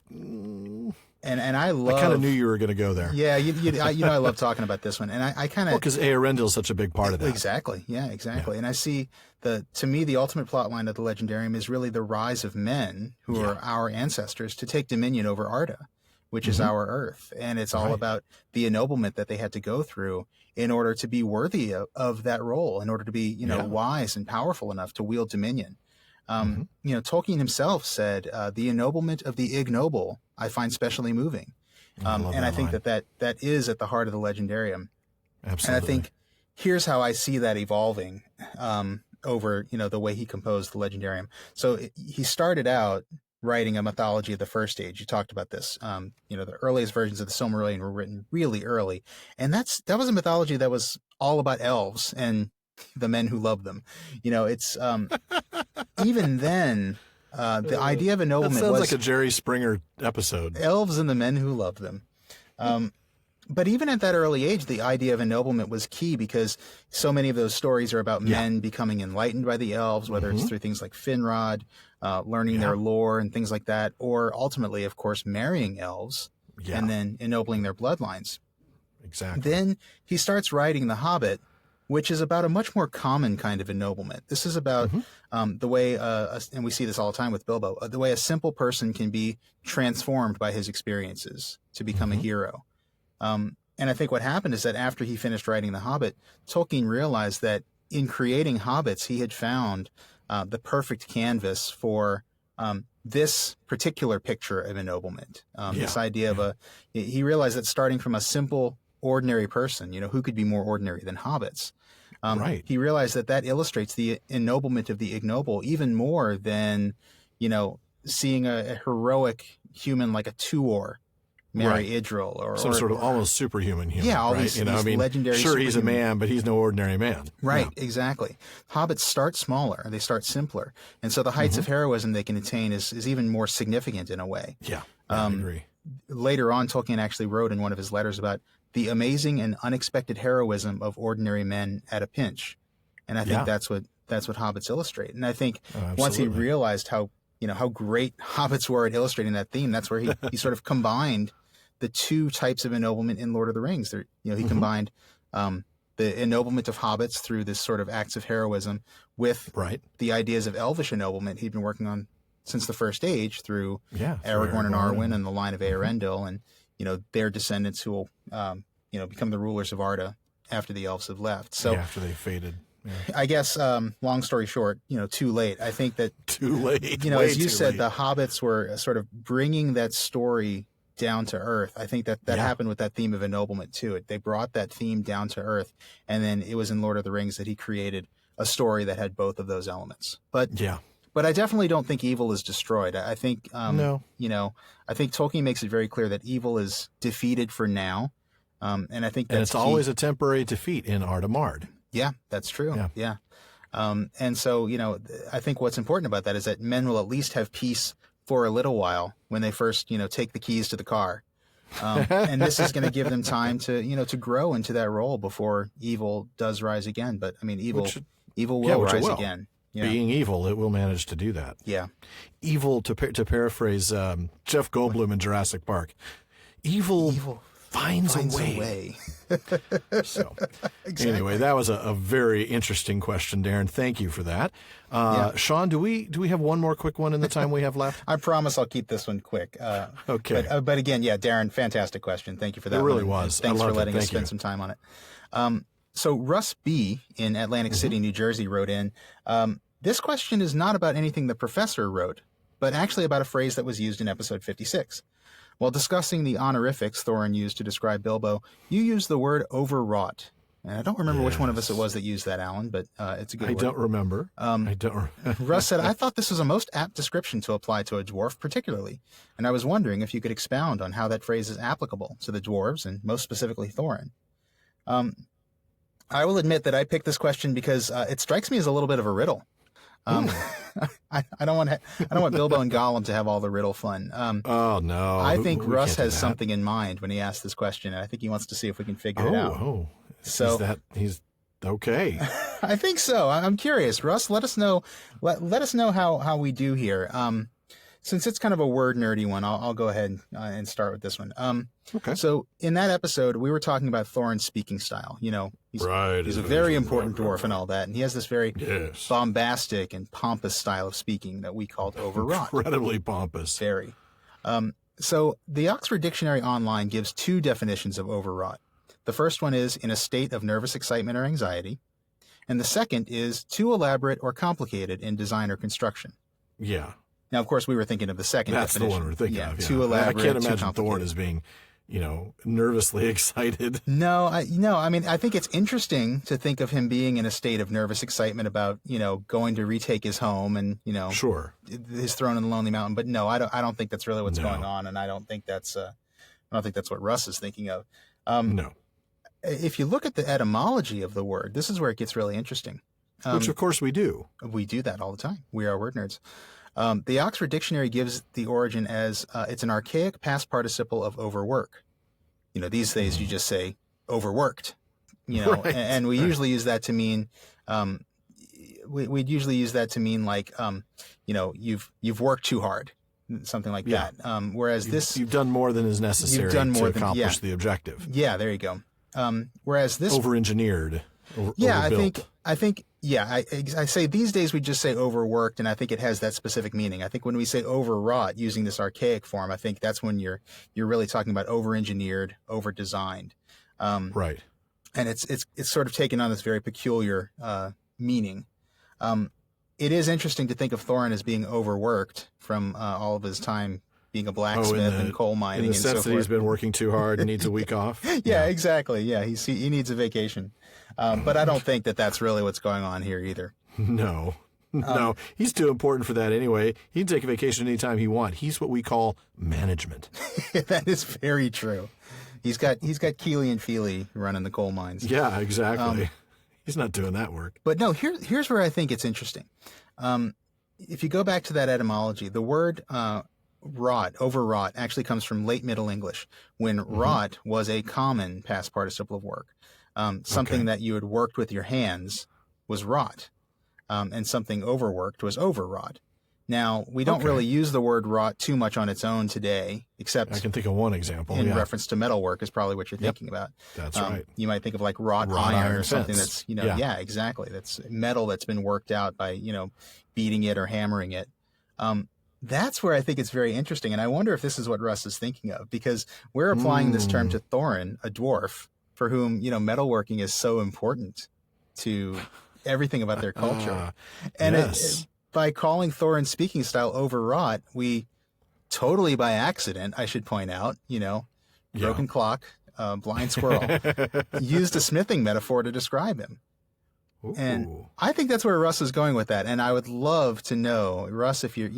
[SPEAKER 2] And I love.
[SPEAKER 1] I kind of knew you were going to go there.
[SPEAKER 2] Yeah, I love talking about this one, and I kind of
[SPEAKER 1] because Eärendil is such a big part of that.
[SPEAKER 2] Exactly. Yeah, exactly. Yeah. And I see to me the ultimate plot line of the Legendarium is really the rise of men who are our ancestors to take dominion over Arda, which is our Earth, and it's all about the ennoblement that they had to go through in order to be worthy of that role, in order to be wise and powerful enough to wield dominion. Tolkien himself said, "The ennoblement of the ignoble I find specially moving," and I think that is at the heart of the Legendarium.
[SPEAKER 1] Absolutely.
[SPEAKER 2] And I think here's how I see that evolving over the way he composed the Legendarium. So he started out writing a mythology of the First Age. You talked about this. The earliest versions of the Silmarillion were written really early, and that was a mythology that was all about elves and the men who loved them. It's even then the idea of ennoblement
[SPEAKER 1] sounds
[SPEAKER 2] was
[SPEAKER 1] like a Jerry Springer episode.
[SPEAKER 2] Elves and the men who loved them. But even at that early age, the idea of ennoblement was key because so many of those stories are about men becoming enlightened by the elves, whether it's through things like Finrod, learning their lore and things like that, or ultimately, of course, marrying elves and then ennobling their bloodlines.
[SPEAKER 1] Exactly.
[SPEAKER 2] Then he starts writing The Hobbit, which is about a much more common kind of ennoblement. This is about the way, and we see this all the time with Bilbo, the way a simple person can be transformed by his experiences to become a hero. And I think what happened is that after he finished writing The Hobbit, Tolkien realized that in creating hobbits, he had found the perfect canvas for this particular picture of ennoblement. This idea of he realized that starting from a simple, ordinary person, who could be more ordinary than hobbits? He realized that illustrates the ennoblement of the ignoble even more than, seeing a heroic human like a Tuor marry Idril or
[SPEAKER 1] some sort of almost superhuman human.
[SPEAKER 2] Yeah, all
[SPEAKER 1] right?
[SPEAKER 2] these legendary.
[SPEAKER 1] Sure, he's a man, but he's no ordinary man.
[SPEAKER 2] Right, exactly. Hobbits start smaller; they start simpler, and so the heights of heroism they can attain is even more significant in a way.
[SPEAKER 1] Yeah, I agree.
[SPEAKER 2] Later on, Tolkien actually wrote in one of his letters about the amazing and unexpected heroism of ordinary men at a pinch, and I think that's what that's what hobbits illustrate. And I think
[SPEAKER 1] Oh,
[SPEAKER 2] once he
[SPEAKER 1] absolutely.
[SPEAKER 2] realized how great hobbits were at illustrating that theme, that's where he sort of combined the two types of ennoblement in Lord of the Rings. There, he combined the ennoblement of hobbits through this sort of acts of heroism with
[SPEAKER 1] Right.
[SPEAKER 2] the ideas of elvish ennoblement he'd been working on since the First Age through
[SPEAKER 1] Yeah.
[SPEAKER 2] Aragorn and Arwen and the line of Eärendil, and their descendants who will become the rulers of Arda after the elves have left. So
[SPEAKER 1] after they faded. Yeah.
[SPEAKER 2] I guess, long story short, too late. I think that,
[SPEAKER 1] Too late.
[SPEAKER 2] as
[SPEAKER 1] Way
[SPEAKER 2] you
[SPEAKER 1] too
[SPEAKER 2] said,
[SPEAKER 1] late.
[SPEAKER 2] the hobbits were sort of bringing that story down to earth. I think that happened with that theme of ennoblement too. They brought that theme down to earth, and then it was in Lord of the Rings that he created a story that had both of those elements. But
[SPEAKER 1] Yeah.
[SPEAKER 2] I definitely don't think evil is destroyed. I think,
[SPEAKER 1] No.
[SPEAKER 2] I think Tolkien makes it very clear that evil is defeated for now. And I think that's
[SPEAKER 1] And it's
[SPEAKER 2] key.
[SPEAKER 1] always a temporary defeat in Ardamard.
[SPEAKER 2] Yeah, that's true.
[SPEAKER 1] Yeah.
[SPEAKER 2] And so, I think what's important about that is that men will at least have peace for a little while when they first, take the keys to the car. And this is going to give them time to, to grow into that role before evil does rise again. But I mean, evil will
[SPEAKER 1] which it
[SPEAKER 2] rise
[SPEAKER 1] will.
[SPEAKER 2] again. Yeah.
[SPEAKER 1] Being evil, it will manage to do that.
[SPEAKER 2] Yeah.
[SPEAKER 1] Evil, to paraphrase Jeff Goldblum in Jurassic Park, evil finds a way. So, anyway, that was a very interesting question, Darren. Thank you for that. Sean, do we have one more quick one in the time we have left?
[SPEAKER 2] I promise I'll keep this one quick.
[SPEAKER 1] Okay.
[SPEAKER 2] But again, Darren, fantastic question. Thank you for that.
[SPEAKER 1] It really
[SPEAKER 2] one.
[SPEAKER 1] was.
[SPEAKER 2] And thanks
[SPEAKER 1] I
[SPEAKER 2] for
[SPEAKER 1] loved it.
[SPEAKER 2] letting us
[SPEAKER 1] Thank
[SPEAKER 2] spend
[SPEAKER 1] you.
[SPEAKER 2] some time on it. So Russ B. in Atlantic City, New Jersey wrote in, this question is not about anything the professor wrote, but actually about a phrase that was used in episode 56. While discussing the honorifics Thorin used to describe Bilbo, you used the word overwrought. And I don't remember which one of us it was that used that, Alan, but it's a good word.
[SPEAKER 1] I don't remember.
[SPEAKER 2] Russ said, I thought this was a most apt description to apply to a dwarf particularly, and I was wondering if you could expound on how that phrase is applicable to the dwarves, and most specifically Thorin. I will admit that I picked this question because it strikes me as a little bit of a riddle. I don't want Bilbo and Gollum to have all the riddle fun.
[SPEAKER 1] Oh, no.
[SPEAKER 2] I think
[SPEAKER 1] We
[SPEAKER 2] Russ
[SPEAKER 1] can't do
[SPEAKER 2] has
[SPEAKER 1] that.
[SPEAKER 2] something in mind when he asked this question, and I think he wants to see if we can figure it out.
[SPEAKER 1] Oh.
[SPEAKER 2] So
[SPEAKER 1] He's okay.
[SPEAKER 2] I think so. I'm curious. Russ, let us know. Let us know how we do here. Since it's kind of a word nerdy one, I'll go ahead and start with this one.
[SPEAKER 1] Okay.
[SPEAKER 2] So in that episode, we were talking about Thorin's speaking style. He's a very important dwarf and all that, and he has this very bombastic and pompous style of speaking that we called overwrought.
[SPEAKER 1] Incredibly pompous.
[SPEAKER 2] Very. So the Oxford Dictionary Online gives two definitions of overwrought. The first one is in a state of nervous excitement or anxiety, and the second is too elaborate or complicated in design or construction.
[SPEAKER 1] Yeah.
[SPEAKER 2] Now, of course, we were thinking of the second
[SPEAKER 1] That's
[SPEAKER 2] definition.
[SPEAKER 1] the one we're thinking of. Yeah.
[SPEAKER 2] Too elaborate,
[SPEAKER 1] I can't
[SPEAKER 2] too
[SPEAKER 1] imagine
[SPEAKER 2] complicated.
[SPEAKER 1] Thorin as being, nervously excited.
[SPEAKER 2] No, I mean, I think it's interesting to think of him being in a state of nervous excitement about, going to retake his home and,
[SPEAKER 1] Sure.
[SPEAKER 2] his throne in the Lonely Mountain. But no, I don't think that's really what's going on, and I don't think that's what Russ is thinking of.
[SPEAKER 1] No.
[SPEAKER 2] If you look at the etymology of the word, this is where it gets really interesting.
[SPEAKER 1] Which, of course, we do.
[SPEAKER 2] We do that all the time. We are word nerds. The Oxford Dictionary gives the origin as it's an archaic past participle of overwork. These days you just say overworked.
[SPEAKER 1] Right.
[SPEAKER 2] And we usually use that to mean we'd usually use that to mean like you've worked too hard, something like that. Whereas
[SPEAKER 1] you've done more than is necessary to accomplish the objective.
[SPEAKER 2] Yeah, there you go. Whereas this
[SPEAKER 1] Over-engineered.
[SPEAKER 2] I think I say these days we just say overworked, and I think it has that specific meaning. I think when we say overwrought using this archaic form, I think that's when you're really talking about over-engineered, over-designed.
[SPEAKER 1] Right.
[SPEAKER 2] And it's sort of taken on this very peculiar meaning. It is interesting to think of Thorin as being overworked from all of his time being a blacksmith and coal mining.
[SPEAKER 1] In the
[SPEAKER 2] and
[SPEAKER 1] sense
[SPEAKER 2] so
[SPEAKER 1] that he's
[SPEAKER 2] forth.
[SPEAKER 1] been working too hard and needs a week off.
[SPEAKER 2] Yeah, exactly. Yeah, he needs a vacation. But I don't think that that's really what's going on here either.
[SPEAKER 1] No. No, he's too important for that anyway. He can take a vacation anytime he wants. He's what we call management.
[SPEAKER 2] That is very true. He's got Keely and Feely running the coal mines.
[SPEAKER 1] Yeah, exactly. He's not doing that work.
[SPEAKER 2] But no, here's where I think it's interesting. If you go back to that etymology, the word overwrought, actually comes from late Middle English, when wrought was a common past participle of work. Something that you had worked with your hands was wrought. and something overworked was overwrought. Now, we don't
[SPEAKER 1] Okay.
[SPEAKER 2] really use the word wrought too much on its own today, except
[SPEAKER 1] I can think of one example.
[SPEAKER 2] in
[SPEAKER 1] Yeah,
[SPEAKER 2] reference to metalwork is probably what you're thinking about.
[SPEAKER 1] that's right.
[SPEAKER 2] You might think of like wrought
[SPEAKER 1] Wrought
[SPEAKER 2] iron
[SPEAKER 1] iron
[SPEAKER 2] or something
[SPEAKER 1] fence.
[SPEAKER 2] that's,
[SPEAKER 1] Yeah.
[SPEAKER 2] yeah, exactly. That's metal that's been worked out by, beating it or hammering it. That's where I think it's very interesting. And I wonder if this is what Russ is thinking of, because we're applying this term to Thorin, a dwarf, for whom, metalworking is so important to everything about their culture. And
[SPEAKER 1] yes.
[SPEAKER 2] by calling Thorin's speaking style overwrought, we totally by accident, I should point out, broken clock, blind squirrel, used a smithing metaphor to describe him. And
[SPEAKER 1] Ooh.
[SPEAKER 2] I think that's where Russ is going with that. And I would love to know, Russ, if you're,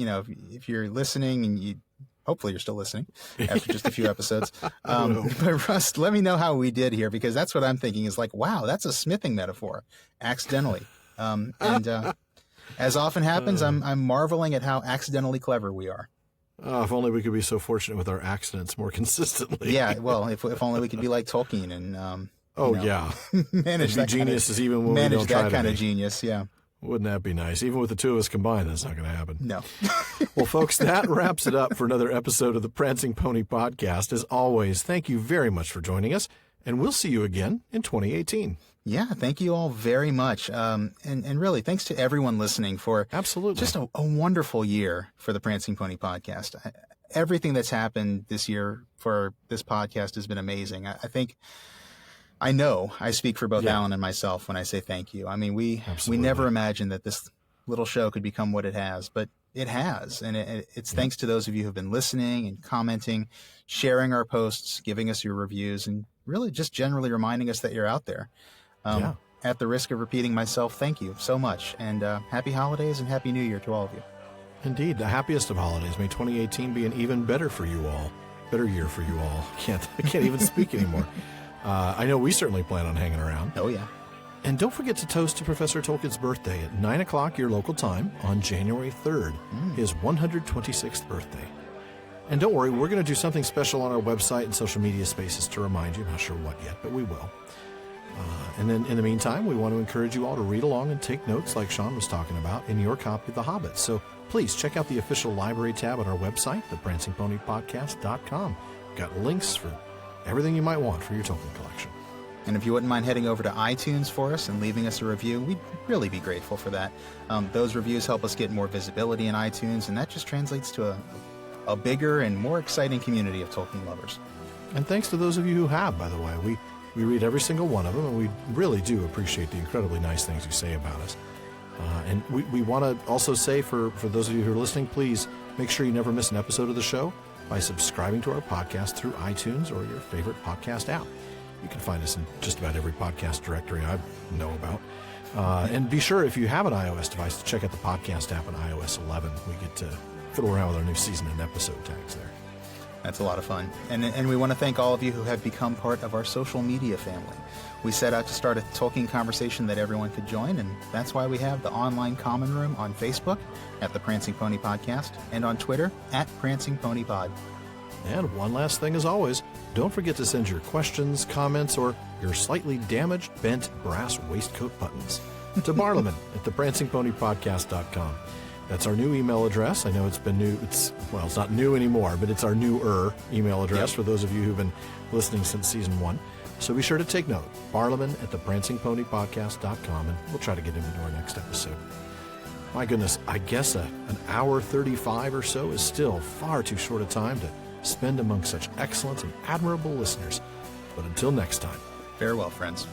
[SPEAKER 2] if you're listening, and hopefully you're still listening after just a few episodes. But Russ, let me know how we did here, because that's what I'm thinking is like, wow, that's a smithing metaphor accidentally. As often happens, I'm marveling at how accidentally clever we are.
[SPEAKER 1] If only we could be so fortunate with our accidents more consistently.
[SPEAKER 2] Yeah, well, if only we could be like Tolkien and
[SPEAKER 1] Yeah.
[SPEAKER 2] manage
[SPEAKER 1] Be
[SPEAKER 2] that
[SPEAKER 1] geniuses even when we
[SPEAKER 2] manage
[SPEAKER 1] don't try
[SPEAKER 2] that
[SPEAKER 1] to
[SPEAKER 2] kind of
[SPEAKER 1] be.
[SPEAKER 2] genius. Yeah,
[SPEAKER 1] Wouldn't that be nice? Even with the two of us combined, that's not going to happen.
[SPEAKER 2] no.
[SPEAKER 1] Well, folks, that wraps it up for another episode of the Prancing Pony Podcast. As always, thank you very much for joining us, and we'll see you again in 2018.
[SPEAKER 2] Yeah, thank you all very much. And really, thanks to everyone listening for
[SPEAKER 1] Absolutely.
[SPEAKER 2] just a wonderful year for the Prancing Pony Podcast. Everything that's happened this year for this podcast has been amazing. I know I speak for both Alan and myself when I say thank you. I mean, we never imagined that this little show could become what it has, but it has. And it's thanks to those of you who have been listening and commenting, sharing our posts, giving us your reviews, and really just generally reminding us that you're out there. At the risk of repeating myself, thank you so much. And happy holidays and happy new year to all of you.
[SPEAKER 1] Indeed, the happiest of holidays. May 2018 be an even better for you all. Better year for you all. I can't even speak anymore. I know we certainly plan on hanging around.
[SPEAKER 2] Oh, yeah.
[SPEAKER 1] And don't forget to toast to Professor Tolkien's birthday at 9 o'clock your local time on January 3rd, his 126th birthday. And don't worry, we're going to do something special on our website and social media spaces to remind you. I'm not sure what yet, but we will. And then in the meantime, we want to encourage you all to read along and take notes like Sean was talking about in your copy of The Hobbit. So please check out the official library tab on our website, theprancingponypodcast.com. We've got links for everything you might want for your Tolkien collection.
[SPEAKER 2] And if you wouldn't mind heading over to iTunes for us and leaving us a review, we'd really be grateful for that. Those reviews help us get more visibility in iTunes, and that just translates to a bigger and more exciting community of Tolkien lovers.
[SPEAKER 1] And thanks to those of you who have, by the way. We read every single one of them, and we really do appreciate the incredibly nice things you say about us. And we want to also say for those of you who are listening, please make sure you never miss an episode of the show by subscribing to our podcast through iTunes or your favorite podcast app. You can find us in just about every podcast directory I know about. And be sure, if you have an iOS device, to check out the podcast app on iOS 11. We get to fiddle around with our new season and episode tags there.
[SPEAKER 2] That's a lot of fun. And we want to thank all of you who have become part of our social media family. We set out to start a Tolkien conversation that everyone could join, and that's why we have the online common room on Facebook at the Prancing Pony Podcast and on Twitter at Prancing Pony Pod.
[SPEAKER 1] And one last thing, as always, don't forget to send your questions, comments, or your slightly damaged, bent brass waistcoat buttons to Barliman at theprancingponypodcast.com. That's our new email address. I know it's been new. It's not new anymore, but it's our newer email address for those of you who've been listening since season 1. So be sure to take note. Barliman at theprancingponypodcast.com, and we'll try to get him into our next episode. My goodness, I guess an hour 35 or so is still far too short a time to spend among such excellent and admirable listeners. But until next time.
[SPEAKER 2] Farewell, friends.